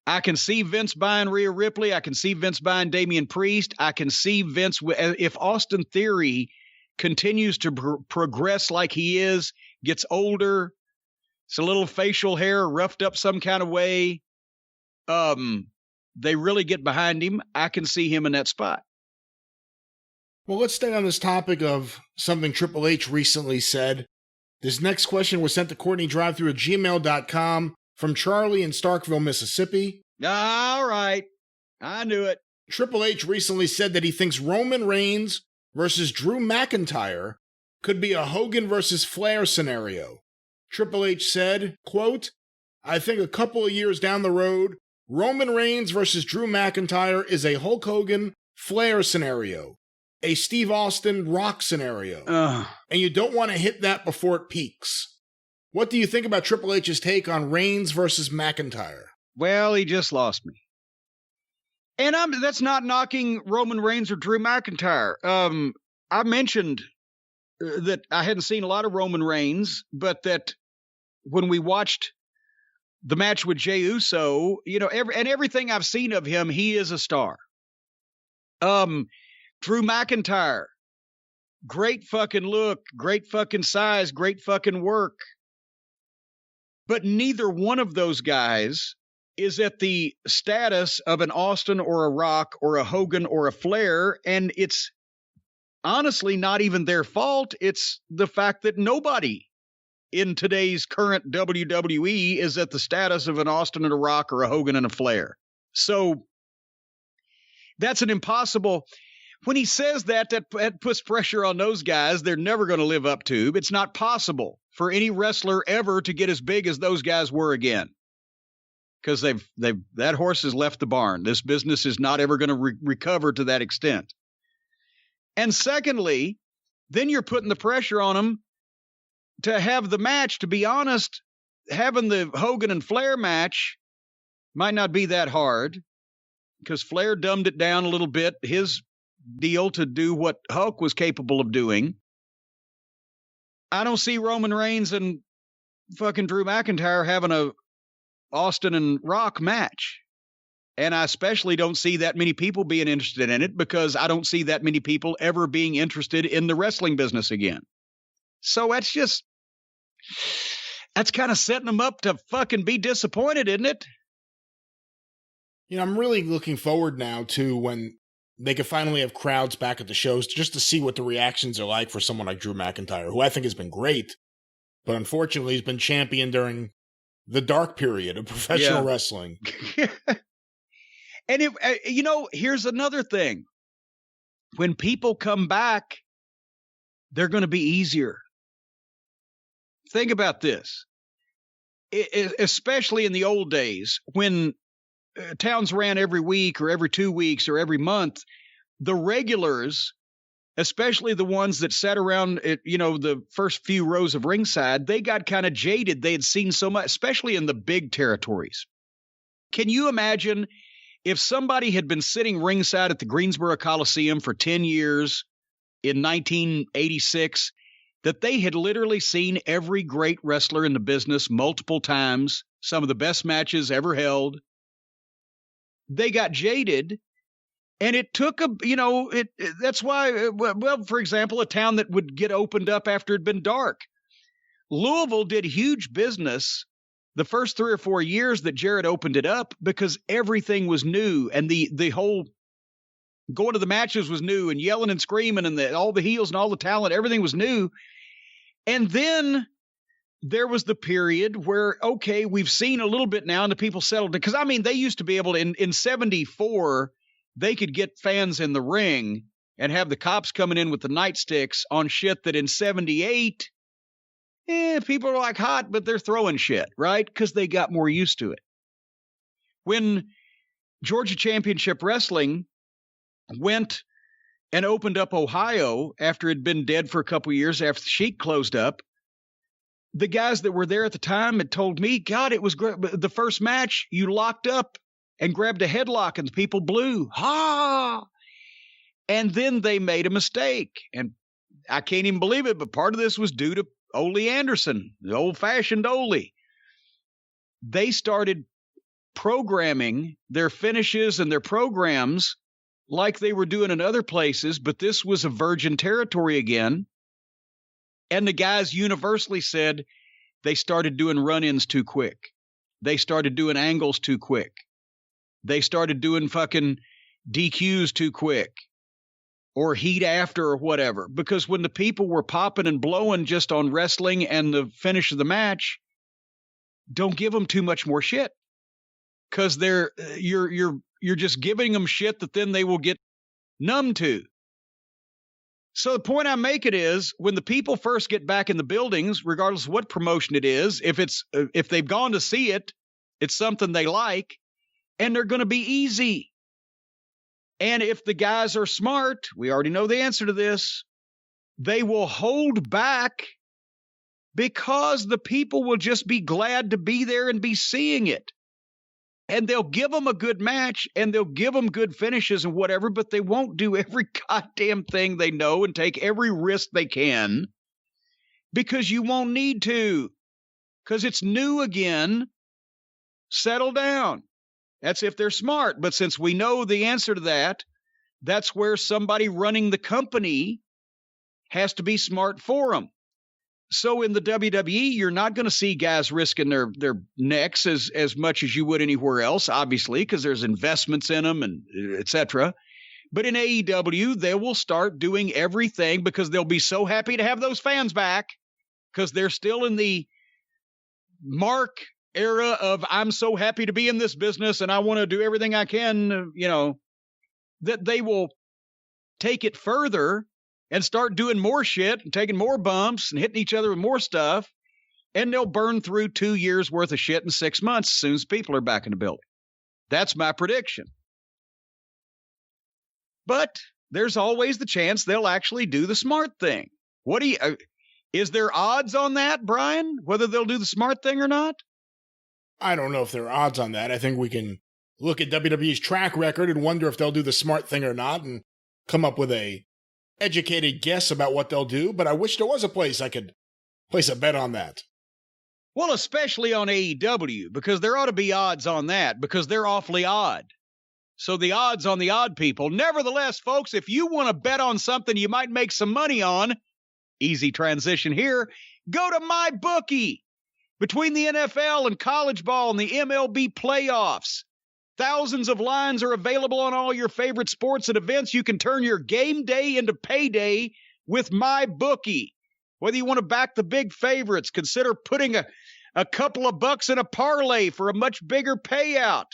I can see Vince buying Rhea Ripley. I can see Vince buying Damian Priest. I can see Vince, if Austin Theory continues to progress like he is, gets older, it's a little facial hair roughed up some kind of way, they really get behind him, I can see him in that spot. Well, let's stay on this topic of something Triple H recently said. This next question was sent to CornyDriveThru at gmail.com from Charlie in Starkville, Mississippi. All right. I knew it. Triple H recently said that he thinks Roman Reigns versus Drew McIntyre could be a Hogan versus Flair scenario. Triple H said, quote, I think a couple of years down the road, Roman Reigns versus Drew McIntyre is a Hulk Hogan Flair scenario, a Steve Austin Rock scenario, and you don't want to hit that before it peaks. What do you think about Triple H's take on Reigns versus McIntyre? Well, he just lost me. And that's not knocking Roman Reigns or Drew McIntyre. I mentioned that I hadn't seen a lot of Roman Reigns, but that when we watched the match with Jey Uso, everything I've seen of him, he is a star. Drew McIntyre, great fucking look, great fucking size, great fucking work. But neither one of those guys is at the status of an Austin or a Rock or a Hogan or a Flair, and it's honestly not even their fault. It's the fact that nobody in today's current WWE is at the status of an Austin and a Rock or a Hogan and a Flair. So that's an impossible. When he says that puts pressure on those guys they're never going to live up to. It's not possible for any wrestler ever to get as big as those guys were again. Because that horse has left the barn. This business is not ever going to recover to that extent. And secondly, then you're putting the pressure on them to have the match. To be honest, having the Hogan and Flair match Might not be that hard because Flair dumbed it down a little bit, his deal to do what Hulk was capable of doing. I don't see Roman Reigns and fucking Drew McIntyre having a Austin and Rock match. And I especially don't see that many people being interested in it because I don't see that many people ever being interested in the wrestling business again. So that's kind of setting them up to fucking be disappointed, isn't it? You know, I'm really looking forward now to when they can finally have crowds back at the shows just to see what the reactions are like for someone like Drew McIntyre, who I think has been great, but unfortunately he's been champion during the dark period of professional wrestling. And, here's another thing. When people come back, they're going to be easier. Think about this. Especially in the old days, when towns ran every week or every 2 weeks or every month, the regulars, especially the ones that sat around, the first few rows of ringside, they got kind of jaded. They had seen so much, especially in the big territories. Can you imagine if somebody had been sitting ringside at the Greensboro Coliseum for 10 years in 1986, that they had literally seen every great wrestler in the business multiple times, some of the best matches ever held. They got jaded, and it took that's why, well, for example, a town that would get opened up after it had been dark. Louisville did huge business the first 3 or 4 years that Jarrett opened it up because everything was new, and the whole going to the matches was new, and yelling and screaming, and all the heels and all the talent, everything was new. And then there was the period where, okay, we've seen a little bit now, and the people settled. Because, I mean, they used to be able to, in 74, they could get fans in the ring and have the cops coming in with the nightsticks on shit that in 78, people are like hot, but they're throwing shit, right? Because they got more used to it. When Georgia Championship Wrestling went and opened up Ohio after it had been dead for a couple years after the Sheik closed up, the guys that were there at the time had told me, God, it was great. The first match, you locked up and grabbed a headlock and the people blew. Ha! And then they made a mistake. And I can't even believe it, but part of this was due to Ole Anderson, the old-fashioned Ole. They started programming their finishes and their programs like they were doing in other places, but this was a virgin territory again. And the guys universally said they started doing run-ins too quick. They started doing angles too quick. They started doing fucking DQs too quick or heat after or whatever. Because when the people were popping and blowing just on wrestling and the finish of the match, don't give them too much more shit. Because you're just giving them shit that then they will get numb to. So the point I'm making is when the people first get back in the buildings, regardless of what promotion it is, if they've gone to see it, it's something they like, and they're going to be easy. And if the guys are smart, we already know the answer to this, they will hold back because the people will just be glad to be there and be seeing it. And they'll give them a good match and they'll give them good finishes and whatever, but they won't do every goddamn thing they know and take every risk they can because you won't need to, because it's new again. Settle down. That's if they're smart. But since we know the answer to that, that's where somebody running the company has to be smart for them. So in the WWE, you're not going to see guys risking their necks as much as you would anywhere else, obviously, because there's investments in them and et cetera. But in AEW, they will start doing everything because they'll be so happy to have those fans back because they're still in the Mark era of I'm so happy to be in this business and I want to do everything I can, that they will take it further and start doing more shit and taking more bumps and hitting each other with more stuff. And they'll burn through 2 years worth of shit in 6 months as soon as people are back in the building. That's my prediction. But there's always the chance they'll actually do the smart thing. Is there odds on that, Brian? Whether they'll do the smart thing or not? I don't know if there are odds on that. I think we can look at WWE's track record and wonder if they'll do the smart thing or not and come up with a educated guess about what they'll do. But I wish there was a place I could place a bet on that. Well, especially on AEW, because there ought to be odds on that, because they're awfully odd. So the odds on the odd people. Nevertheless, folks, if you want to bet on something you might make some money on, easy transition here, go to MyBookie. Between the NFL and college ball and the MLB playoffs, thousands of lines are available on all your favorite sports and events. You can turn your game day into payday with MyBookie. Whether you want to back the big favorites, consider putting a couple of bucks in a parlay for a much bigger payout.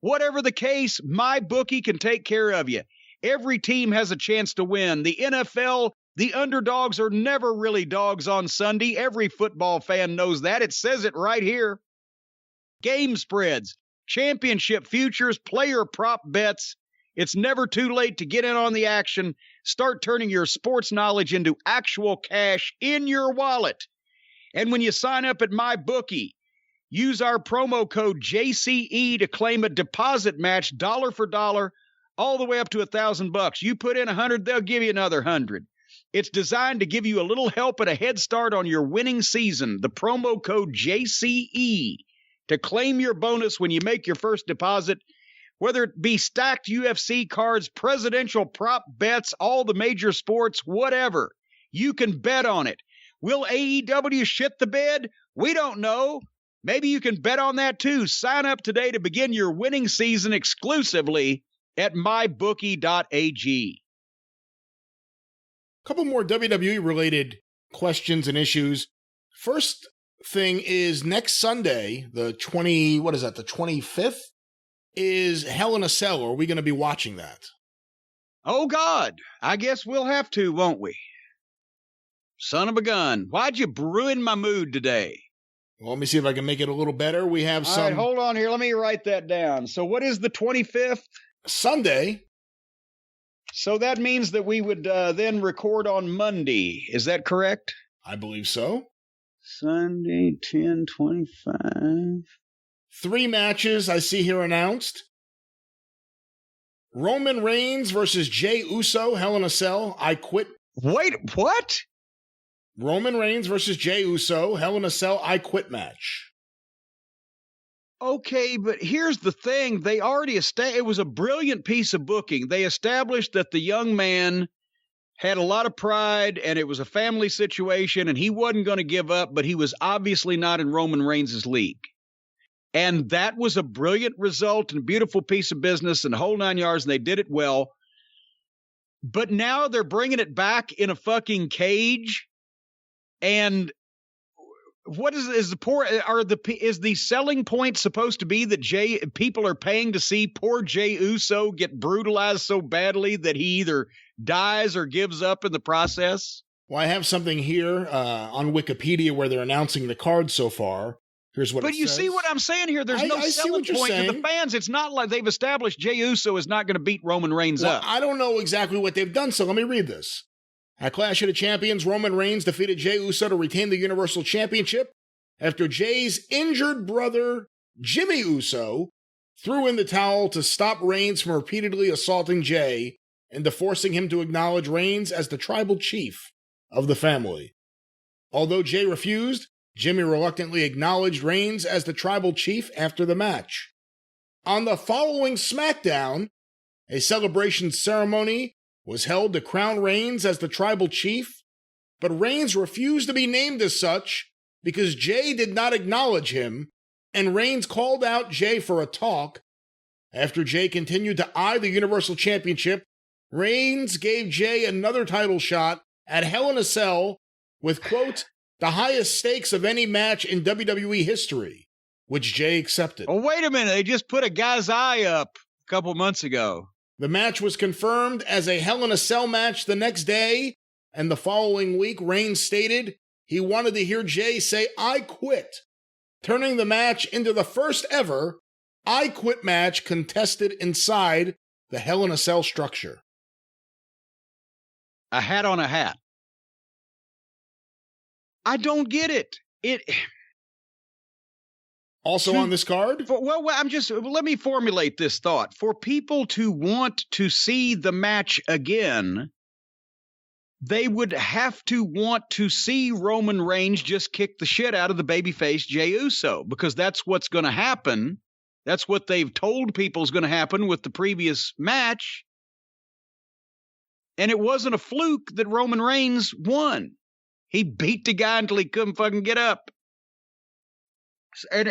Whatever the case, MyBookie can take care of you. Every team has a chance to win. The NFL, the underdogs are never really dogs on Sunday. Every football fan knows that. It says it right here. Game spreads, championship futures, player prop bets. It's never too late to get in on the action. Start turning your sports knowledge into actual cash in your wallet. And when you sign up at MyBookie, use our promo code JCE to claim a deposit match dollar for dollar all the way up to $1,000. You put in 100, they'll give you another 100. It's designed to give you a little help and a head start on your winning season. The promo code JCE to claim your bonus when you make your first deposit, whether it be stacked UFC cards, presidential prop bets, all the major sports, whatever. You can bet on it. Will AEW shit the bed? We don't know. Maybe you can bet on that too. Sign up today to begin your winning season exclusively at mybookie.ag. A couple more WWE-related questions and issues. First thing is next Sunday, the 25th, is Hell in a Cell. Are we going to be watching that? Oh, God. I guess we'll have to, won't we? Son of a gun. Why'd you ruin my mood today? Well, let me see if I can make it a little better. We have All right, hold on here. Let me write that down. So what is the 25th? Sunday. So that means that we would then record on Monday. Is that correct? I believe so. Sunday, 10/25. 3 matches I see here announced. Roman Reigns versus Jey Uso, Hell in a Cell. I quit. Wait, what? Roman Reigns versus Jey Uso, Hell in a Cell, I quit match. Okay, but here's the thing. They already it was a brilliant piece of booking. They established that the young man had a lot of pride and it was a family situation and he wasn't going to give up, but he was obviously not in Roman Reigns' league. And that was a brilliant result and a beautiful piece of business and the whole 9 yards, and they did it well. But now they're bringing it back in a fucking cage. And what is the selling point supposed to be that people are paying to see poor Jey Uso get brutalized so badly that he either dies or gives up in the process? Well, I have something here on Wikipedia where they're announcing the card so far. Here's what it says. But you see what I'm saying here? There's no selling point to the fans. It's not like they've established Jey Uso is not going to beat Roman Reigns up. I don't know exactly what they've done, so let me read this. At Clash of the Champions, Roman Reigns defeated Jey Uso to retain the Universal Championship after Jey's injured brother, Jimmy Uso, threw in the towel to stop Reigns from repeatedly assaulting Jey and to forcing him to acknowledge Reigns as the tribal chief of the family. Although Jey refused, Jimmy reluctantly acknowledged Reigns as the tribal chief after the match. On the following SmackDown, a celebration ceremony was held to crown Reigns as the tribal chief, but Reigns refused to be named as such because Jey did not acknowledge him, and Reigns called out Jey for a talk. After Jey continued to eye the Universal Championship, Reigns gave Jey another title shot at Hell in a Cell with, quote, the highest stakes of any match in WWE history, which Jey accepted. Oh, wait a minute. They just put a guy's eye up a couple months ago. The match was confirmed as a Hell in a Cell match the next day, and the following week, Reigns stated he wanted to hear Jey say, I quit, turning the match into the first ever I Quit match contested inside the Hell in a Cell structure. A hat on a hat. I don't get it. Also on this card? Let me formulate this thought. For people to want to see the match again, they would have to want to see Roman Reigns just kick the shit out of the babyface Jey Uso, because that's what's going to happen. That's what they've told people is going to happen with the previous match. And it wasn't a fluke that Roman Reigns won. He beat the guy until he couldn't fucking get up. And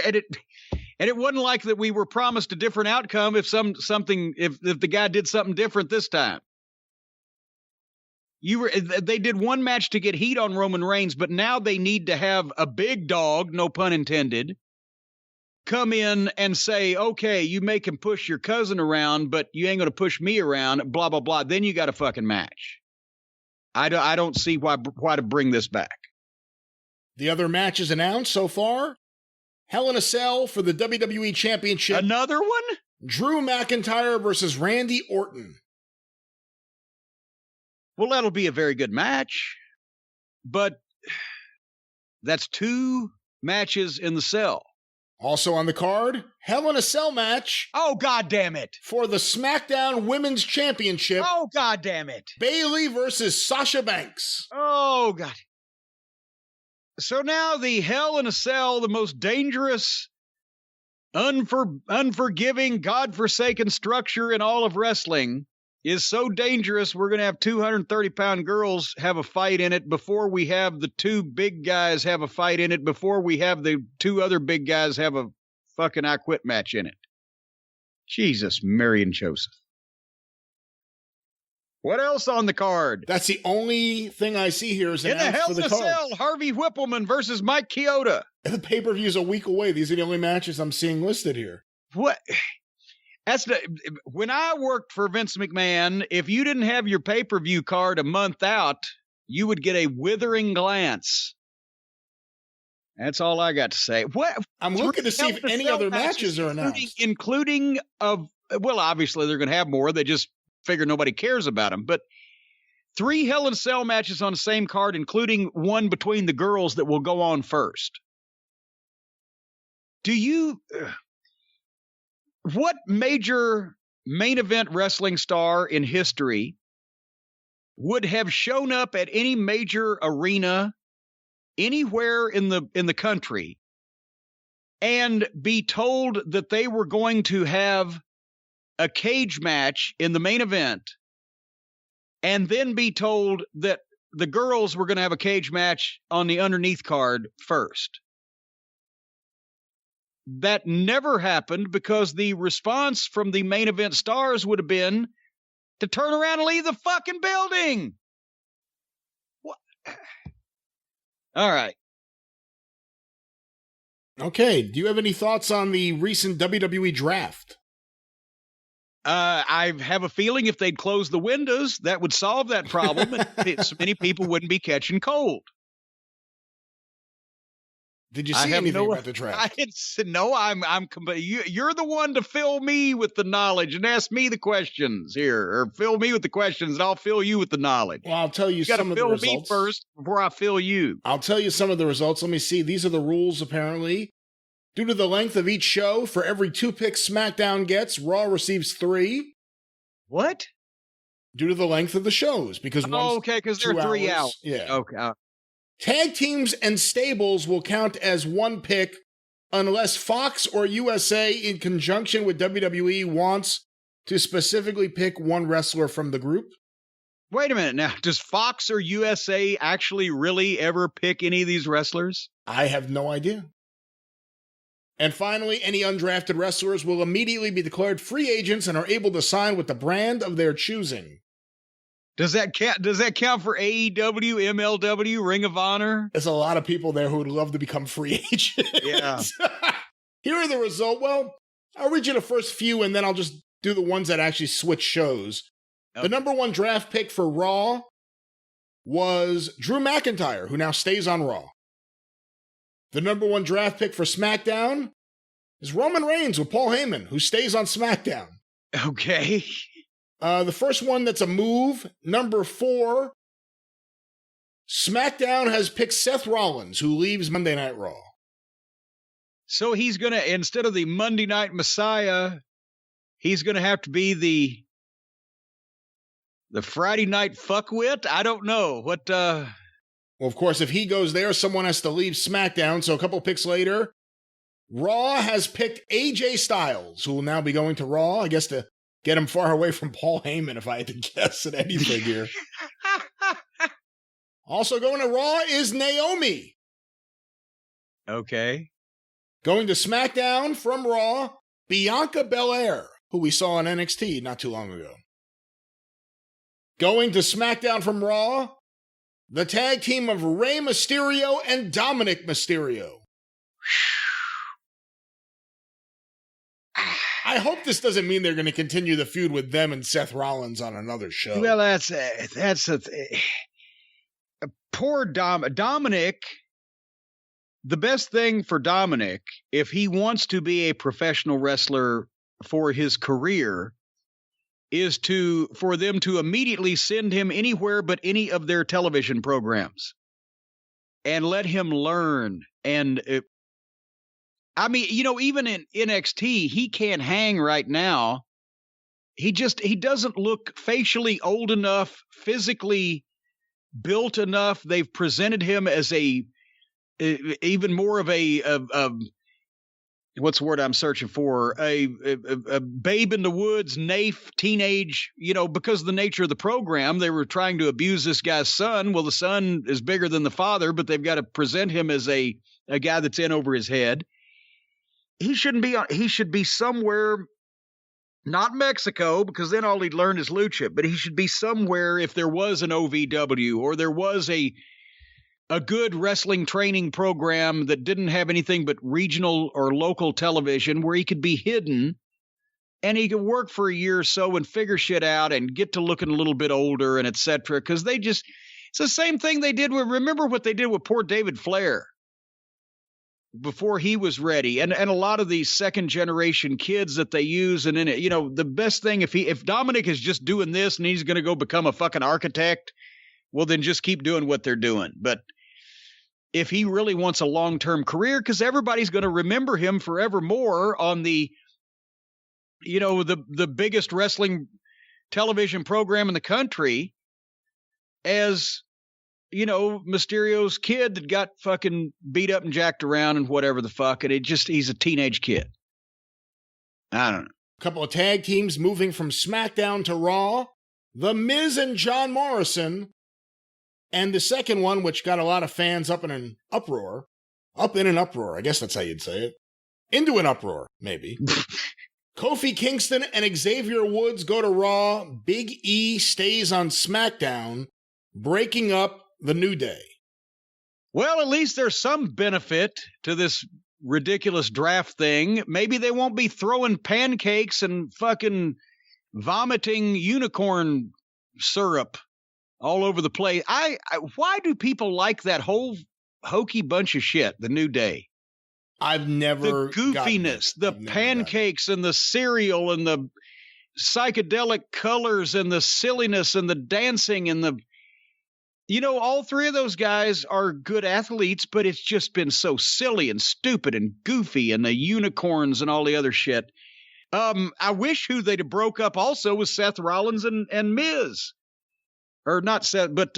it wasn't like that we were promised a different outcome if the guy did something different this time. They did one match to get heat on Roman Reigns, but now they need to have a big dog, no pun intended, come in and say, okay, you make him push your cousin around, but you ain't going to push me around, blah, blah, blah. Then you got a fucking match. I don't see why to bring this back. The other matches announced so far: Hell in a Cell for the WWE Championship. Another one? Drew McIntyre versus Randy Orton. Well, that'll be a very good match, but that's 2 matches in the cell. Also on the card, Hell in a Cell match. Oh, God damn it. For the SmackDown Women's Championship. Oh, God damn it. Bayley versus Sasha Banks. Oh, God. So now the Hell in a Cell, the most dangerous, unforgiving, godforsaken structure in all of wrestling, is so dangerous we're going to have 230-pound girls have a fight in it before we have the 2 big guys have a fight in it, before we have the 2 other big guys have a fucking I Quit match in it. Jesus, Mary and Joseph. What else on the card? That's the only thing I see here is in the Hell in a Cell, Harvey Whippleman versus Mike Chioda. The pay-per-view is a week away. These are the only matches I'm seeing listed here. What? When I worked for Vince McMahon, if you didn't have your pay-per-view card a month out, you would get a withering glance. That's all I got to say. What? I'm looking to see if any other matches are announced. Including obviously they're going to have more. They just figure nobody cares about them. But 3 Hell in a Cell matches on the same card, including one between the girls that will go on first. What major main event wrestling star in history would have shown up at any major arena anywhere in the country and be told that they were going to have a cage match in the main event and then be told that the girls were going to have a cage match on the underneath card first? That never happened because the response from the main event stars would have been to turn around and leave the fucking building. What? All right. Okay. Do you have any thoughts on the recent WWE Draft? I have a feeling if they'd close the windows, that would solve that problem, and so many people wouldn't be catching cold. Did you see anything about the draft? You're the one to fill me with the knowledge and ask me the questions here, or fill me with the questions, and I'll fill you with the knowledge. Well, I'll tell you some of the results. You got to fill me first before I fill you. I'll tell you some of the results. Let me see. These are the rules, apparently. Due to the length of each show, for every 2 picks SmackDown gets, Raw receives 3. What? Due to the length of the shows, because because they're 3 hours. Yeah. Okay. Tag teams and stables will count as 1 pick unless Fox or USA, in conjunction with WWE, wants to specifically pick 1 wrestler from the group. Wait a minute. Now, does Fox or USA actually really ever pick any of these wrestlers? I have no idea. And finally, any undrafted wrestlers will immediately be declared free agents and are able to sign with the brand of their choosing. Does that count for AEW, MLW, Ring of Honor? There's a lot of people there who would love to become free agents. Yeah. Here are the results. Well, I'll read you the first few, and then I'll just do the ones that actually switch shows. Okay. The number 1 draft pick for Raw was Drew McIntyre, who now stays on Raw. The number 1 draft pick for SmackDown is Roman Reigns with Paul Heyman, who stays on SmackDown. Okay. The first one that's a move, number 4, SmackDown has picked Seth Rollins, who leaves Monday Night Raw. So he's going to, instead of the Monday Night Messiah, he's going to have to be the Friday Night Fuckwit? I don't know. What, Well, of course, if he goes there, someone has to leave SmackDown. So a couple picks later, Raw has picked AJ Styles, who will now be going to Raw, I guess to get him far away from Paul Heyman, if I had to guess at anything here. Also going to Raw is Naomi. Okay. Going to SmackDown from Raw, Bianca Belair, who we saw on NXT not too long ago. Going to SmackDown from Raw, the tag team of Rey Mysterio and Dominic Mysterio. I hope this doesn't mean they're going to continue the feud with them and Seth Rollins on another show. Well, that's poor Dominic. The best thing for Dominic, if he wants to be a professional wrestler for his career, is for them to immediately send him anywhere but any of their television programs and let him learn. And I mean, even in NXT, he can't hang right now. He doesn't look facially old enough, physically built enough. They've presented him as even more of a what's the word I'm searching for? A babe in the woods, naif, teenage, because of the nature of the program, they were trying to abuse this guy's son. Well, the son is bigger than the father, but they've got to present him as a guy that's in over his head. He should be somewhere, not Mexico, because then all he'd learn is lucha, but he should be somewhere if there was an OVW or there was a good wrestling training program that didn't have anything but regional or local television where he could be hidden and he could work for a year or so and figure shit out and get to looking a little bit older and et cetera. Because it's the same thing they did remember what they did with poor David Flair before he was ready. And a lot of these second generation kids that they use. And in it, the best thing, if Dominic is just doing this and he's going to go become a fucking architect, well, then just keep doing what they're doing. But if he really wants a long-term career, because everybody's going to remember him forevermore on the biggest wrestling television program in the country as, Mysterio's kid that got fucking beat up and jacked around and whatever the fuck. And he's a teenage kid. I don't know. A couple of tag teams moving from SmackDown to Raw. The Miz and John Morrison. And the second one, which got a lot of fans up in an uproar. I guess that's how you'd say it. Into an uproar, maybe. Kofi Kingston and Xavier Woods go to Raw. Big E stays on SmackDown, breaking up the New Day. Well, at least there's some benefit to this ridiculous draft thing. Maybe they won't be throwing pancakes and fucking vomiting unicorn syrup all over the place. Why do people like that whole hokey bunch of shit, the New Day? I've never the goofiness, the pancakes and the cereal and the psychedelic colors and the silliness and the dancing and the, all three of those guys are good athletes, but it's just been so silly and stupid and goofy, and the unicorns and all the other shit. I wish who they'd have broke up also was Seth Rollins and Miz. Or not Seth, but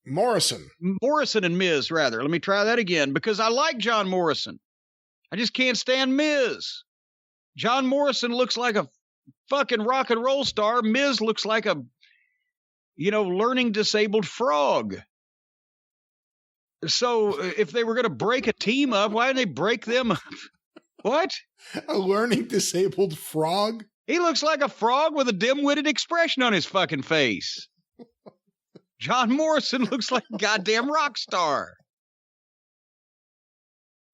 Morrison. Morrison and Miz, rather. Let me try that again, because I like John Morrison. I just can't stand Miz. John Morrison looks like a fucking rock and roll star. Miz looks like a, learning disabled frog. So if they were going to break a team up, why didn't they break them up? What? A learning disabled frog? He looks like a frog with a dim-witted expression on his fucking face. John Morrison looks like a goddamn rock star.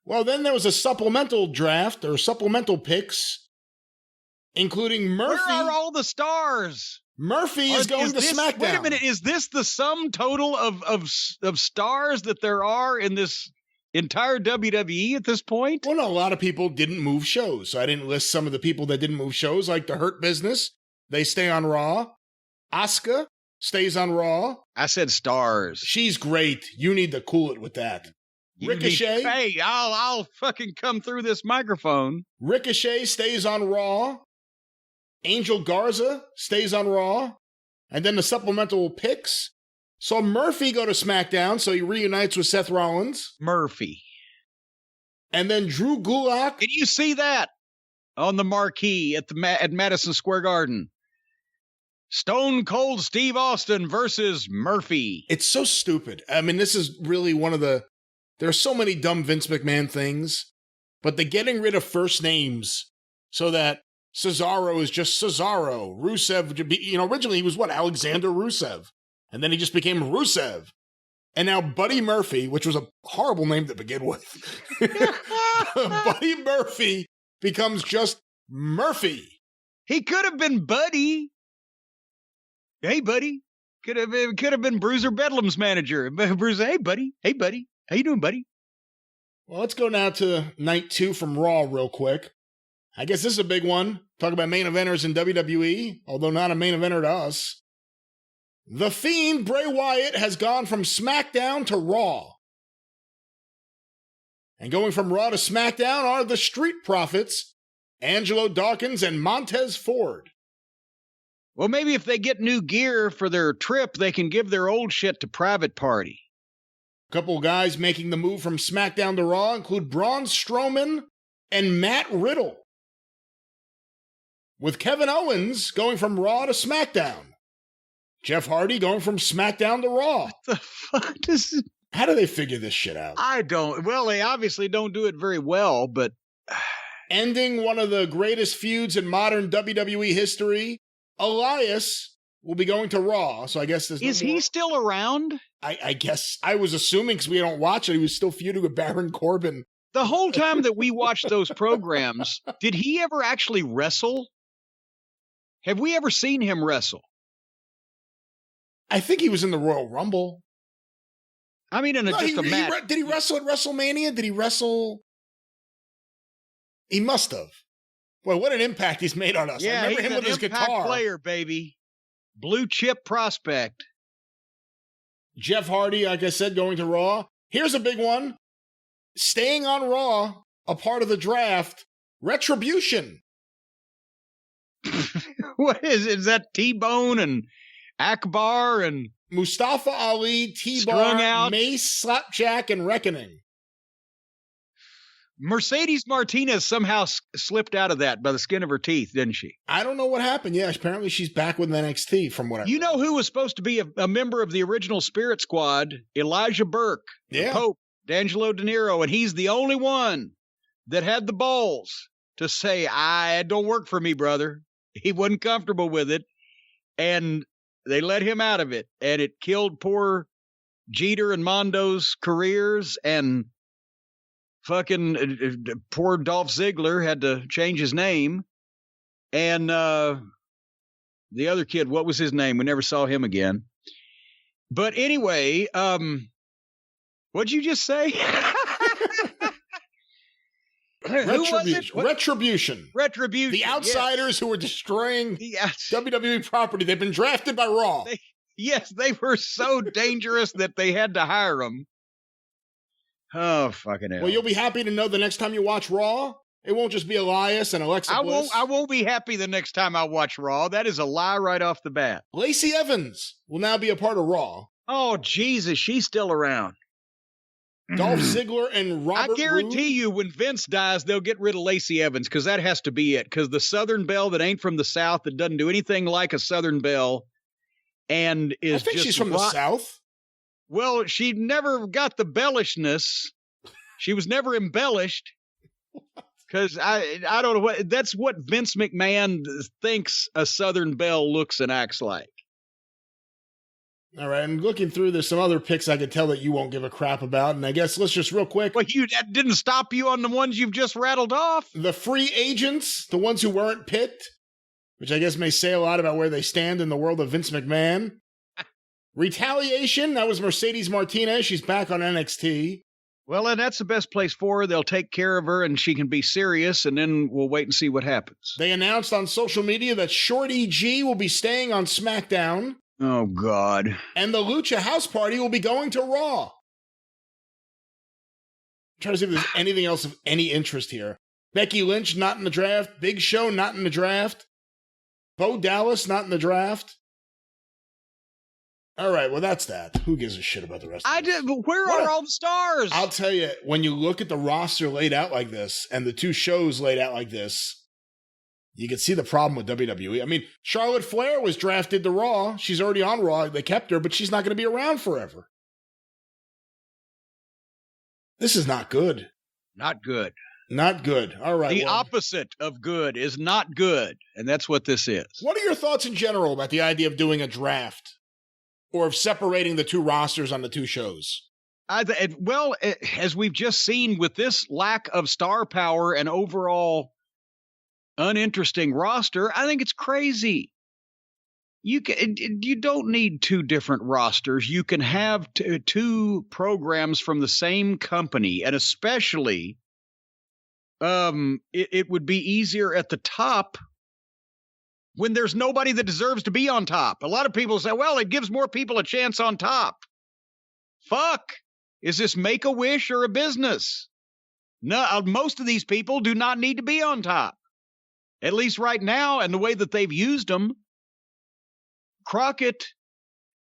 Well, then there was a supplemental draft or supplemental picks, including Murphy. Where are all the stars? Murphy is going to SmackDown. Wait a minute. Is this the sum total of stars that there are in this entire WWE at this point? Well, no, a lot of people didn't move shows. So I didn't list some of the people that didn't move shows, like the Hurt Business. They stay on Raw. Asuka stays on Raw. I said stars. She's great. You need to cool it with that. Ricochet. Hey, I'll fucking come through this microphone. Ricochet stays on Raw. Angel Garza stays on Raw. And then the supplemental picks saw Murphy go to SmackDown, so he reunites with Seth Rollins. Murphy. And then Drew Gulak. Did you see that on the marquee at Madison Square Garden? Stone Cold Steve Austin versus Murphy. It's so stupid. I mean, this is really one of the... There are so many dumb Vince McMahon things, but the getting rid of first names so that Cesaro is just Cesaro. Rusev, originally he was what? Alexander Rusev. And then he just became Rusev. And now Buddy Murphy, which was a horrible name to begin with. Buddy Murphy becomes just Murphy. He could have been Buddy. Hey, Buddy. Could have been Bruiser Bedlam's manager. Bruiser, hey, Buddy. Hey, Buddy. How you doing, buddy? Well, let's go now to night 2 from Raw real quick. I guess this is a big one. Talk about main eventers in WWE, although not a main eventer to us. The Fiend, Bray Wyatt, has gone from SmackDown to Raw. And going from Raw to SmackDown are the Street Profits, Angelo Dawkins and Montez Ford. Well, maybe if they get new gear for their trip, they can give their old shit to Private Party. A couple of guys making the move from SmackDown to Raw include Braun Strowman and Matt Riddle. With Kevin Owens going from Raw to SmackDown. Jeff Hardy going from SmackDown to Raw. What the fuck is it? How do they figure this shit out? I don't. Well, they obviously don't do it very well, but... Ending one of the greatest feuds in modern WWE history, Elias will be going to Raw, so I guess there's Is he still around? I guess I was assuming, because we don't watch it, he was still feuding with Baron Corbin. The whole time that we watched those programs, did he ever actually wrestle? Have we ever seen him wrestle? I think he was in the Royal Rumble. I mean, just a match. Did he wrestle at WrestleMania? Did he wrestle? He must have. Boy, what an impact he's made on us. Yeah, I remember him with his guitar. Player, baby. Blue chip prospect. Jeff Hardy, like I said, going to Raw. Here's a big one. Staying on Raw, a part of the draft, Retribution. What is it? Is that T-Bone and Akbar and Mustafa Ali, T-Bar, Mace, Slapjack, and Reckoning. Mercedes Martinez somehow slipped out of that by the skin of her teeth, didn't she? I don't know what happened. Yeah, apparently she's back with NXT from what I You know who was supposed to be a member of the original Spirit Squad? Elijah Burke, yeah. Pope, D'Angelo De Niro, and he's the only one that had the balls to say, it don't work for me, brother. He wasn't comfortable with it, and they let him out of it, and it killed poor Jeter and Mondo's careers, and fucking poor Dolph Ziggler had to change his name. And the other kid, what was his name? We never saw him again. But anyway, what'd you just say? Retribution. The outsiders who were destroying WWE property. They've been drafted by Raw. They were so dangerous that they had to hire them. Oh, fucking hell. Well, you'll be happy to know the next time you watch Raw, it won't just be Elias and Alexa Bliss. I won't be happy the next time I watch Raw. That is a lie right off the bat. Lacey Evans will now be a part of Raw. Oh, Jesus, she's still around. Dolph Ziggler and Robert I guarantee you when Vince dies, they'll get rid of Lacey Evans, because that has to be it. Because the Southern Belle that ain't from the South, that doesn't do anything like a Southern Belle, and is I think just she's from the South. Well, she never got the bellishness. She was never embellished. Because I don't know what, that's what Vince McMahon thinks a Southern Belle looks and acts like. All right, I'm looking through. There's some other picks I could tell that you won't give a crap about, and I guess let's just real quick. Well, that didn't stop you on the ones you've just rattled off? The free agents, the ones who weren't picked, which I guess may say a lot about where they stand in the world of Vince McMahon. Retaliation, that was Mercedes Martinez. She's back on NXT. Well, and that's the best place for her. They'll take care of her, and she can be serious, and then we'll wait and see what happens. They announced on social media that Shorty G will be staying on SmackDown. Oh, God. And the Lucha House Party will be going to Raw. trying to see if there's anything else of any interest here. Becky Lynch, not in the draft. Big Show, not in the draft. Bo Dallas, not in the draft. All right, well, that's that. Who gives a shit about the rest of this? But where are all the stars? I'll tell you, when you look at the roster laid out like this and the two shows laid out like this, you can see the problem with WWE. I mean, Charlotte Flair was drafted to Raw. She's already on Raw. They kept her, but she's not going to be around forever. This is not good. Not good. Not good. All right. The opposite of good is not good, and that's what this is. What are your thoughts in general about the idea of doing a draft or of separating the two rosters on the two shows? As we've just seen with this lack of star power and overall uninteresting roster, I think it's crazy. You don't need two different rosters. You can have two programs from the same company, and especially it would be easier at the top when there's nobody that deserves to be on top. A lot of people say, well, it gives more people a chance on top. Fuck. Is this Make-A-Wish or a business? No, most of these people do not need to be on top. At least right now, and the way that they've used them. Crockett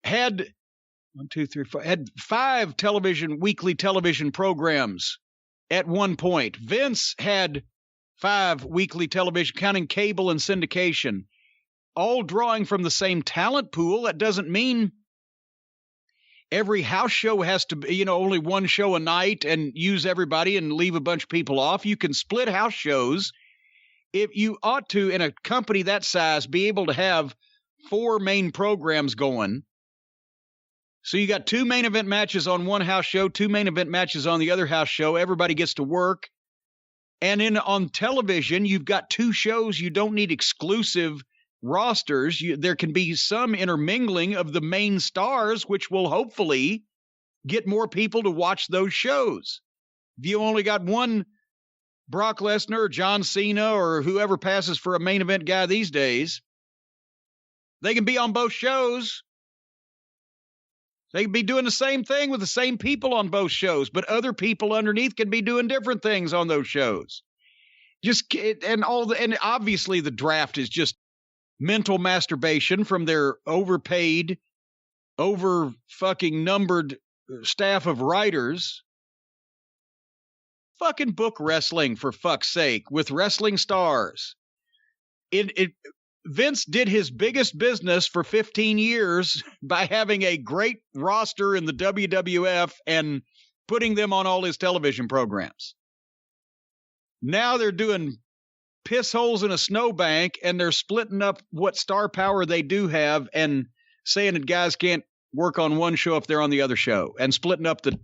had 5 weekly television programs at one point. Vince had 5 weekly television, counting cable and syndication, all drawing from the same talent pool. That doesn't mean every house show has to be, only one show a night and use everybody and leave a bunch of people off. You can split house shows. If you ought to, in a company that size, be able to have 4 main programs going. So you got 2 main event matches on one house show, 2 main event matches on the other house show. Everybody gets to work. And on television, you've got 2 shows. You don't need exclusive rosters. There can be some intermingling of the main stars, which will hopefully get more people to watch those shows. If you only got one Brock Lesnar or John Cena or whoever passes for a main event guy these days, they can be on both shows. They can be doing the same thing with the same people on both shows, but other people underneath can be doing different things on those shows. And obviously the draft is just mental masturbation from their overpaid, over fucking numbered staff of writers. Fucking book wrestling, for fuck's sake, with wrestling stars. Vince did his biggest business for 15 years by having a great roster in the WWF and putting them on all his television programs. Now they're doing piss holes in a snowbank, and they're splitting up what star power they do have and saying that guys can't work on one show if they're on the other show, and splitting up the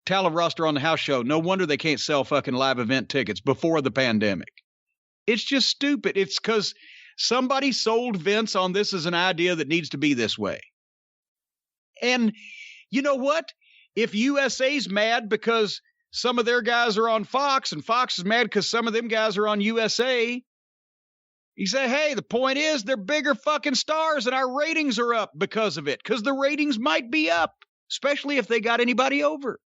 talent roster on the house show. No wonder they can't sell fucking live event tickets before the pandemic. It's just stupid. It's because somebody sold Vince on this as an idea that needs to be this way. And you know what? If USA's mad because some of their guys are on Fox, and Fox is mad because some of them guys are on USA, you say, hey, the point is they're bigger fucking stars and our ratings are up because of it. Because the ratings might be up, especially if they got anybody over.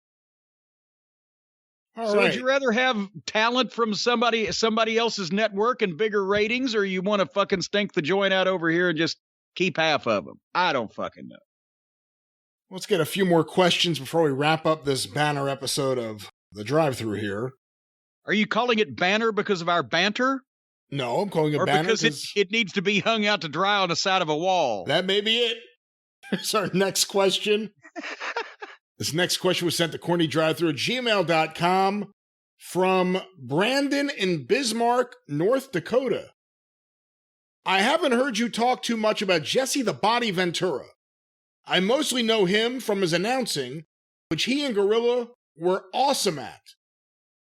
All so right. Would you rather have talent from somebody else's network and bigger ratings, or you want to fucking stink the joint out over here and just keep half of them? I don't fucking know. Let's get a few more questions before we wrap up this banner episode of the Drive-Thru here. Are you calling it banner because of our banter? No, I'm calling it or banner because it needs to be hung out to dry on the side of a wall. That may be it. Here's our next question. This next question was sent to CornyDriveThru@gmail.com from Brandon in Bismarck, North Dakota. I haven't heard you talk too much about Jesse the Body Ventura. I mostly know him from his announcing, which he and Gorilla were awesome at.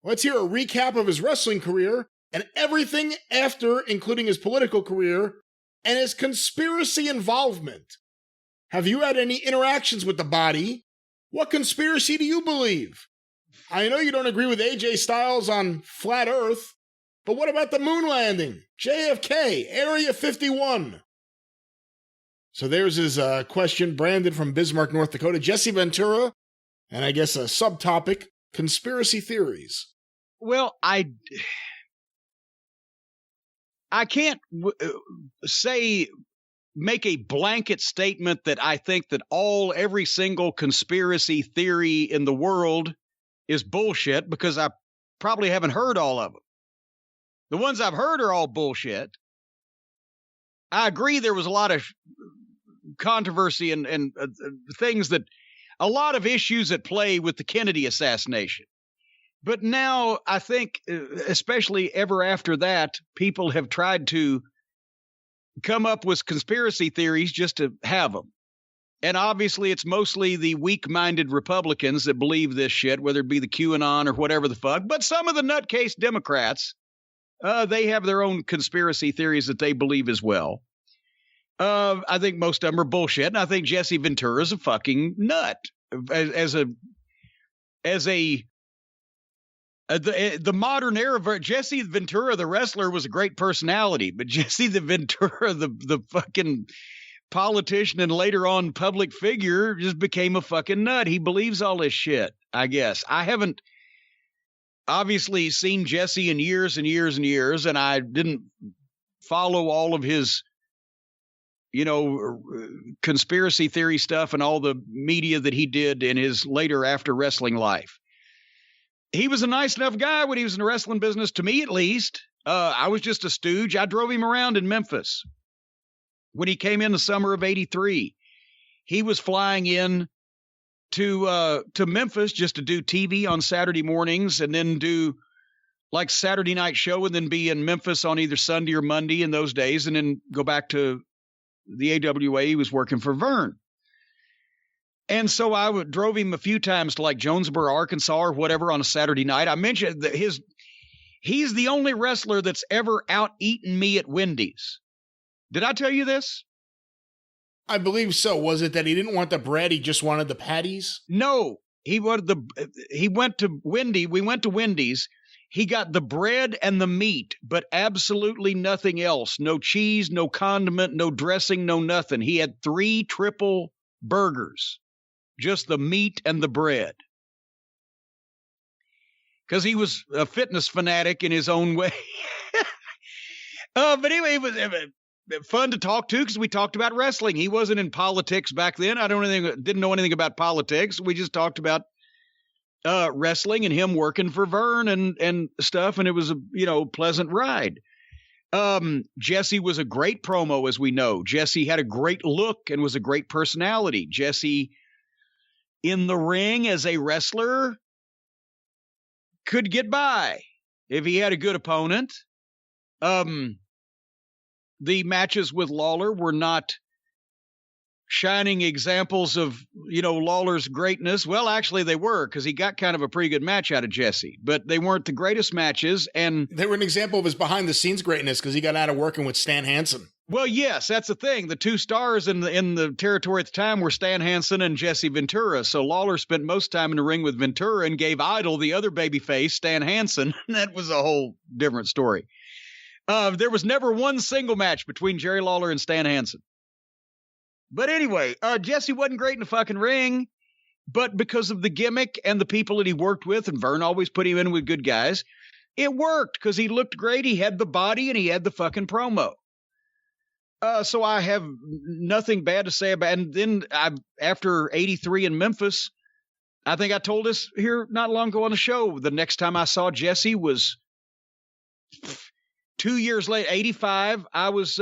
Let's hear a recap of his wrestling career and everything after, including his political career and his conspiracy involvement. Have you had any interactions with the Body? What conspiracy do you believe? I know you don't agree with AJ Styles on Flat Earth, but what about the moon landing? JFK, Area 51. So there's his question. Brandon from Bismarck, North Dakota. Jesse Ventura, and I guess a subtopic conspiracy theories? Well, I can't make a blanket statement that I think that every single conspiracy theory in the world is bullshit, because I probably haven't heard all of them. The ones I've heard are all bullshit. I agree there was a lot of controversy and things that, a lot of issues at play with the Kennedy assassination. But now I think, especially ever after that, people have tried to come up with conspiracy theories just to have them. And obviously it's mostly the weak-minded Republicans that believe this shit, whether it be the QAnon or whatever the fuck. But some of the nutcase Democrats, they have their own conspiracy theories that they believe as well. I think most of them are bullshit, and I think Jesse Ventura is a fucking nut. The modern era, Jesse Ventura, the wrestler, was a great personality, but Jesse the Ventura, the fucking politician and later on public figure, just became a fucking nut. He believes all this shit, I guess. I haven't obviously seen Jesse in years and years and years, and I didn't follow all of his, conspiracy theory stuff and all the media that he did in his later after wrestling life. He was a nice enough guy when he was in the wrestling business, to me at least. I was just a stooge. I drove him around in Memphis. When he came in the summer of '83, he was flying in to Memphis just to do TV on Saturday mornings and then do like Saturday night show and then be in Memphis on either Sunday or Monday in those days and then go back to the AWA. He was working for Vern. And so I drove him a few times to like Jonesboro, Arkansas or whatever on a Saturday night. I mentioned that he's the only wrestler that's ever out-eaten me at Wendy's. Did I tell you this? I believe so. Was it that he didn't want the bread, he just wanted the patties? No, he went to Wendy's. We went to Wendy's. He got the bread and the meat, but absolutely nothing else. No cheese, no condiment, no dressing, no nothing. He had 3 triple burgers, just the meat and the bread. Because he was a fitness fanatic in his own way. But anyway, it was fun to talk to because we talked about wrestling. He wasn't in politics back then. I didn't know anything about politics. We just talked about wrestling and him working for Vern and stuff, and it was a pleasant ride. Jesse was a great promo, as we know. Jesse had a great look and was a great personality. Jesse in the ring as a wrestler could get by if he had a good opponent. The matches with Lawler were not shining examples of, Lawler's greatness. Well, actually they were, because he got kind of a pretty good match out of Jesse, but they weren't the greatest matches. And they were an example of his behind the scenes greatness because he got out of working with Stan Hansen. Well, yes, that's the thing. The 2 stars in the territory at the time were Stan Hansen and Jesse Ventura. So Lawler spent most time in the ring with Ventura and gave Idol, the other babyface, Stan Hansen. That was a whole different story. There was never one single match between Jerry Lawler and Stan Hansen. But anyway, Jesse wasn't great in the fucking ring, but because of the gimmick and the people that he worked with, and Vern always put him in with good guys, it worked because he looked great. He had the body and he had the fucking promo. So I have nothing bad to say about it. And then after '83 in Memphis, I think I told us here not long ago on the show, the next time I saw Jesse was 2 years later, '85. I was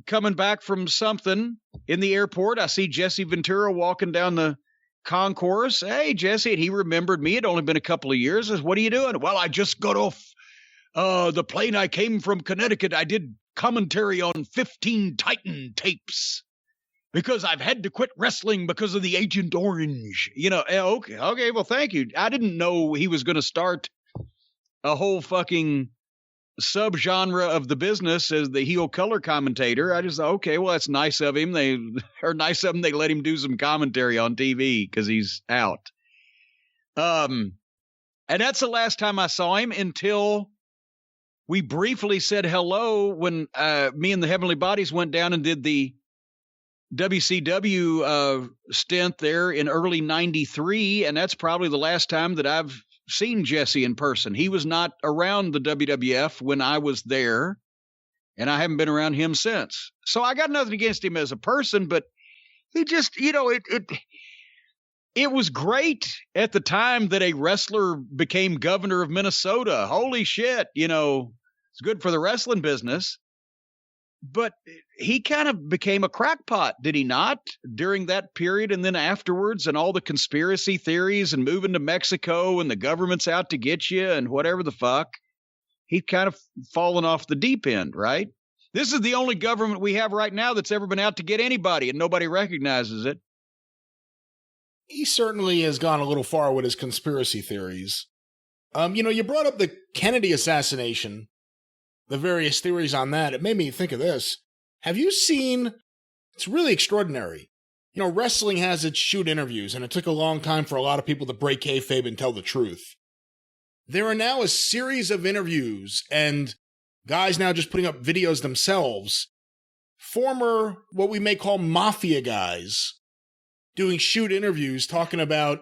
coming back from something in the airport. I see Jesse Ventura walking down the concourse. Hey, Jesse. And he remembered me. It'd only been a couple of years. I said, what are you doing? Well, I just got off the plane. I came from Connecticut. I did commentary on 15 Titan tapes because I've had to quit wrestling because of the Agent Orange. Okay. Well, thank you. I didn't know he was going to start a whole fucking subgenre of the business as the heel color commentator. I just thought, okay, well, that's nice of him. They let him do some commentary on TV because he's out. And that's the last time I saw him until we briefly said hello when me and the Heavenly Bodies went down and did the WCW stint there in early 93, and that's probably the last time that I've seen Jesse in person. He was not around the WWF when I was there, and I haven't been around him since. So I got nothing against him as a person, but he just, it was great at the time that a wrestler became governor of Minnesota. Holy shit, it's good for the wrestling business. But he kind of became a crackpot, did he not, during that period and then afterwards, and all the conspiracy theories and moving to Mexico and the government's out to get you and whatever the fuck. He'd kind of fallen off the deep end, right? This is the only government we have right now that's ever been out to get anybody, and nobody recognizes it. He certainly has gone a little far with his conspiracy theories. You brought up the Kennedy assassination, the various theories on that. It made me think of this. Have you seen, it's really extraordinary. Wrestling has its shoot interviews, and it took a long time for a lot of people to break kayfabe and tell the truth. There are now a series of interviews, and guys now just putting up videos themselves, former, what we may call Mafia guys, doing shoot interviews talking about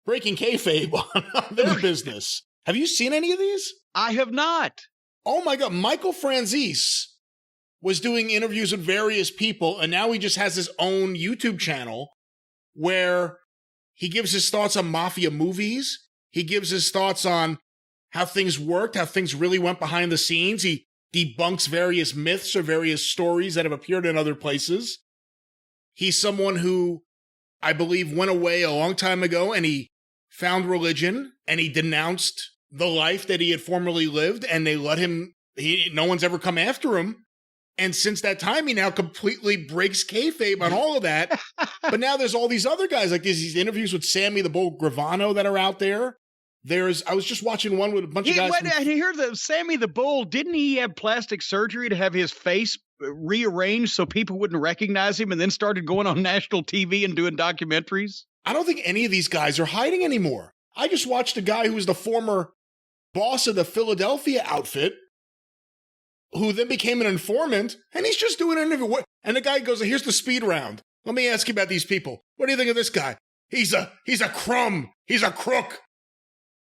breaking kayfabe on their business. Have you seen any of these? I have not. Oh my God, Michael Franzese was doing interviews with various people, and now he just has his own YouTube channel where he gives his thoughts on Mafia movies. He gives his thoughts on how things worked, how things really went behind the scenes. He debunks various myths or various stories that have appeared in other places. He's someone who, I believe, went away a long time ago, and he found religion, and he denounced the life that he had formerly lived, and they let him, no one's ever come after him. And since that time, he now completely breaks kayfabe on all of that. But now there's all these other guys, like these interviews with Sammy the Bull Gravano that are out there. I was just watching one with a bunch of guys. I hear that Sammy the Bull, didn't he have plastic surgery to have his face rearranged so people wouldn't recognize him, and then started going on national TV and doing documentaries? I don't think any of these guys are hiding anymore. I just watched a guy who was the former boss of the Philadelphia outfit, who then became an informant, and he's just doing an interview. And the guy goes, here's the speed round. Let me ask you about these people. What do you think of this guy? He's a crumb. He's a crook.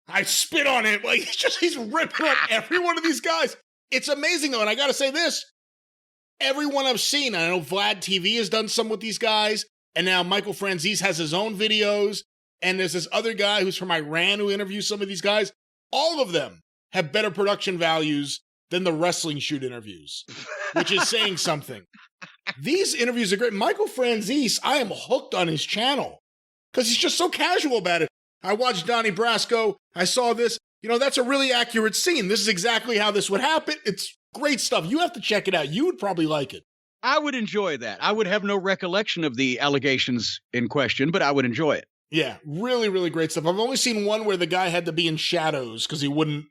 I spit on him. Like, he's ripping on every one of these guys. It's amazing, though, and I gotta say this. Everyone I've seen, I know Vlad TV has done some with these guys, and now Michael Franzese has his own videos, and there's this other guy who's from Iran who interviews some of these guys. All of them have better production values than the wrestling shoot interviews, which is saying something. These interviews are great. Michael Franzese, I am hooked on his channel because he's just so casual about it. I watched Donnie Brasco. I saw this. That's a really accurate scene. This is exactly how this would happen. It's great stuff. You have to check it out. You would probably like it. I would enjoy that. I would have no recollection of the allegations in question, but I would enjoy it. Yeah, really, really great stuff. I've only seen one where the guy had to be in shadows because he wouldn't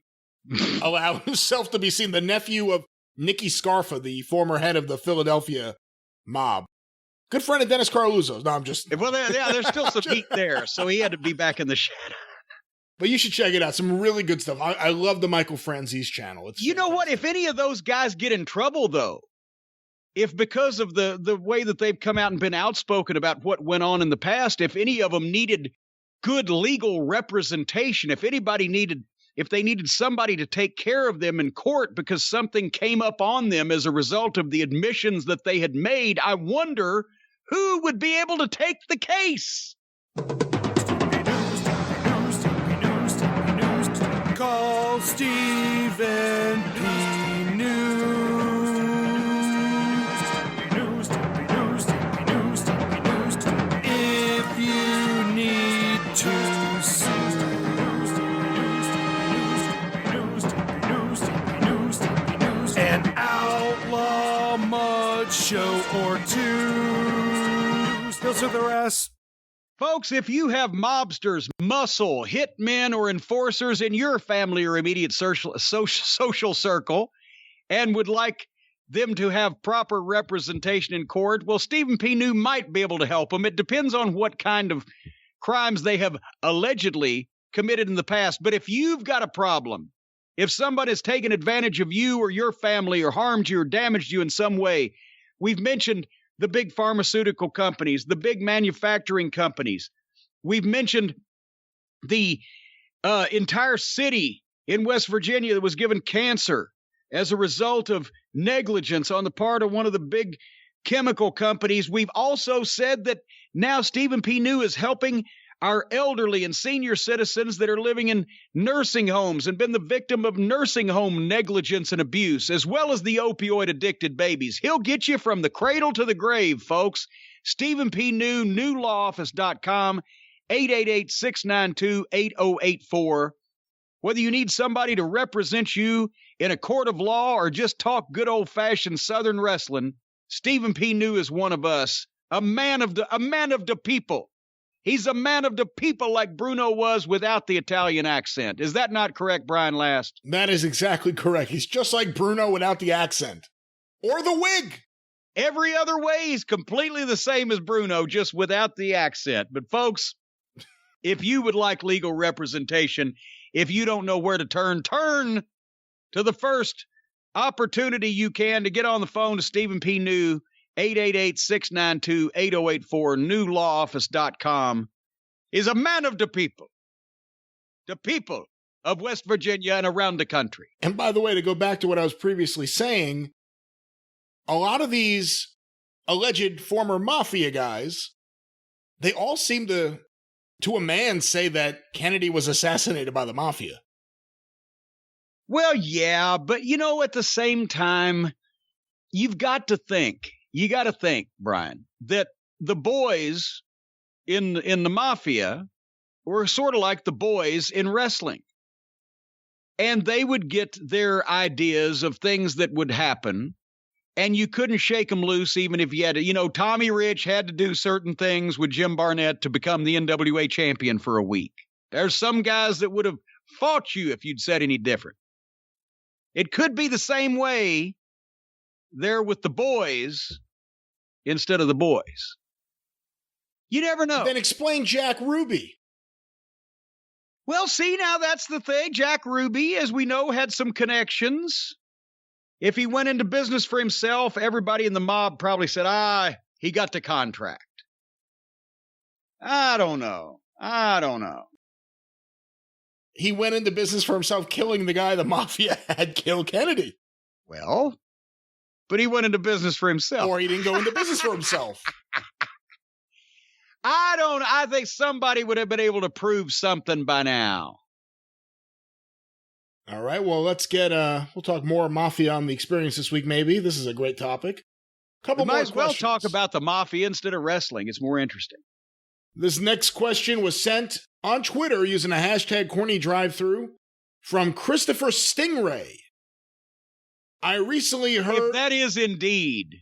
allow himself to be seen. The nephew of Nicky Scarfa, the former head of the Philadelphia mob. Good friend of Dennis Carluzzo's. No, I'm just... Well, there's still some heat there, so he had to be back in the shadow. But you should check it out. Some really good stuff. I love the Michael Franzese channel. It's you know what? If any of those guys get in trouble, though, if because of the way that they've come out and been outspoken about what went on in the past, if any of them needed good legal representation, if they needed somebody to take care of them in court because something came up on them as a result of the admissions that they had made, I wonder who would be able to take the case. Call Stephen P. News. If you need to sue. An outlaw mud show or two. Those are the rest. Folks, if you have mobsters, muscle, hitmen, or enforcers in your family or immediate social circle and would like them to have proper representation in court, well, Stephen P. New might be able to help them. It depends on what kind of crimes they have allegedly committed in the past. But if you've got a problem, if somebody has taken advantage of you or your family or harmed you or damaged you in some way, we've mentioned the big pharmaceutical companies, the big manufacturing companies. We've mentioned the entire city in West Virginia that was given cancer as a result of negligence on the part of one of the big chemical companies. We've also said that now Stephen P. New is helping our elderly and senior citizens that are living in nursing homes and been the victim of nursing home negligence and abuse, as well as the opioid-addicted babies. He'll get you from the cradle to the grave, folks. Stephen P. New, newlawoffice.com, 888-692-8084. Whether you need somebody to represent you in a court of law or just talk good old-fashioned Southern wrestling, Stephen P. New is one of us, a man of the people. He's a man of the people like Bruno was without the Italian accent. Is that not correct, Brian Last? That is exactly correct. He's just like Bruno without the accent. Or the wig. Every other way, he's completely the same as Bruno, just without the accent. But folks, if you would like legal representation, if you don't know where to turn to the first opportunity you can to get on the phone to Stephen P. New, 888-692-8084, newlawoffice.com. Is a man of the people of West Virginia and around the country. And by the way, to go back to what I was previously saying, a lot of these alleged former Mafia guys, they all seem to a man, say that Kennedy was assassinated by the Mafia. Well, yeah, but at the same time, you got to think, Brian, that the boys in the Mafia were sort of like the boys in wrestling. And they would get their ideas of things that would happen, and you couldn't shake them loose even if you had to. Tommy Rich had to do certain things with Jim Barnett to become the NWA champion for a week. There's some guys that would have fought you if you'd said any different. It could be the same way there with the boys instead of the boys. You never know. Then explain Jack Ruby. Well, see, now that's the thing. Jack Ruby, as we know, had some connections. If he went into business for himself, everybody in the mob probably said, he got the contract. I don't know. He went into business for himself, killing the guy the Mafia had killed Kennedy. Well, but he went into business for himself. Or he didn't go into business for himself. I think somebody would have been able to prove something by now. All right, well, let's get, we'll talk more Mafia on the experience this week, maybe. This is a great topic. We might as well talk about the Mafia instead of wrestling. It's more interesting. This next question was sent on Twitter using a hashtag CornyDriveThru from Christopher Stingray. I recently heard... If that is indeed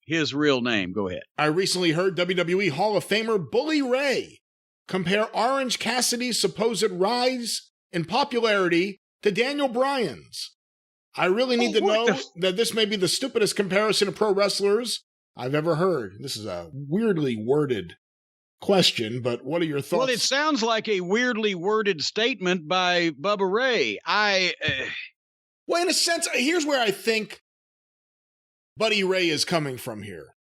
his real name, go ahead. I recently heard WWE Hall of Famer Bully Ray compare Orange Cassidy's supposed rise in popularity to Daniel Bryan's. I really need to know that this may be the stupidest comparison of pro wrestlers I've ever heard. This is a weirdly worded question, but what are your thoughts? Well, it sounds like a weirdly worded statement by Bubba Ray. Well, in a sense, here's where I think Buddy Ray is coming from here.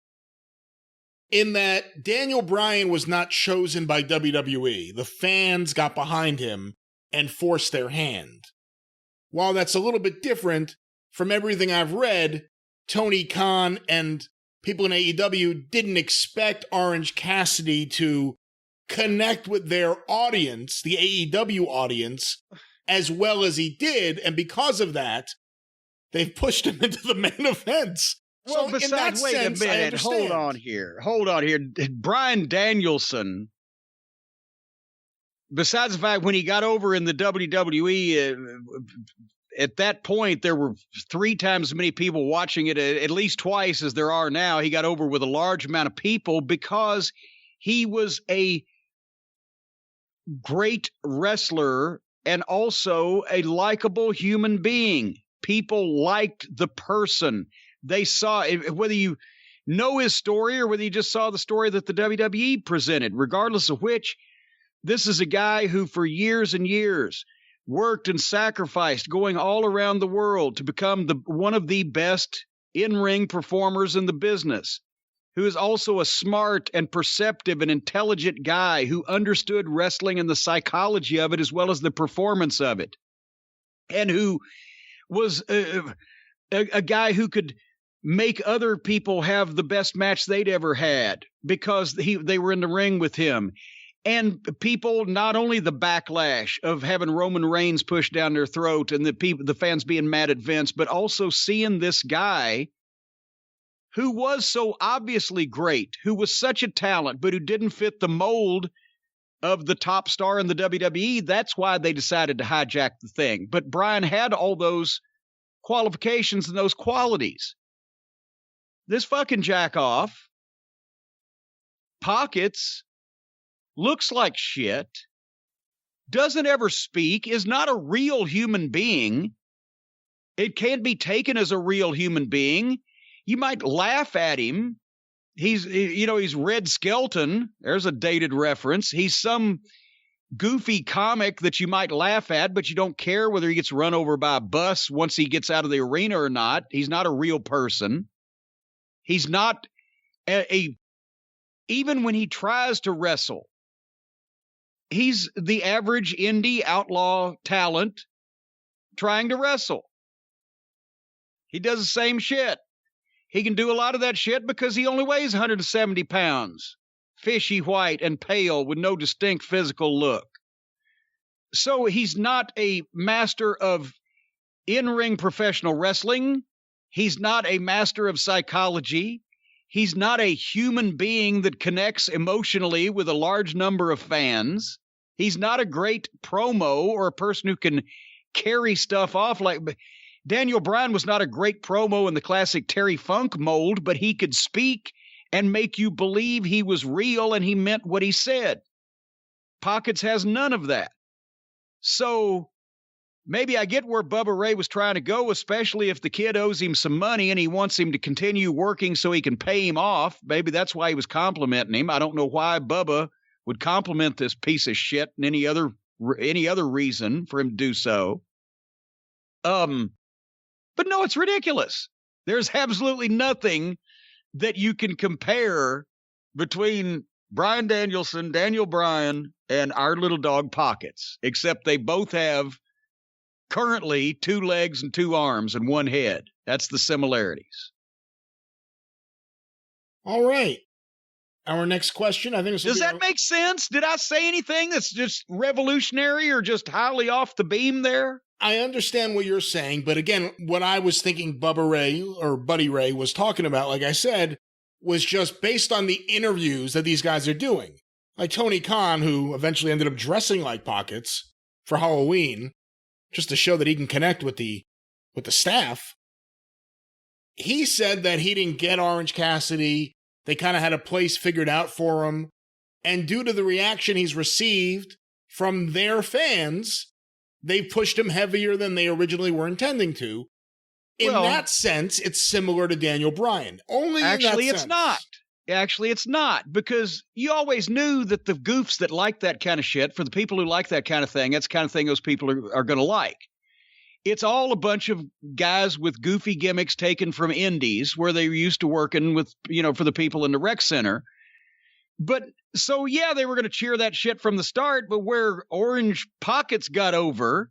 In that Daniel Bryan was not chosen by WWE. The fans got behind him and forced their hand. While that's a little bit different, from everything I've read, Tony Khan and people in AEW didn't expect Orange Cassidy to connect with their audience, the AEW audience, as well as he did, and because of that, they've pushed him into the main events. Well, so besides, wait a minute, hold on here. Bryan Danielson, besides the fact when he got over in the WWE, at that point, there were 3 times as many people watching it, at least twice as there are now. He got over with a large amount of people because he was a great wrestler and also a likable human being. People liked the person. They saw, whether you know his story or whether you just saw the story that the WWE presented, regardless of which, this is a guy who for years and years worked and sacrificed, going all around the world to become one of the best in-ring performers in the business, who is also a smart and perceptive and intelligent guy who understood wrestling and the psychology of it as well as the performance of it, and who was a guy who could make other people have the best match they'd ever had because they were in the ring with him. And people, not only the backlash of having Roman Reigns pushed down their throat and the fans being mad at Vince, but also seeing this guy who was so obviously great, who was such a talent, but who didn't fit the mold of the top star in the WWE. That's why they decided to hijack the thing. But Brian had all those qualifications and those qualities. This fucking jackoff, Pockets, looks like shit, doesn't ever speak, is not a real human being. It can't be taken as a real human being. You might laugh at him. He's Red Skelton. There's a dated reference. He's some goofy comic that you might laugh at, but you don't care whether he gets run over by a bus once he gets out of the arena or not. He's not a real person. He's not even when he tries to wrestle, he's the average indie outlaw talent trying to wrestle. He does the same shit. He can do a lot of that shit because he only weighs 170 pounds, fishy white and pale with no distinct physical look. So he's not a master of in-ring professional wrestling. He's not a master of psychology. He's not a human being that connects emotionally with a large number of fans. He's not a great promo or a person who can carry stuff off. Like Daniel Bryan was not a great promo in the classic Terry Funk mold, but he could speak and make you believe he was real and he meant what he said. Pockets has none of that. So maybe I get where Bubba Ray was trying to go, especially if the kid owes him some money and he wants him to continue working so he can pay him off. Maybe that's why he was complimenting him. I don't know why Bubba would compliment this piece of shit and any other reason for him to do so. But no, it's ridiculous. There's absolutely nothing that you can compare between Bryan Danielson, Daniel Bryan, and our little dog Pockets, except they both have currently 2 legs and 2 arms and 1 head. That's the similarities. All right. Our next question, I think. Does that make sense? Did I say anything that's just revolutionary or just highly off the beam there? I understand what you're saying, but again, what I was thinking Bubba Ray or Buddy Ray was talking about, like I said, was just based on the interviews that these guys are doing. Like Tony Khan, who eventually ended up dressing like Pockets for Halloween, just to show that he can connect with the staff. He said that he didn't get Orange Cassidy. They kind of had a place figured out for him. And due to the reaction he's received from their fans, they pushed him heavier than they originally were intending to. In that sense, it's similar to Daniel Bryan. Actually, it's not. Actually, it's not, because you always knew that the goofs that like that kind of shit, for the people who like that kind of thing, that's the kind of thing those people are going to like. It's all a bunch of guys with goofy gimmicks taken from indies where they were used to working with, for the people in the rec center. But so, yeah, they were going to cheer that shit from the start. But where Orange Pockets got over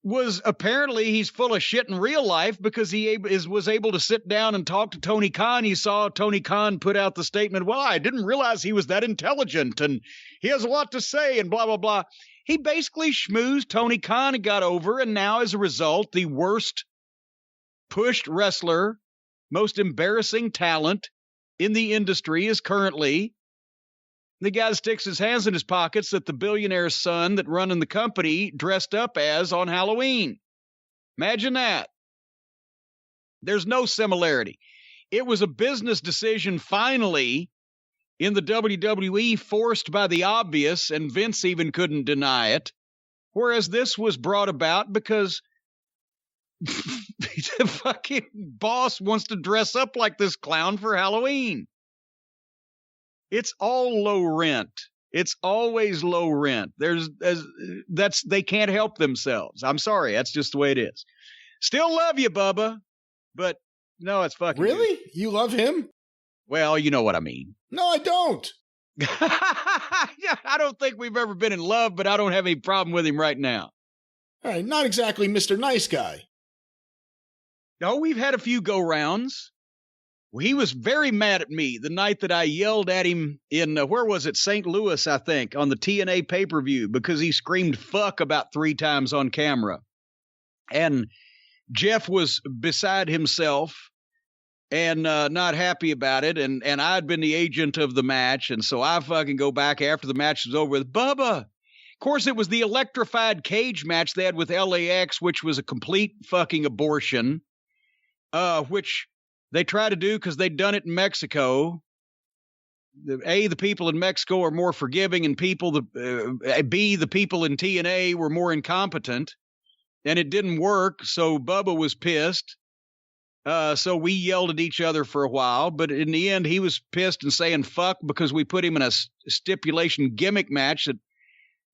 was apparently he's full of shit in real life because he was able to sit down and talk to Tony Khan. You saw Tony Khan put out the statement, well, I didn't realize he was that intelligent and he has a lot to say and blah, blah, blah. He basically schmoozed Tony Khan and got over, and now as a result, the worst pushed wrestler, most embarrassing talent in the industry is currently the guy that sticks his hands in his pockets that the billionaire's son that running the company dressed up as on Halloween. Imagine that. There's no similarity. It was a business decision finally in the WWE forced by the obvious, and Vince even couldn't deny it. Whereas this was brought about because the fucking boss wants to dress up like this clown for Halloween. It's all low rent. It's always low rent. They can't help themselves. I'm sorry. That's just the way it is. Still love you, Bubba. But no, it's fucking really? good. You love him? Well, you know what I mean. No, I don't. Yeah, I don't think we've ever been in love, but I don't have any problem with him right now. All right, not exactly Mr. Nice Guy. No, we've had a few go-rounds. He was very mad at me the night that I yelled at him in, where was it, St. Louis, I think, on the TNA pay-per-view, because he screamed fuck about 3 times on camera. And Jeff was beside himself and not happy about it, and I'd been the agent of the match, and so I fucking go back after the match was over with, Bubba. Of course, it was the electrified cage match they had with LAX, which was a complete fucking abortion, which they tried to do because they'd done it in Mexico. The people in Mexico are more forgiving, and B, the people in TNA were more incompetent, and it didn't work, so Bubba was pissed. So we yelled at each other for a while, but in the end, he was pissed and saying fuck because we put him in a stipulation gimmick match that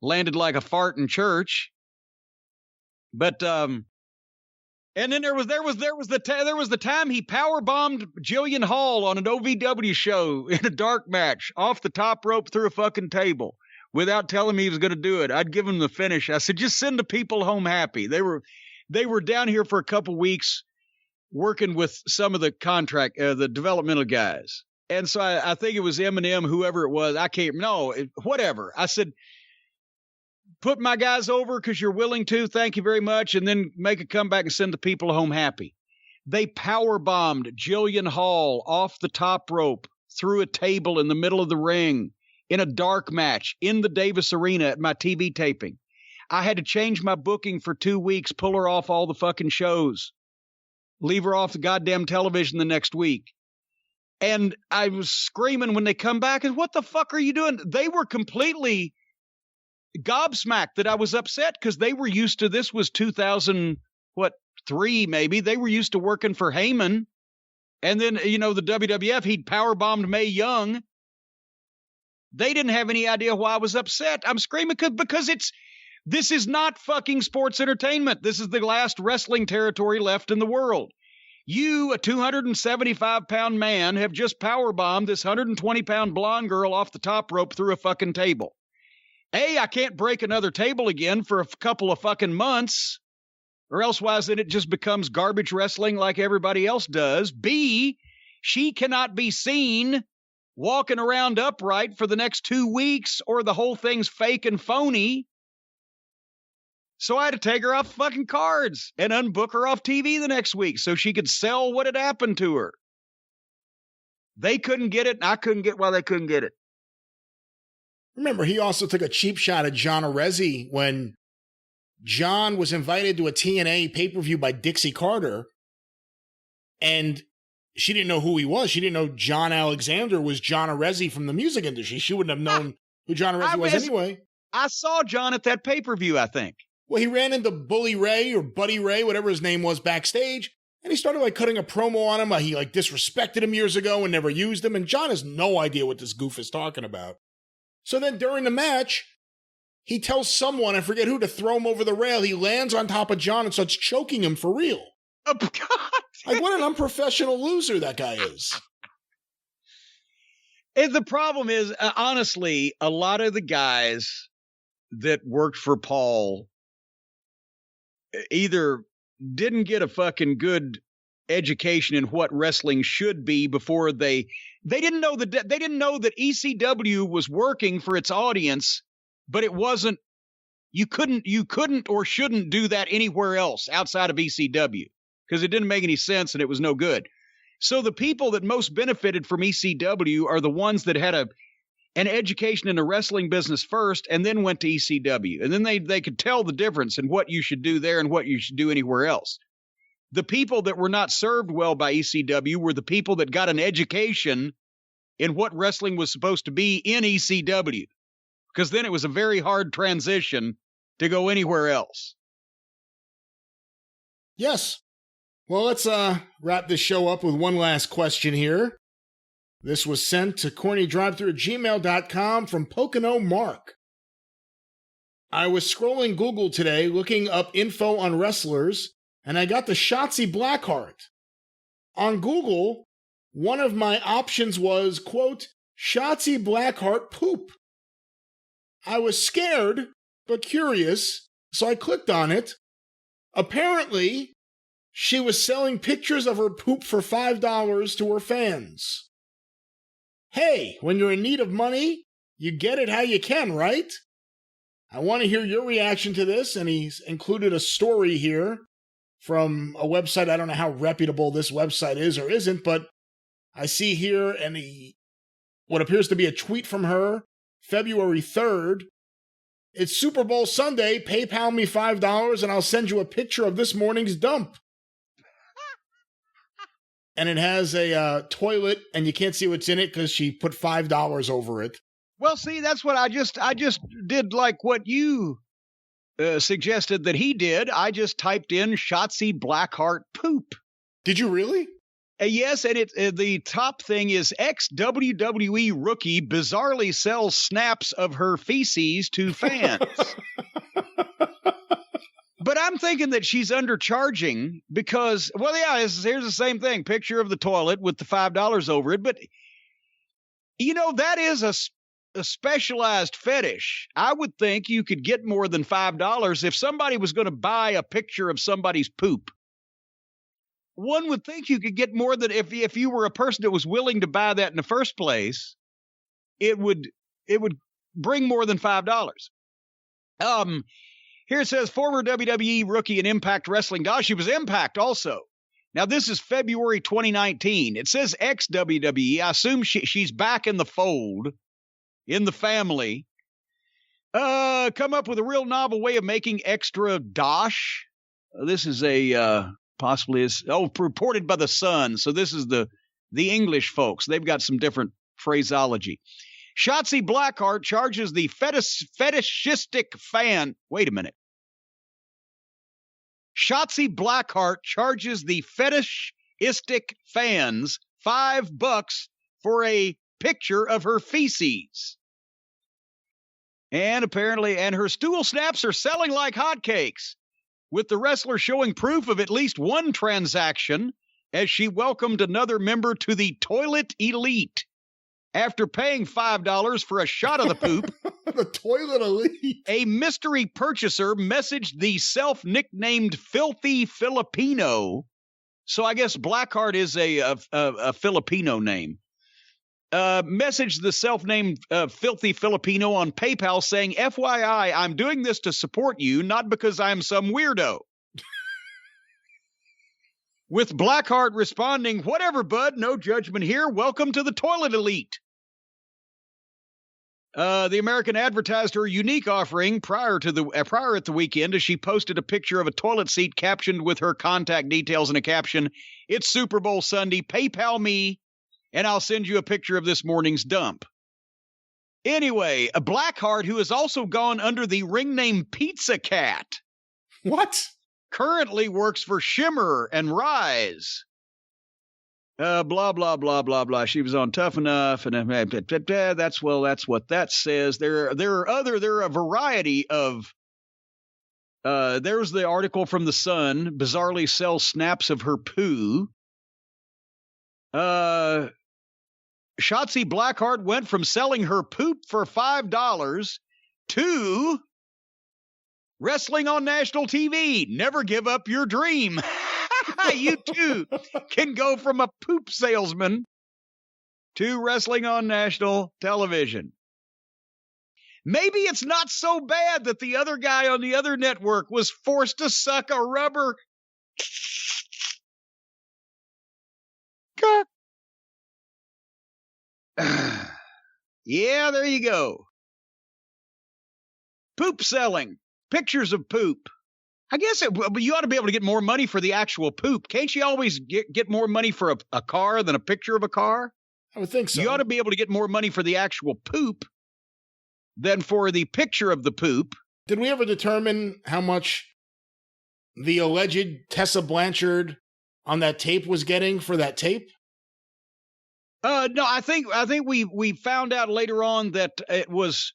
landed like a fart in church. But and then there was the time he power bombed Jillian Hall on an OVW show in a dark match off the top rope through a fucking table without telling me he was going to do it. I'd give him the finish. I said, just send the people home happy. They were down here for a couple weeks working with some of the the developmental guys. And so I think it was Eminem, whoever it was. Whatever. I said, put my guys over because you're willing to. Thank you very much. And then make a comeback and send the people home happy. They power bombed Jillian Hall off the top rope through a table in the middle of the ring in a dark match in the Davis Arena at my TV taping. I had to change my booking for 2 weeks, pull her off all the fucking shows. Leave her off the goddamn television the next week. And I was screaming when they come back, and what the fuck are you doing? They were completely gobsmacked that I was upset because they were used to, this was 2003 maybe. They were used to working for Heyman. And then, the WWF, he'd power bombed Mae Young. They didn't have any idea why I was upset. I'm screaming because this is not fucking sports entertainment. This is the last wrestling territory left in the world. You, a 275-pound man, have just powerbombed this 120-pound blonde girl off the top rope through a fucking table. A, I can't break another table again for a couple of fucking months, or elsewise then it just becomes garbage wrestling like everybody else does. B, she cannot be seen walking around upright for the next 2 weeks, or the whole thing's fake and phony. So I had to take her off fucking cards and unbook her off TV the next week so she could sell what had happened to her. They couldn't get it, and I couldn't get why they couldn't get it. Remember, he also took a cheap shot at John Arezzi when John was invited to a TNA pay-per-view by Dixie Carter, and she didn't know who he was. She didn't know John Alexander was John Arezzi from the music industry. She wouldn't have known who John Arezzi was anyway. I saw John at that pay-per-view, I think. Well, he ran into Bully Ray or Buddy Ray, whatever his name was, backstage, and he started cutting a promo on him. He disrespected him years ago and never used him, and John has no idea what this goof is talking about. So then during the match, he tells someone, I forget who, to throw him over the rail. He lands on top of John and starts choking him for real. Oh, God. What an unprofessional loser that guy is. And the problem is, honestly, a lot of the guys that worked for Paul either didn't get a fucking good education in what wrestling should be before they didn't know that ECW was working for its audience, but it wasn't. You couldn't or shouldn't do that anywhere else outside of ECW because it didn't make any sense and it was no good. So the people that most benefited from ECW are the ones that had an education in the wrestling business first and then went to ECW. And then they could tell the difference in what you should do there and what you should do anywhere else. The people that were not served well by ECW were the people that got an education in what wrestling was supposed to be in ECW. Because then it was a very hard transition to go anywhere else. Yes. Well, let's wrap this show up with one last question here. This was sent to CornyDriveThru@gmail.com from Pocono Mark. I was scrolling Google today looking up info on wrestlers, and I got the Shotsy Blackheart. On Google, one of my options was, quote, Shotsy Blackheart poop. I was scared, but curious, so I clicked on it. Apparently, she was selling pictures of her poop for $5 to her fans. Hey, when you're in need of money, you get it how you can, right? I want to hear your reaction to this, and he's included a story here from a website. I don't know how reputable this website is or isn't, but I see here what appears to be a tweet from her, February 3rd. It's Super Bowl Sunday. PayPal me $5 and I'll send you a picture of this morning's dump. And it has a toilet, and you can't see what's in it because she put $5 over it. Well, see, that's what I just did, like what you suggested that he did. I just typed in Shotsy Blackheart poop. Did you really? Yes, and the top thing is ex-WWE rookie bizarrely sells snaps of her feces to fans. But I'm thinking that she's undercharging because, well, yeah, here's the same thing. Picture of the toilet with the $5 over it. But, that is a specialized fetish. I would think you could get more than $5 if somebody was going to buy a picture of somebody's poop. One would think you could get more than if you were a person that was willing to buy that in the first place, it would bring more than $5. Here it says former WWE rookie and Impact Wrestling. Gosh, she was Impact also. Now this is February 2019. It says ex-WWE. I assume she's back in the fold, in the family. Come up with a real novel way of making extra dosh. This is reported by The Sun. So this is the English folks. They've got some different phraseology. Shotsy Blackheart charges the fetishistic fan. Wait a minute. Shotsy Blackheart charges the fetishistic fans $5 for a picture of her feces. And apparently, her stool snaps are selling like hotcakes, with the wrestler showing proof of at least one transaction as she welcomed another member to the Toilet Elite. After paying $5 for a shot of the poop, the Toilet Elite, a mystery purchaser messaged the self-nicknamed Filthy Filipino. So I guess Blackheart is a Filipino name. Messaged the self-named Filthy Filipino on PayPal saying, FYI, I'm doing this to support you, not because I'm some weirdo. With Blackheart responding, whatever, bud, no judgment here. Welcome to the Toilet Elite. The American advertised her unique offering prior at the weekend as she posted a picture of a toilet seat captioned with her contact details and a caption, "It's Super Bowl Sunday, PayPal me, and I'll send you a picture of this morning's dump." Anyway, a Blackheart who has also gone under the ring name Pizza Cat. What? Currently works for Shimmer and Rise. Blah, blah, blah, blah, blah. She was on Tough Enough, and that's what that says. There are a variety of, there's the article from The Sun, bizarrely sells snaps of her poo. Shotsy Blackheart went from selling her poop for $5 to wrestling on national TV. Never give up your dream. You too can go from a poop salesman to wrestling on national television. Maybe it's not so bad that the other guy on the other network was forced to suck a rubber. Yeah, there you go. Poop selling. Pictures of poop. I guess you ought to be able to get more money for the actual poop. Can't you always get more money for a car than a picture of a car? I would think so. You ought to be able to get more money for the actual poop than for the picture of the poop. Did we ever determine how much the alleged Tessa Blanchard on that tape was getting for that tape? No, I think we found out later on that it was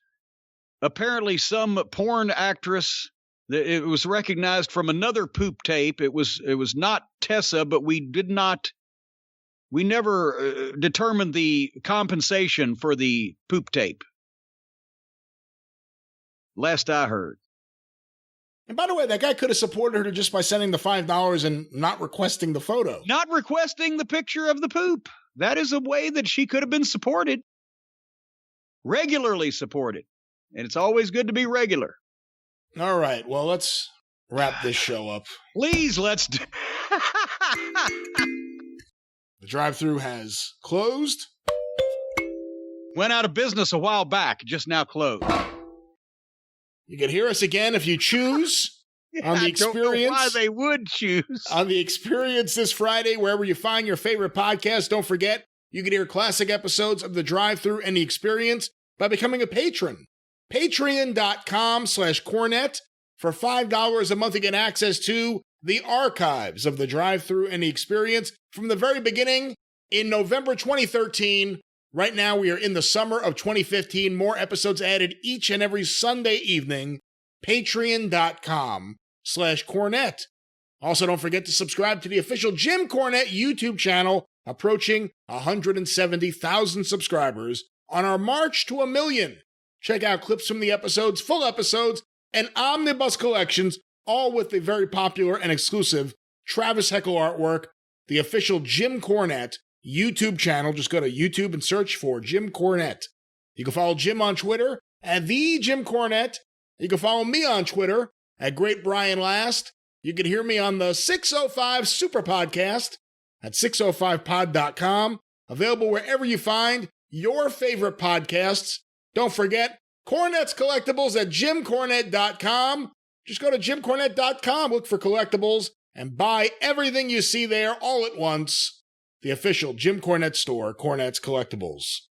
apparently some porn actress. It was recognized from another poop tape. It was not Tessa, but we did not We never determined the compensation for the poop tape. Last I heard. And by the way, that guy could have supported her just by sending the $5 and not requesting the photo. Not requesting the picture of the poop. That is a way that she could have been supported. Regularly supported. And it's always good to be regular. All right. Well, let's wrap this show up. Please, let's do... The drive-thru has closed. Went out of business a while back, just now closed. You can hear us again if you choose on the Experience. I don't know why they would choose. On the Experience this Friday, wherever you find your favorite podcast. Don't forget, you can hear classic episodes of The Drive-Thru and The Experience by becoming a patron. Patreon.com/Cornette. For $5 a month, you get access to the archives of The Drive-Thru and The Experience from the very beginning in November 2013. Right now, we are in the summer of 2015. More episodes added each and every Sunday evening. Patreon.com/Cornette. Also, don't forget to subscribe to the official Jim Cornette YouTube channel, approaching 170,000 subscribers on our march to 1 million. Check out clips from the episodes, full episodes, and omnibus collections, all with the very popular and exclusive Travis Heckel artwork. The official Jim Cornette YouTube channel. Just go to YouTube and search for Jim Cornette. You can follow Jim on Twitter at the Jim Cornette. You can follow me on Twitter at Great Brian Last. You can hear me on the 605 Superpodcast at 605pod.com. Available wherever you find your favorite podcasts. Don't forget, Cornette's Collectibles at jimcornette.com. Just go to jimcornette.com, look for collectibles, and buy everything you see there all at once. The official Jim Cornette store, Cornette's Collectibles.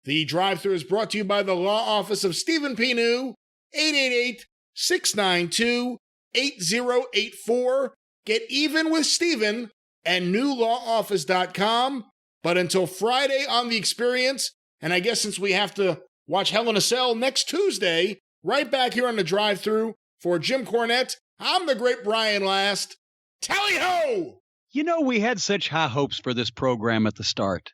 The drive-thru is brought to you by the Law Office of Stephen P. New, 888-692-8084. Get even with Stephen at newlawoffice.com. But until Friday on The Experience, and I guess since we have to watch Hell in a Cell next Tuesday, right back here on the drive-thru for Jim Cornette, I'm the Great Brian Last. Tally-ho! You know, we had such high hopes for this program at the start.